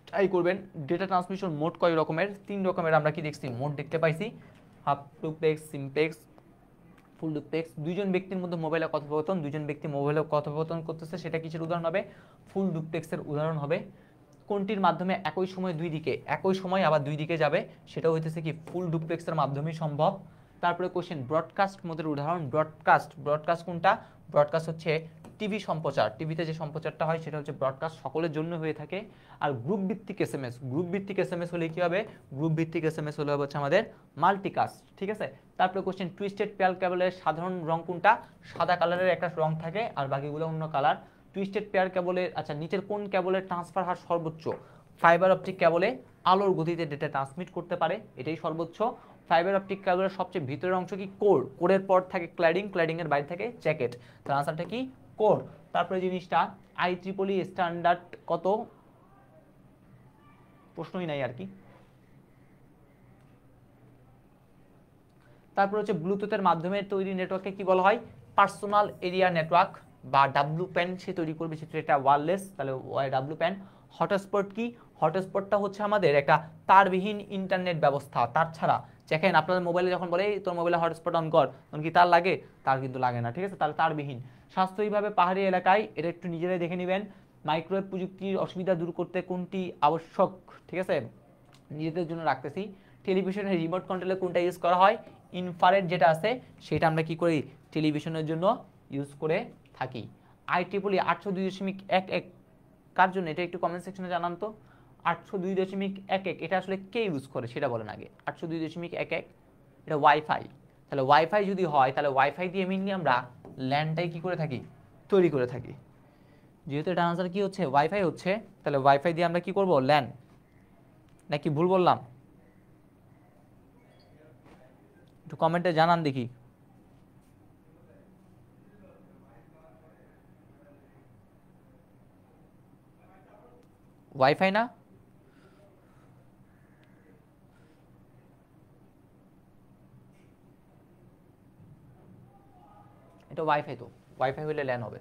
ট্রাই করবেন। ডেটা ট্রান্সমিশন মোড কয় রকমের, 3 রকমের আমরা কি দেখছি, মোড দেখতে পাইছি, half duplex, simplex, full duplex. দুইজন ব্যক্তির মধ্যে মোবাইলে কথোপকথন, দুইজন ব্যক্তি মোবাইলে কথোপকথন করতেছে, সেটা কিসের উদাহরণ হবে, ফুল ডুপ্লেক্সের উদাহরণ হবে। কোনটির মাধ্যমে একই সময় একই সময় আবার দুই দিকে যাবে, সেটা হইতেছে কি ফুল ডুপ্লেক্সের মাধ্যমেই সম্ভব। তারপরে কোশ্চেন, ব্রডকাস্ট মোডের উদাহরণ। ব্রডকাস্ট কোনটা, ব্রডকাস্ট হচ্ছে টিভি সম্প্রচার, টিভিতে যে সম্প্রচারটা হয় সেটা হচ্ছে ব্রডকাস্ট, সকলের জন্য হয়ে থাকে। আর গ্রুপ ভিত্তিক এসএমএস হলে কি হবে, গ্রুপ ভিত্তিক এসএমএস হলে হচ্ছে আমাদের মাল্টিকাস্ট, ঠিক আছে। তারপরে কোশ্চেন, টুইস্টেড পেয়ার কেবলের সাধারণ রং কোনটা, সাদা কালারের একটা রং থাকে আর বাকিগুলো অন্য কালার। টুইস্টেড পেয়ার কেবলের, আচ্ছা নিচের কোন কেবলের ট্রান্সফার হার সর্বোচ্চ, ফাইবার অপটিক কেবলে আলোর গতিতে ডেটা ট্রান্সমিট করতে পারে, এটাই সর্বোচ্চ। ফাইবার অপটিক কেবলের সবচেয়ে ভিতরের অংশ কি, কোর, কোরের পর থাকে ক্ল্যাডিং এর বাইরে থাকে জ্যাকেট, তার আনসারটা কি কোর। তারপরে জিনিসটা IEEE স্ট্যান্ডার্ড কত, প্রশ্নই নাই আর কি। তারপর হচ্ছে ব্লুটুথের মাধ্যমে তৈরি নেটওয়ার্ককে কি বলা হয়, পার্সোনাল এরিয়া নেটওয়ার্ক বা WPAN সে তৈরি করবে, সেটা এটা ওয়্যারলেস, তাহলে WPAN। হটস্পট কি, হটস্পটটা হচ্ছে আমাদের একটা তারবিহীন ইন্টারনেট ব্যবস্থা, তার ছাড়া। দেখেন আপনাদের মোবাইলে যখন বলে তোর মোবাইলে হটস্পট অন কর, তখন কি তার লাগে, তার কিন্তু লাগে না, ঠিক আছে, তাহলে তারবিহীন। স্বাস্থ্যিকভাবে পাহাড়ি এলাকায়, এটা একটু নিজেরাই দেখে নেবেন। মাইক্রোওয়েভ প্রযুক্তির অসুবিধা দূর করতে কোনটি আবশ্যক, ঠিক আছে, নিজেদের জন্য রাখতেছি। টেলিভিশনের রিমোট কন্ট্রোলে কোনটা ইউজ করা হয়, ইনফ্রারেড যেটা আছে সেটা আমরা কি করি, টেলিভিশনের জন্য ইউজ করে থাকি। IEEE 802.11 কার জন্য, এটা একটু কমেন্ট সেকশনে জানান তো। 802.11 এটা আসলে কে ইউজ করে সেটা বলেন আগে, 802.11 এটা ওয়াইফাই। তাহলে ওয়াইফাই যদি হয় তাহলে ওয়াইফাই দিয়ে মেনলি আমরা ল্যানটাই কি করে থাকি, তৈরি করে থাকি। যেহেতু এটা আনসার কি হচ্ছে, ওয়াইফাই হচ্ছে, তাহলে ওয়াইফাই দিয়ে আমরা কি করব, ল্যান। নাকি ভুল বললাম? একটু কমেন্টে জানান দেখি। ওয়াইফাই না? এটা ওয়াইফাই, তো ওয়াইফাই হলে ল্যান হবে।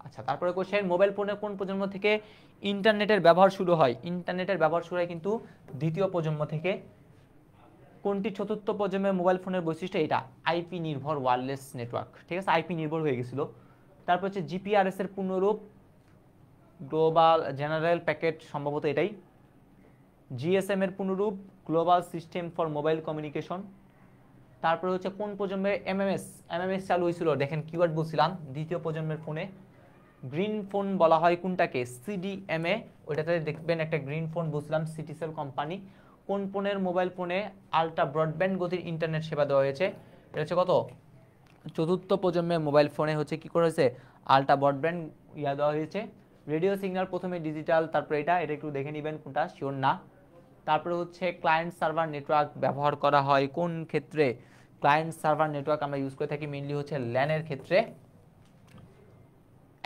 আচ্ছা, তারপরে কোশ্চেন, মোবাইল ফোনের কোন প্রজন্ম থেকে ইন্টারনেটের ব্যবহার শুরু হয়? ইন্টারনেটের ব্যবহার শুরু হয় কিন্তু দ্বিতীয় প্রজন্ম থেকে। কোনটি চতুর্থ প্রজন্মের মোবাইল ফোনের বৈশিষ্ট্য? এটা আইপি নির্ভর ওয়্যারলেস নেটওয়ার্ক, ঠিক আছে, আইপি নির্ভর হয়ে গেছিল। তারপর হচ্ছে জিপিআরএস এর পূর্ণরূপ গ্লোবাল জেনারেল প্যাকেট, সম্ভবত এটাই। জিএসএম এর পূর্ণরূপ global system for mobile communication. তারপরে হচ্ছে কোন প্রজন্মে এমএমএস চালু হয়েছিল? দেখেন কিওয়ার্ড বলছিলাম, দ্বিতীয় প্রজন্মের ফোনে। গ্রিন ফোন বলা হয় কোনটাকে? সিডিএমএ, ওইটাতে দেখবেন একটা গ্রিন ফোন বলছিলাম, সিটিসেল কোম্পানি। কোন ফোনের মোবাইল ফোনে আলট্রা ব্রডব্যান্ড গতির ইন্টারনেট সেবা দেওয়া হয়েছে? এটা হচ্ছে কত? চতুর্থ প্রজন্মের মোবাইল ফোনে হচ্ছে কি করে হয়েছে, আলট্রা ব্রডব্যান্ড দেওয়া হয়েছে। রেডিও সিগন্যাল প্রথমে ডিজিটাল, তারপরে এটা একটু দেখে নেবেন কোনটা, শিওর না। তারপরে হচ্ছে ক্লায়েন্ট সার্ভার নেটওয়ার্ক ব্যবহার করা হয় কোন ক্ষেত্রে? ক্লায়েন্ট সার্ভার নেটওয়ার্ক আমরা ইউজ করে থাকি মেইনলি হচ্ছে ল্যানের ক্ষেত্রে।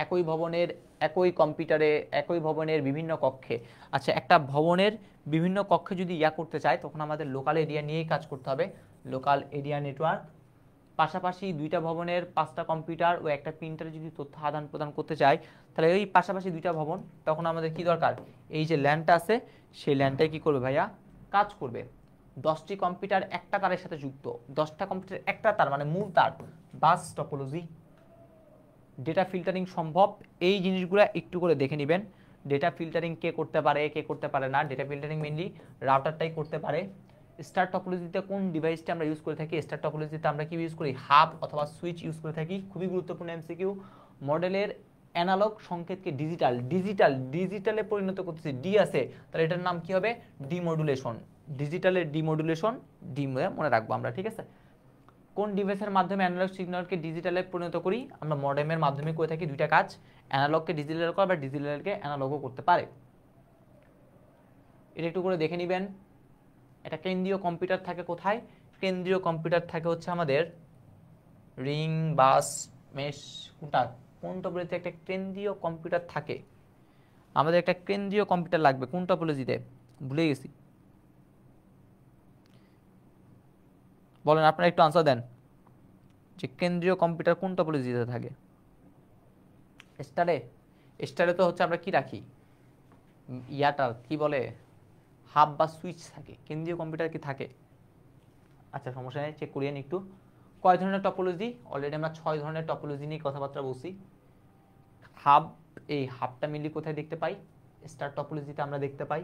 একই ভবনের একই কম্পিউটারে একই ভবনের বিভিন্ন কক্ষে। আচ্ছা, একটা ভবনের বিভিন্ন কক্ষে যদি করতে চাই তখন আমাদের লোকাল এরিয়া নিয়েই কাজ করতে হবে, লোকাল এরিয়া নেটওয়ার্ক। পাশাপাশি দুইটা ভবনের 5টা কম্পিউটার ও একটা প্রিন্টারে যদি তথ্য আদান প্রদান করতে চাই তাহলে ওই পাশাপাশি দুইটা ভবন, তখন আমাদের কি দরকার? এই যে ল্যানটা আছে সেই ল্যানটাই কি করবে ভাইয়া, কাজ করবে। 10টি কম্পিউটার একটা তারের সাথে যুক্ত, 10টা কম্পিউটার একটা তার মানে মূল তার, বাস টপোলজি। ডেটা ফিল্টারিং সম্ভব, এই জিনিসগুলো একটু করে দেখে নেবেন। ডেটা ফিল্টারিং কে করতে পারে, কে করতে পারে না? ডেটা ফিল্টারিং মেইনলি রাউটারটাই করতে পারে। স্টার টপোলজিতে কোন ডিভাইসটা আমরা ইউজ করে থাকি? স্টার টপোলজিতে আমরা কি ইউজ করি? হাব অথবা সুইচ ইউজ করে থাকি। খুবই গুরুত্বপূর্ণ এমসিকিউ। মডেলের অ্যানালগ সংকেতকে ডিজিটালে পরিণত করতেছি, ডি আছে, তাহলে এটার নাম কি হবে? ডিমডুলেশন। ডিজিটালের ডিমডুলেশন, ডি মনে রাখবো আমরা, ঠিক আছে। কোন ডিভাইসের মাধ্যমে অ্যানালগ সিগন্যালকে ডিজিটালে পরিণত করি? আমরা মডেমের মাধ্যমে করে থাকি। দুইটা কাজ, অ্যানালগকে ডিজিটাল করা বা ডিজিটালকে অ্যানালগও করতে পারে। এটা একটু করে দেখে নেবেন। এটা কেন্দ্রীয় কম্পিউটার থাকে কোথায়? কেন্দ্রীয় কম্পিউটার থাকে হচ্ছে আমাদের রিং, বাস, মেশ, কোন টপোলজিতে একটা কেন্দ্রীয় কম্পিউটার থাকে? আমাদের একটা কেন্দ্রীয় কম্পিউটার লাগবে কোন টপোলজিতে? ভুলে গেছি, বলেন আপনারা একটু আনসার দেন যে কেন্দ্রীয় কম্পিউটার কোন টপোলজিতে থাকে? স্টারে তো হচ্ছে আমরা কি রাখি, ইয়াটার কি বলে, হাব বা সুইচ থাকে। কেন্দ্রীয় কম্পিউটার কি থাকে? আচ্ছা, সমস্যা নেই, চেক করিয়েন একটু। কয় ধরনের টপোলজি? অলরেডি আমরা 6 ধরনের টপোলজি নিয়ে কথাবার্তা বলছি। হাব, এই হাবটা মিলি কোথায় দেখতে পাই? স্টার টপোলজিতে আমরা দেখতে পাই।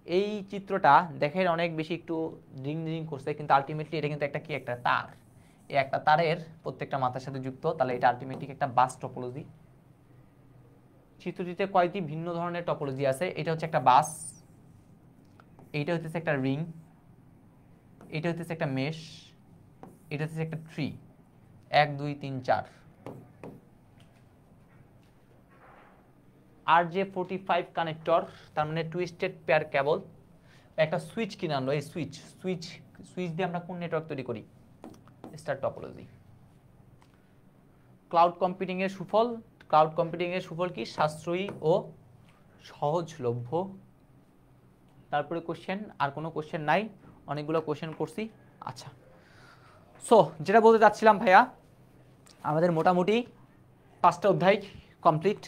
এই চিত্রটা দেখেন অনেক বেশি একটু রিং রিং করছে, কিন্তু আলটিমেটলি এটা কিন্তু একটা কি, একটা তার। এই একটা তারের প্রত্যেকটা মাথার সাথে যুক্ত, তাহলে এটা আলটিমেটলি একটা বাস টপোলজি। চিত্রটিতে কয়টি ভিন্ন ধরনের টপোলজি আছে? এটা হচ্ছে একটা বাস, এইটা হচ্ছে একটা রিং, এটা হচ্ছে একটা মেশ, এটা হচ্ছে একটা ট্রি। 1 2 3 4। RJ45 কানেক্টর, তার মানে টুইস্টেড পেয়ার কেবল। একটা সুইচ কিনে আনলো, এই সুইচ দিয়ে আমরা কোন নেটওয়ার্ক তৈরি করি? Star topology. ক্লাউড কম্পিউটিং এর সুফল? ক্লাউড কম্পিউটিং এর সুফল কি? সাশ্রয়ী ও সহজলভ্য। তারপরে কোশ্চেন, আর কোনো কোশ্চেন নাই, অনেকগুলো কোশ্চেন করছি। আচ্ছা, সো যেটা বলতে চাচ্ছিলাম ভাইয়া, আমাদের মোটামুটি 5টা অধ্যায় কমপ্লিট,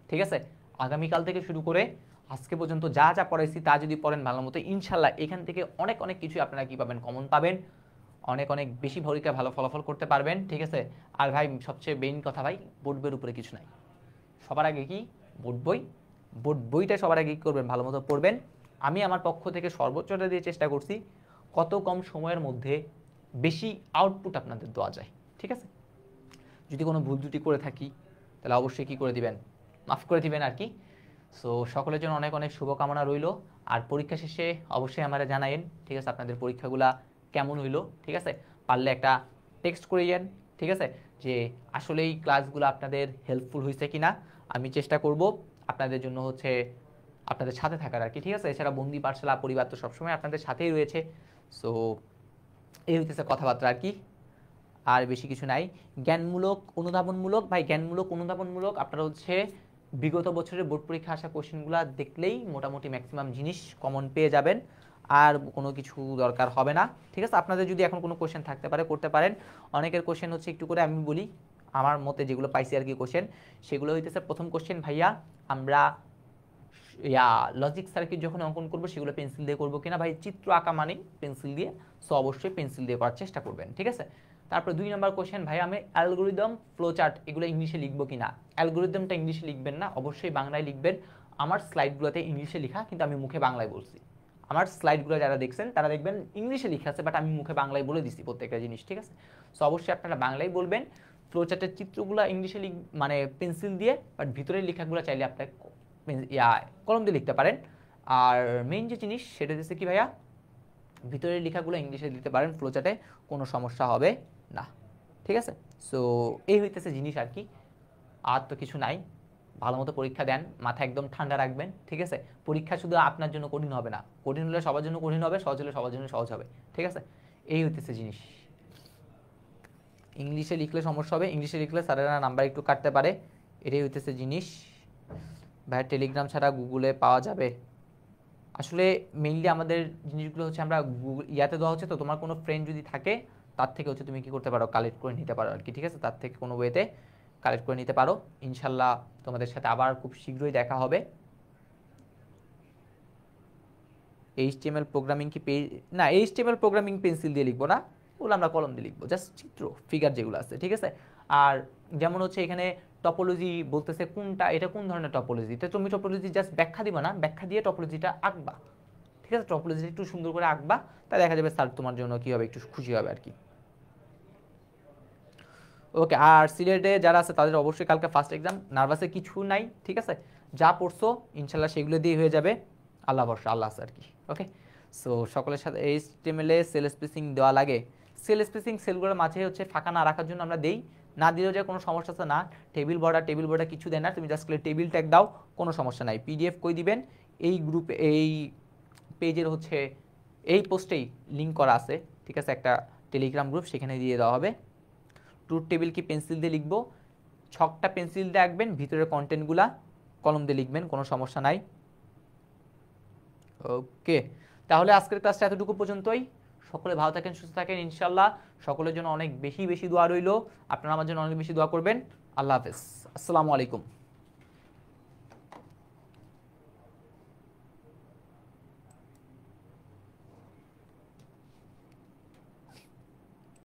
ঠিক আছে। আগামীকাল থেকে শুরু করে আজকে পর্যন্ত যা যা পড়াইছি তা যদি পড়েন ভালো মতো, ইনশাল্লাহ এখান থেকে অনেক অনেক কিছু আপনারা কি পাবেন, কমন পাবেন। অনেক অনেক বেশি পরীক্ষায় ভালো ফলাফল করতে পারবেন, ঠিক আছে। আর ভাই সবচেয়ে মেইন কথা ভাই, বোর্ড বইয়ের উপরে কিছু নাই। সবার আগে কি? বোর্ড বই। বোর্ড বইটা সবার আগে কী করবেন, ভালো মতো পড়বেন। আমি আমার পক্ষ থেকে সর্বোচ্চটা দিয়ে চেষ্টা করছি কত কম সময়ের মধ্যে বেশি আউটপুট আপনাদের দেওয়া যায়, ঠিক আছে। যদি কোনো ভুল ত্রুটি করে থাকি তাহলে অবশ্যই কী করে দিবেন, মাফ করে দিবেন আর কি। সো সকলের জন্য অনেক অনেক শুভকামনা রইল। আর পরীক্ষা শেষে অবশ্যই আমরা জানাইন, ঠিক আছে, আপনাদের পরীক্ষাগুলা কেমন হইলো, ঠিক আছে। পারলে একটা টেক্সট করে যান, ঠিক আছে, যে আসলে এই ক্লাসগুলো আপনাদের হেল্পফুল হয়েছে কিনা। আমি চেষ্টা করব আপনাদের জন্য হচ্ছে আপনাদের সাথে থাকার আর কি, ঠিক আছে। এছাড়া বন্দি পাঠশালা পরিবার তো সবসময় আপনাদের সাথেই রয়েছে। সো এই হইতেছে কথাবার্তা আর কি, আর বেশি কিছু নাই। জ্ঞানমূলক অনুধাবনমূলক, ভাই জ্ঞানমূলক অনুধাবনমূলক আপনারা হচ্ছে বিগত বছরের বোর্ড পরীক্ষা আসা কোশ্চেনগুলো দেখলেই মোটামুটি ম্যাক্সিমাম জিনিস কমন পেয়ে যাবেন, আর কোনো কিছু দরকার হবে না, ঠিক আছে। আপনাদের যদি এখন কোনো কোশ্চেন থাকতে পারে করতে পারেন। অনেকের কোশ্চেন হচ্ছে একটু করে আমি বলি আমার মতে যেগুলো পাইছি আর কি কোশ্চেন, সেগুলো হইতেছে প্রথম কোশ্চেন, ভাইয়া আমরা লজিক সার্কিট যখন অঙ্কন করবো সেগুলো পেন্সিল দিয়ে করবো কিনা। ভাই চিত্র আঁকা মানেই পেন্সিল দিয়ে, সো অবশ্যই পেন্সিল দিয়ে করার চেষ্টা করবেন, ঠিক আছে। তারপর 2 নম্বর কোশ্চেন, ভাই আমি অ্যালগোরিদম ফ্লোচার্ট এগুলো ইংলিশে লিখবো কিনা। অ্যালগোরিদমটা ইংলিশে লিখবেন না, অবশ্যই বাংলায় লিখবেন। আমার স্লাইডগুলোতে ইংলিশে লেখা, কিন্তু আমি মুখে বাংলায় বলছি। আমার স্লাইডগুলো যারা দেখছেন তারা দেখবেন ইংলিশে লেখা আছে, বাট আমি মুখে বাংলায় বলে দিচ্ছি প্রত্যেকটা জিনিস, ঠিক আছে। সো অবশ্যই আপনারা বাংলায় বলবেন। ফ্লোচার্টের চিত্রগুলো ইংলিশে মানে পেন্সিল দিয়ে, বাট ভিতরের লেখাগুলো চাইলে আপনার কলম দিয়ে লিখতে পারেন। আর মেইন যে জিনিস সেটা হচ্ছে কি ভাইয়া, ভিতরের লেখাগুলো ইংলিশে দিতে পারেন, ফ্লোচার্টে কোনো সমস্যা হবে না, ঠিক আছে। সো এই হইতেছে জিনিস আর কি, আর তো কিছু নাই। ভালো মতো পরীক্ষা দেন, মাথা একদম ঠান্ডা রাখবেন, ঠিক আছে। পরীক্ষা শুধু আপনার জন্য কঠিন হবে না, কঠিন হলে সবার জন্য কঠিন হবে, সহজ হলে সবার জন্য সহজ হবে, ঠিক আছে। এই হইতেছে জিনিস। ইংলিশে লিখলে সমস্যা হবে, ইংলিশে লিখলে স্যারেরা নাম্বার একটু কাটতে পারে, এটাই হইতেছে জিনিস। ভাই টেলিগ্রাম ছাড়া গুগলে পাওয়া যাবে? আসলে মেইনলি আমাদের জিনিসগুলো হচ্ছে আমরা গুগল ইয়াতে দেওয়া হচ্ছে, তো তোমার কোনো ফ্রেন্ড যদি থাকে তার থেকে হচ্ছে তুমি কি করতে পারো, কালেক্ট করে নিতে পারো আর কি, ঠিক আছে। তার থেকে কোনো ওয়েতে কালেক্ট করে নিতে পারো। ইনশাল্লাহ তোমাদের সাথে আবার খুব শীঘ্রই দেখা হবে। এইচটিএমএল প্রোগ্রামিং কি না, এইচটিএমএল প্রোগ্রামিং পেন্সিল দিয়ে লিখবো না, ওগুলো আমরা কলম দিয়ে লিখবো, জাস্ট চিত্র ফিগার যেগুলো আছে, ঠিক আছে। আর যেমন হচ্ছে এখানে টপোলজি বলতেছে কোনটা, এটা কোন ধরনের টপোলজি, তো তুমি টপোলজি জাস্ট ব্যাখ্যা দিবা না, ব্যাখ্যা দিয়ে টপোলজিটা আঁকবা, ঠিক আছে। টপোলজিটা একটু সুন্দর করে আঁকবা, তা দেখা যাবে স্যার তোমার জন্য কি হবে, একটু খুশি হবে আর কি। ওকে, আর সিলেটে যারা আছে তাদের অবশ্যই কালকে ফার্স্ট এক্সাম, নার্ভাসে কিছু নাই, ঠিক আছে। যা পড়ছো ইনশাল্লাহ সেগুলো দিয়ে হয়ে যাবে, আল্লাহ ভরসা, আল্লাহ আছে আর কি। ওকে, সো সকলের সাথে এইচটিএমএলে সেল স্পেসিং দেওয়া লাগে। সেল স্পেসিং সেলগুলোর মাঝে হচ্ছে ফাঁকা না রাখার জন্য আমরা দেই, না দিলেও যে কোনো সমস্যা আছে না। টেবিল বর্ডার কিছু দেয় না, তুমি জাস্ট টেবিল ট্যাগ দাও, কোনো সমস্যা নাই। পিডিএফ কই দিবেন, এই গ্রুপে এই পেজের হচ্ছে এই পোস্টেই লিঙ্ক করা আছে, ঠিক আছে, একটা টেলিগ্রাম গ্রুপ, সেখানে দিয়ে দেওয়া হবে। ট্রুথ টেবিল কি পেন্সিল দিয়ে লিখবো, ছকটা পেন্সিল দিয়ে আঁকবেন, ভিতরের কন্টেন্টগুলা কলম দিয়ে লিখবেন, কোনো সমস্যা নাই। ওকে, তাহলে আজকের ক্লাসটা এতটুকু পর্যন্তই। সকলে ভালো থাকেন, সুস্থ থাকেন ইনশাল্লাহ। সকলের জন্য অনেক বেশি বেশি দোয়া রইল, আপনারা আমার জন্য অনেক বেশি দোয়া করবেন। আল্লাহ হাফেজ, আসসালামু আলাইকুম।